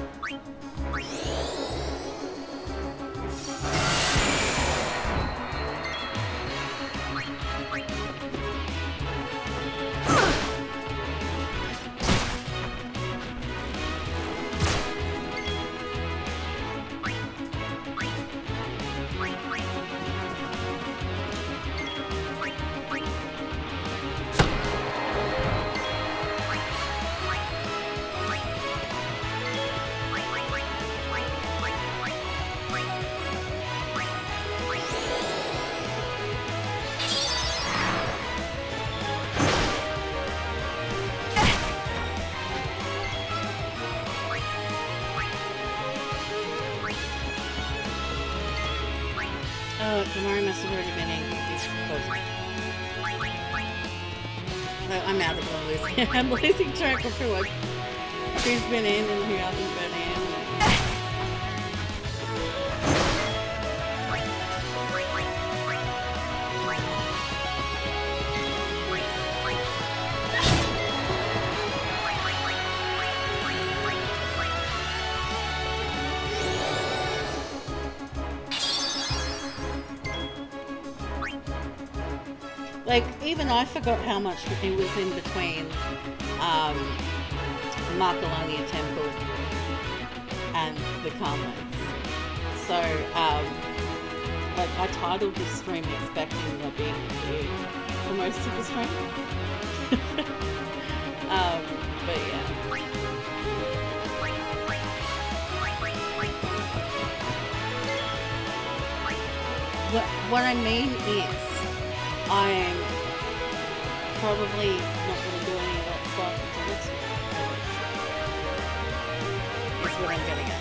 Oh, Tamari must have already been in. He's close. Oh, I'm out of losing. I'm losing track of who's been in and who hasn't been in. Like, even I forgot how much it was in between Marcolonia Temple and the Calmlands. So, like, I titled this stream expecting there being you for most of the stream. But yeah. What I mean is, I'm probably not going to do any of that stuff until next week. Is what I'm getting at.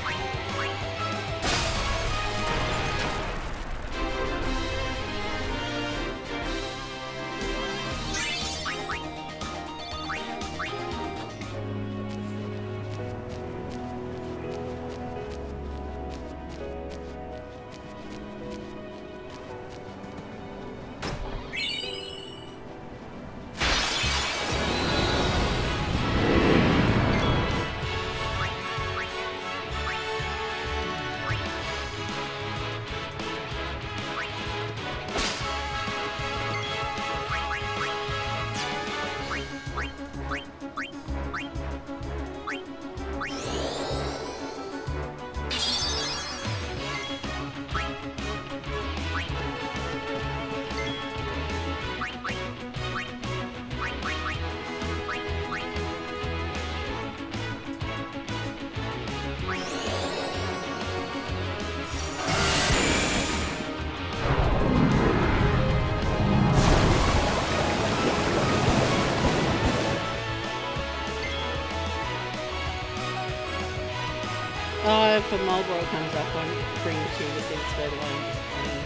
If a Marlboro comes up, I'm bring the two within straight away and just playing.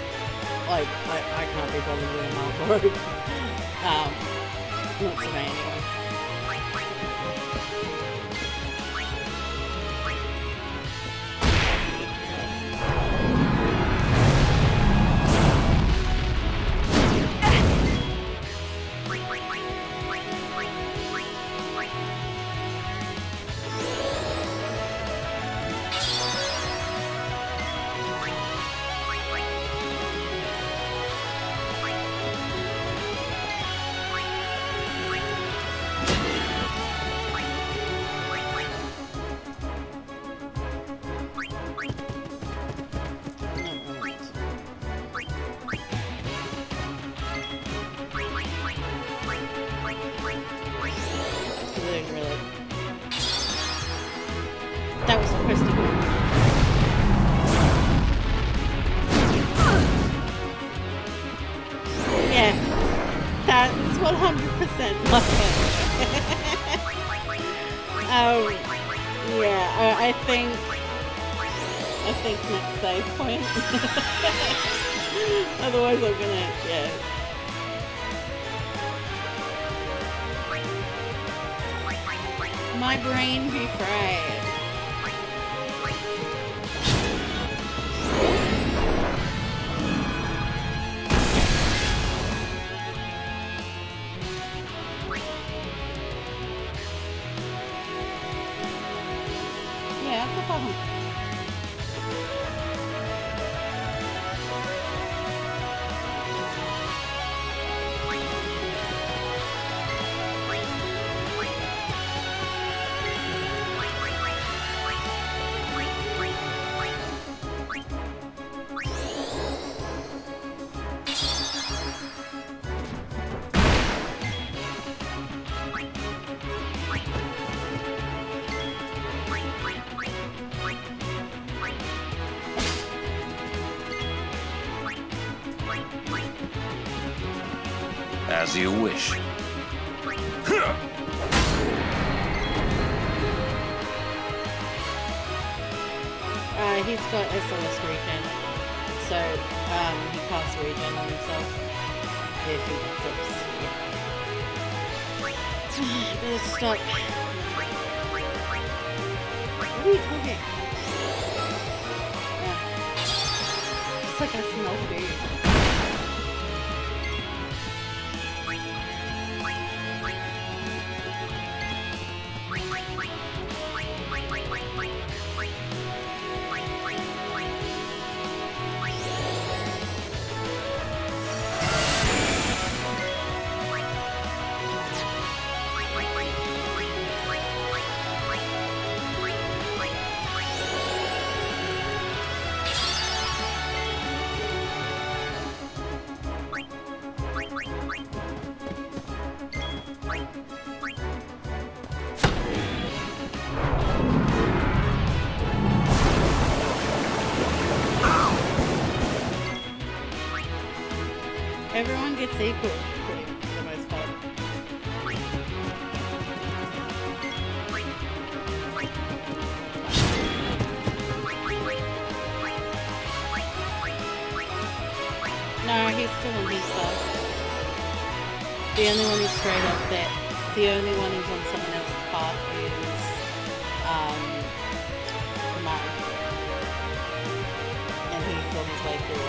Like, I can't be bothered with a Marlboro. Not today anyway. That was supposed to be. Yeah, that's 100% my fault. Yeah, I think next save point. Otherwise, I'm gonna, yeah. my brain be fried. Yeah, no problem. As you wish. He's got SOS regen, so he casts regen on himself if he dips. Yeah. Better stop. Ooh, okay. Yeah. It's like I smell food. Everyone gets equal for the most part. No, he's still on his side. The only one who's straight up there. The only one who's on someone else's path is Mari. And he's on his way through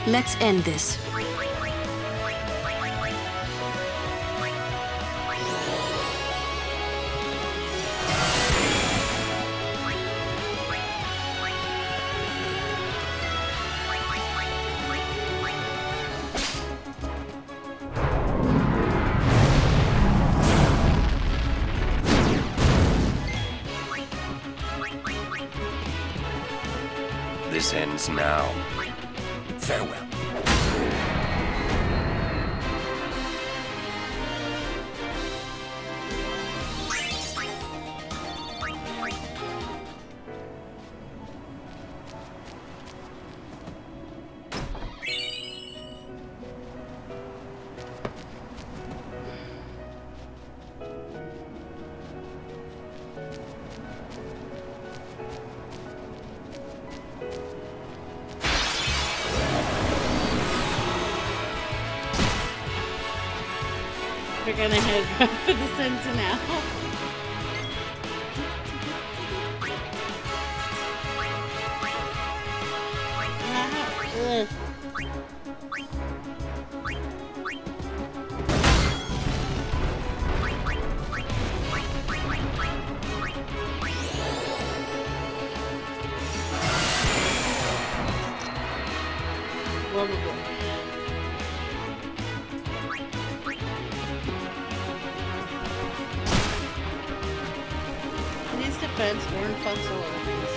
Let's end this. This ends now. Farewell. We're gonna head for the center now. Ugh. Lovable. These defense weren't fossil enemies.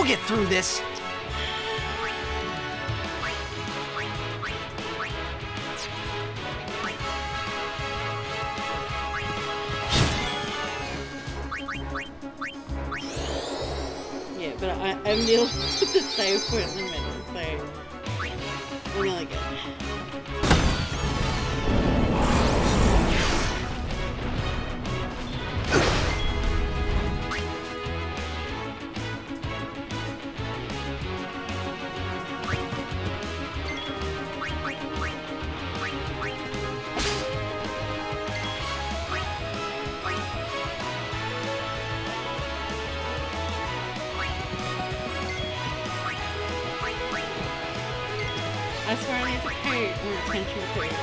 get through this. Yeah, but I'm nearly the same point in the middle, so we're really good. I swear I need to pay more attention to it.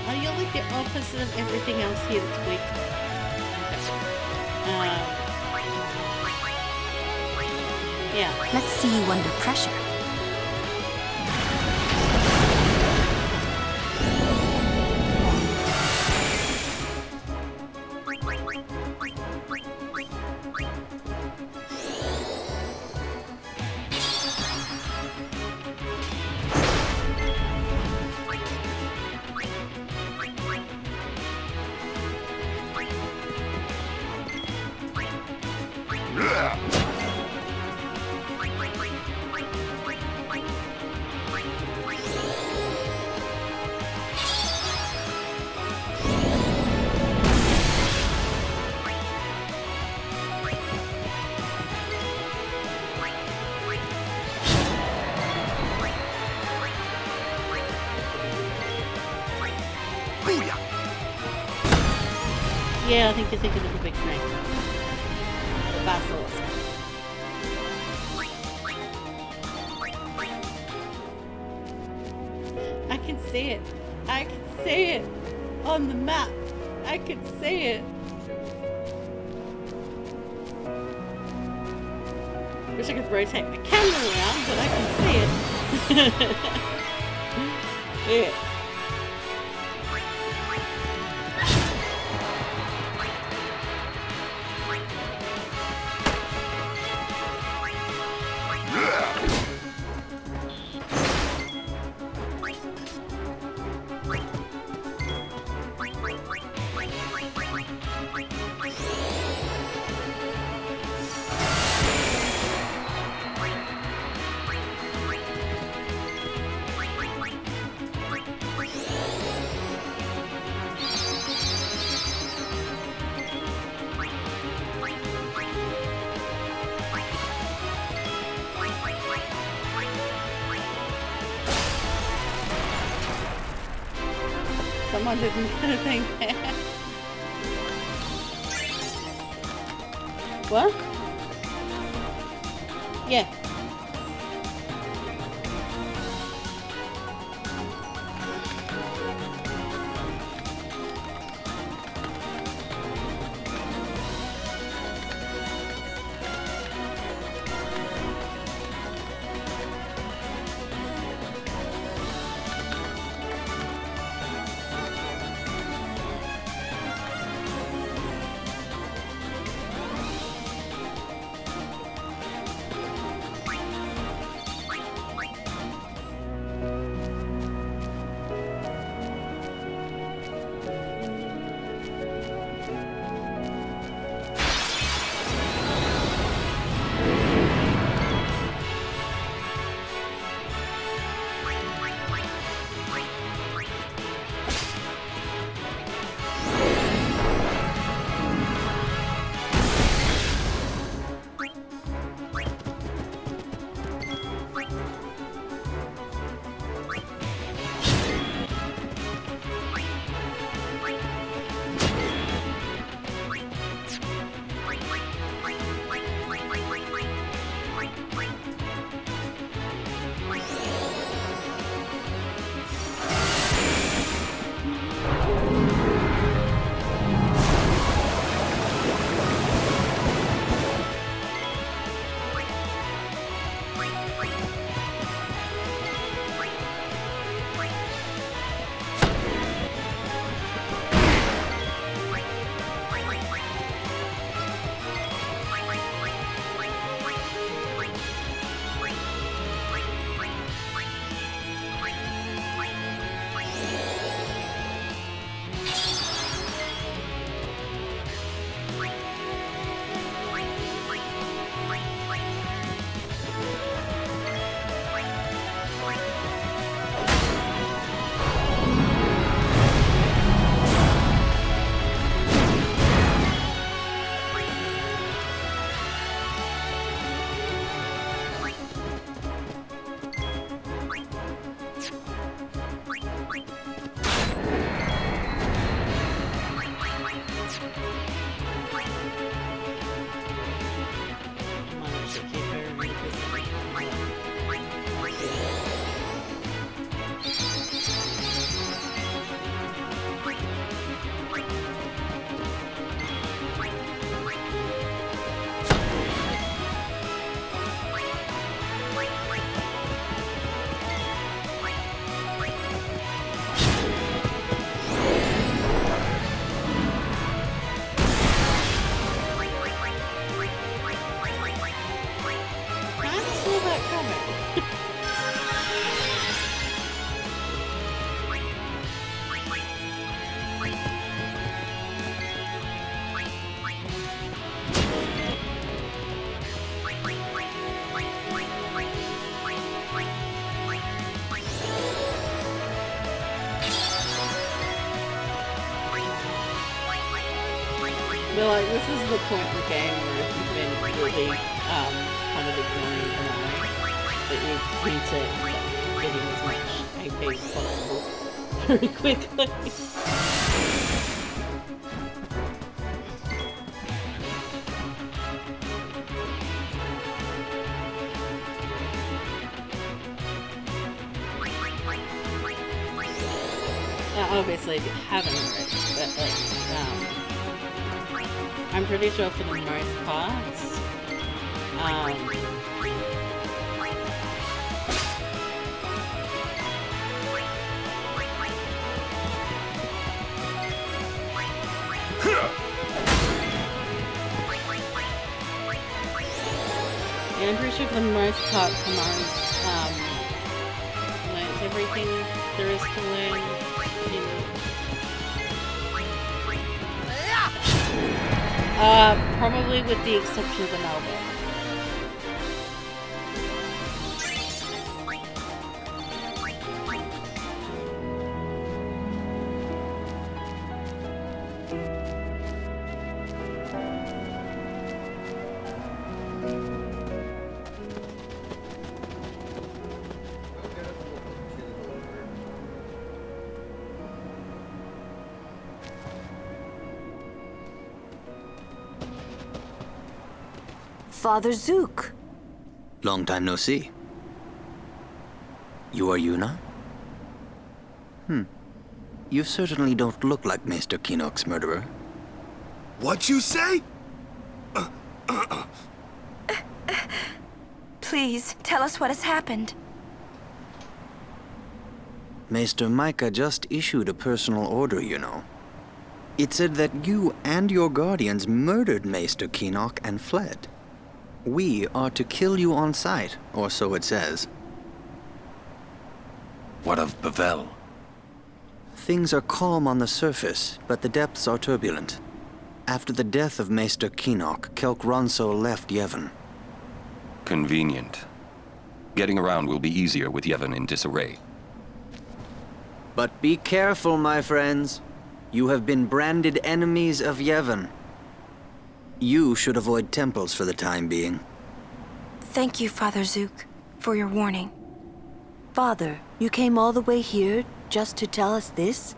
Oh, you're like the opposite of everything else here that's weak. Yeah. Let's see you under pressure. Yeah, I think you're thinking of the big snake. The basilisk. I can see it. I can see it on the map. I can see it. Wish I could rotate my camera around, but I can see it. Yeah. Someone didn't put anything there. What? Yeah. feel like this is the point in the game where if you've been really kind of ignoring an eye, that you need to get in as much AP as possible very quickly. Obviously, if you haven't already, but like, I'm pretty sure for the most parts, yeah, I'm pretty sure for the most part, Kamara's learns everything there is to learn. Probably with the exception of an elbow. Father Zook. Long time no see. You are Yuna? You certainly don't look like Maester Kinnock's murderer. What you say? Please, tell us what has happened. Maester Micah just issued a personal order, you know. It said that you and your guardians murdered Maester Kinnock and fled. We are to kill you on sight, or so it says. What of Bevel? Things are calm on the surface, but the depths are turbulent. After the death of Maester Kinnock, Kelk Ronso left Yevon. Convenient. Getting around will be easier with Yevon in disarray. But be careful, my friends. You have been branded enemies of Yevon. You should avoid temples for the time being. Thank you, Father Zook, for your warning. Father, you came all the way here just to tell us this?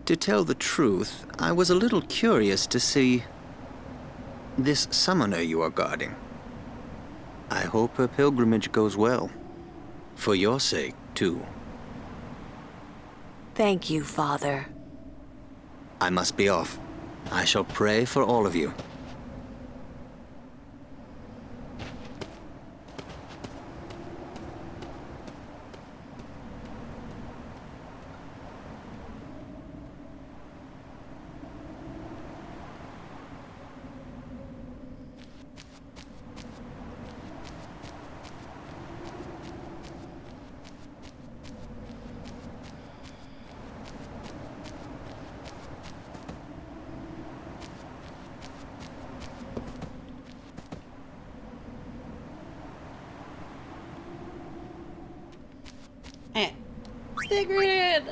To tell the truth, I was a little curious to see this summoner you are guarding. I hope her pilgrimage goes well. For your sake, too. Thank you, Father. I must be off. I shall pray for all of you. Sigrid!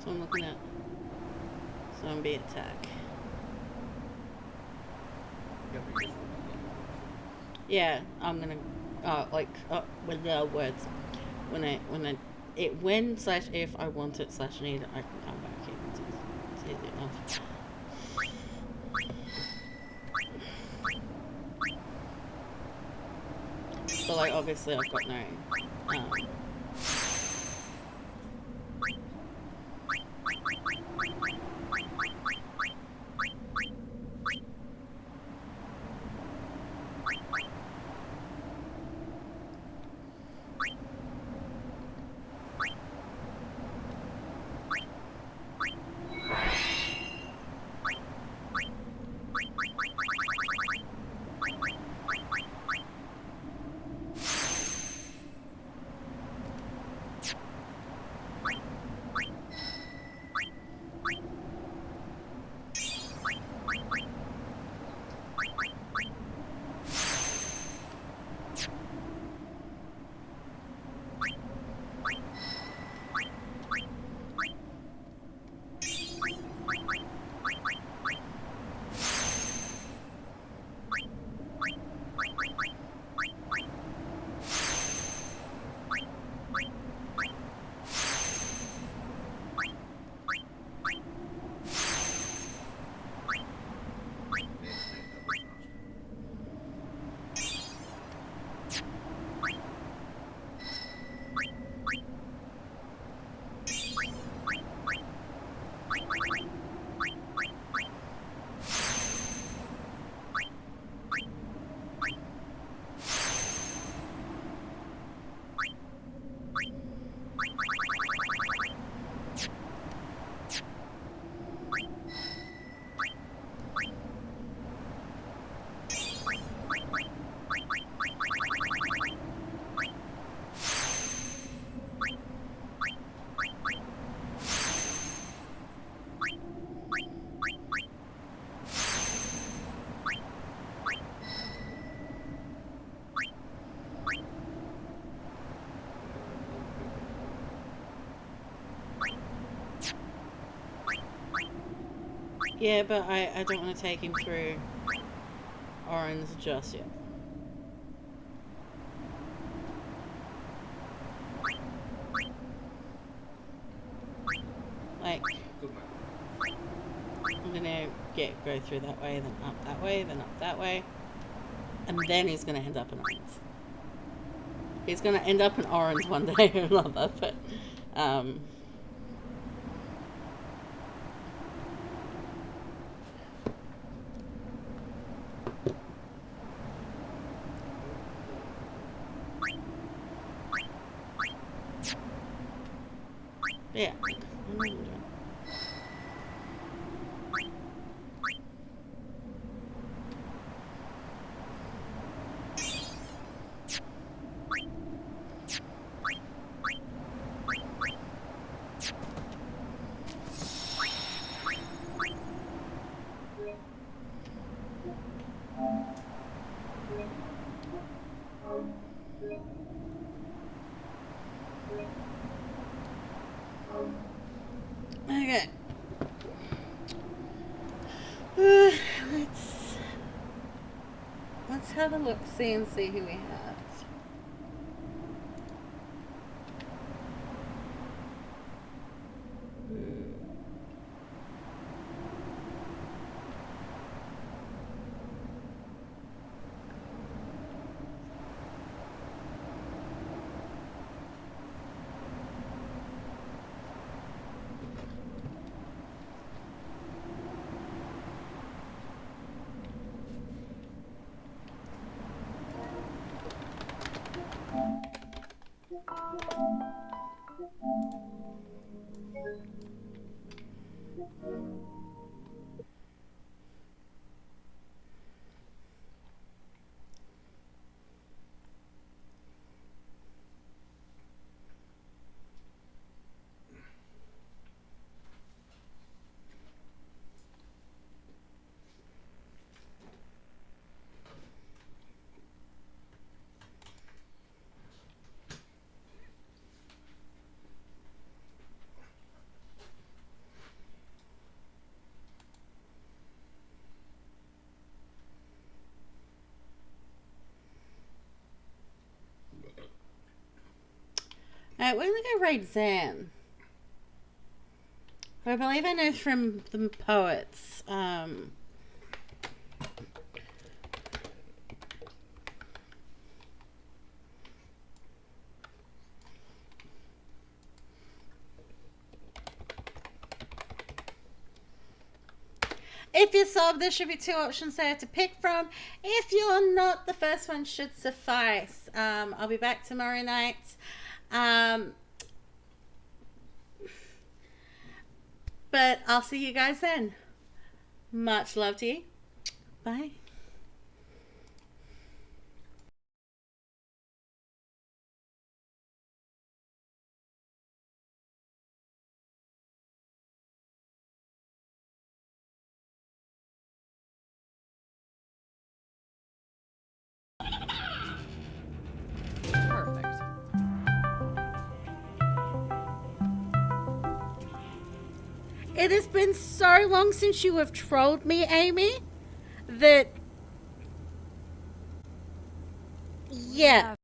So I'm looking at zombie attack. Yeah, I'm gonna with the words when /if I want it /need I can come back here. It's easy enough. So like obviously I've got no Yeah, but I don't want to take him through Orange just yet. Like, I'm gonna go through that way, then up that way, then up that way, and then he's gonna end up in Orange. He's gonna end up in Orange one day or another, but yeah. Okay. Let's have a look, see and see who we have. Alright, we're gonna go raid Zan. I believe I know from the poets. If you're sub, there should be 2 options there to pick from. If you're not, the first one should suffice. I'll be back tomorrow night. But I'll see you guys then. Much love to you. Bye. Perfect. It has been so long since you have trolled me, Amy, that... Yeah.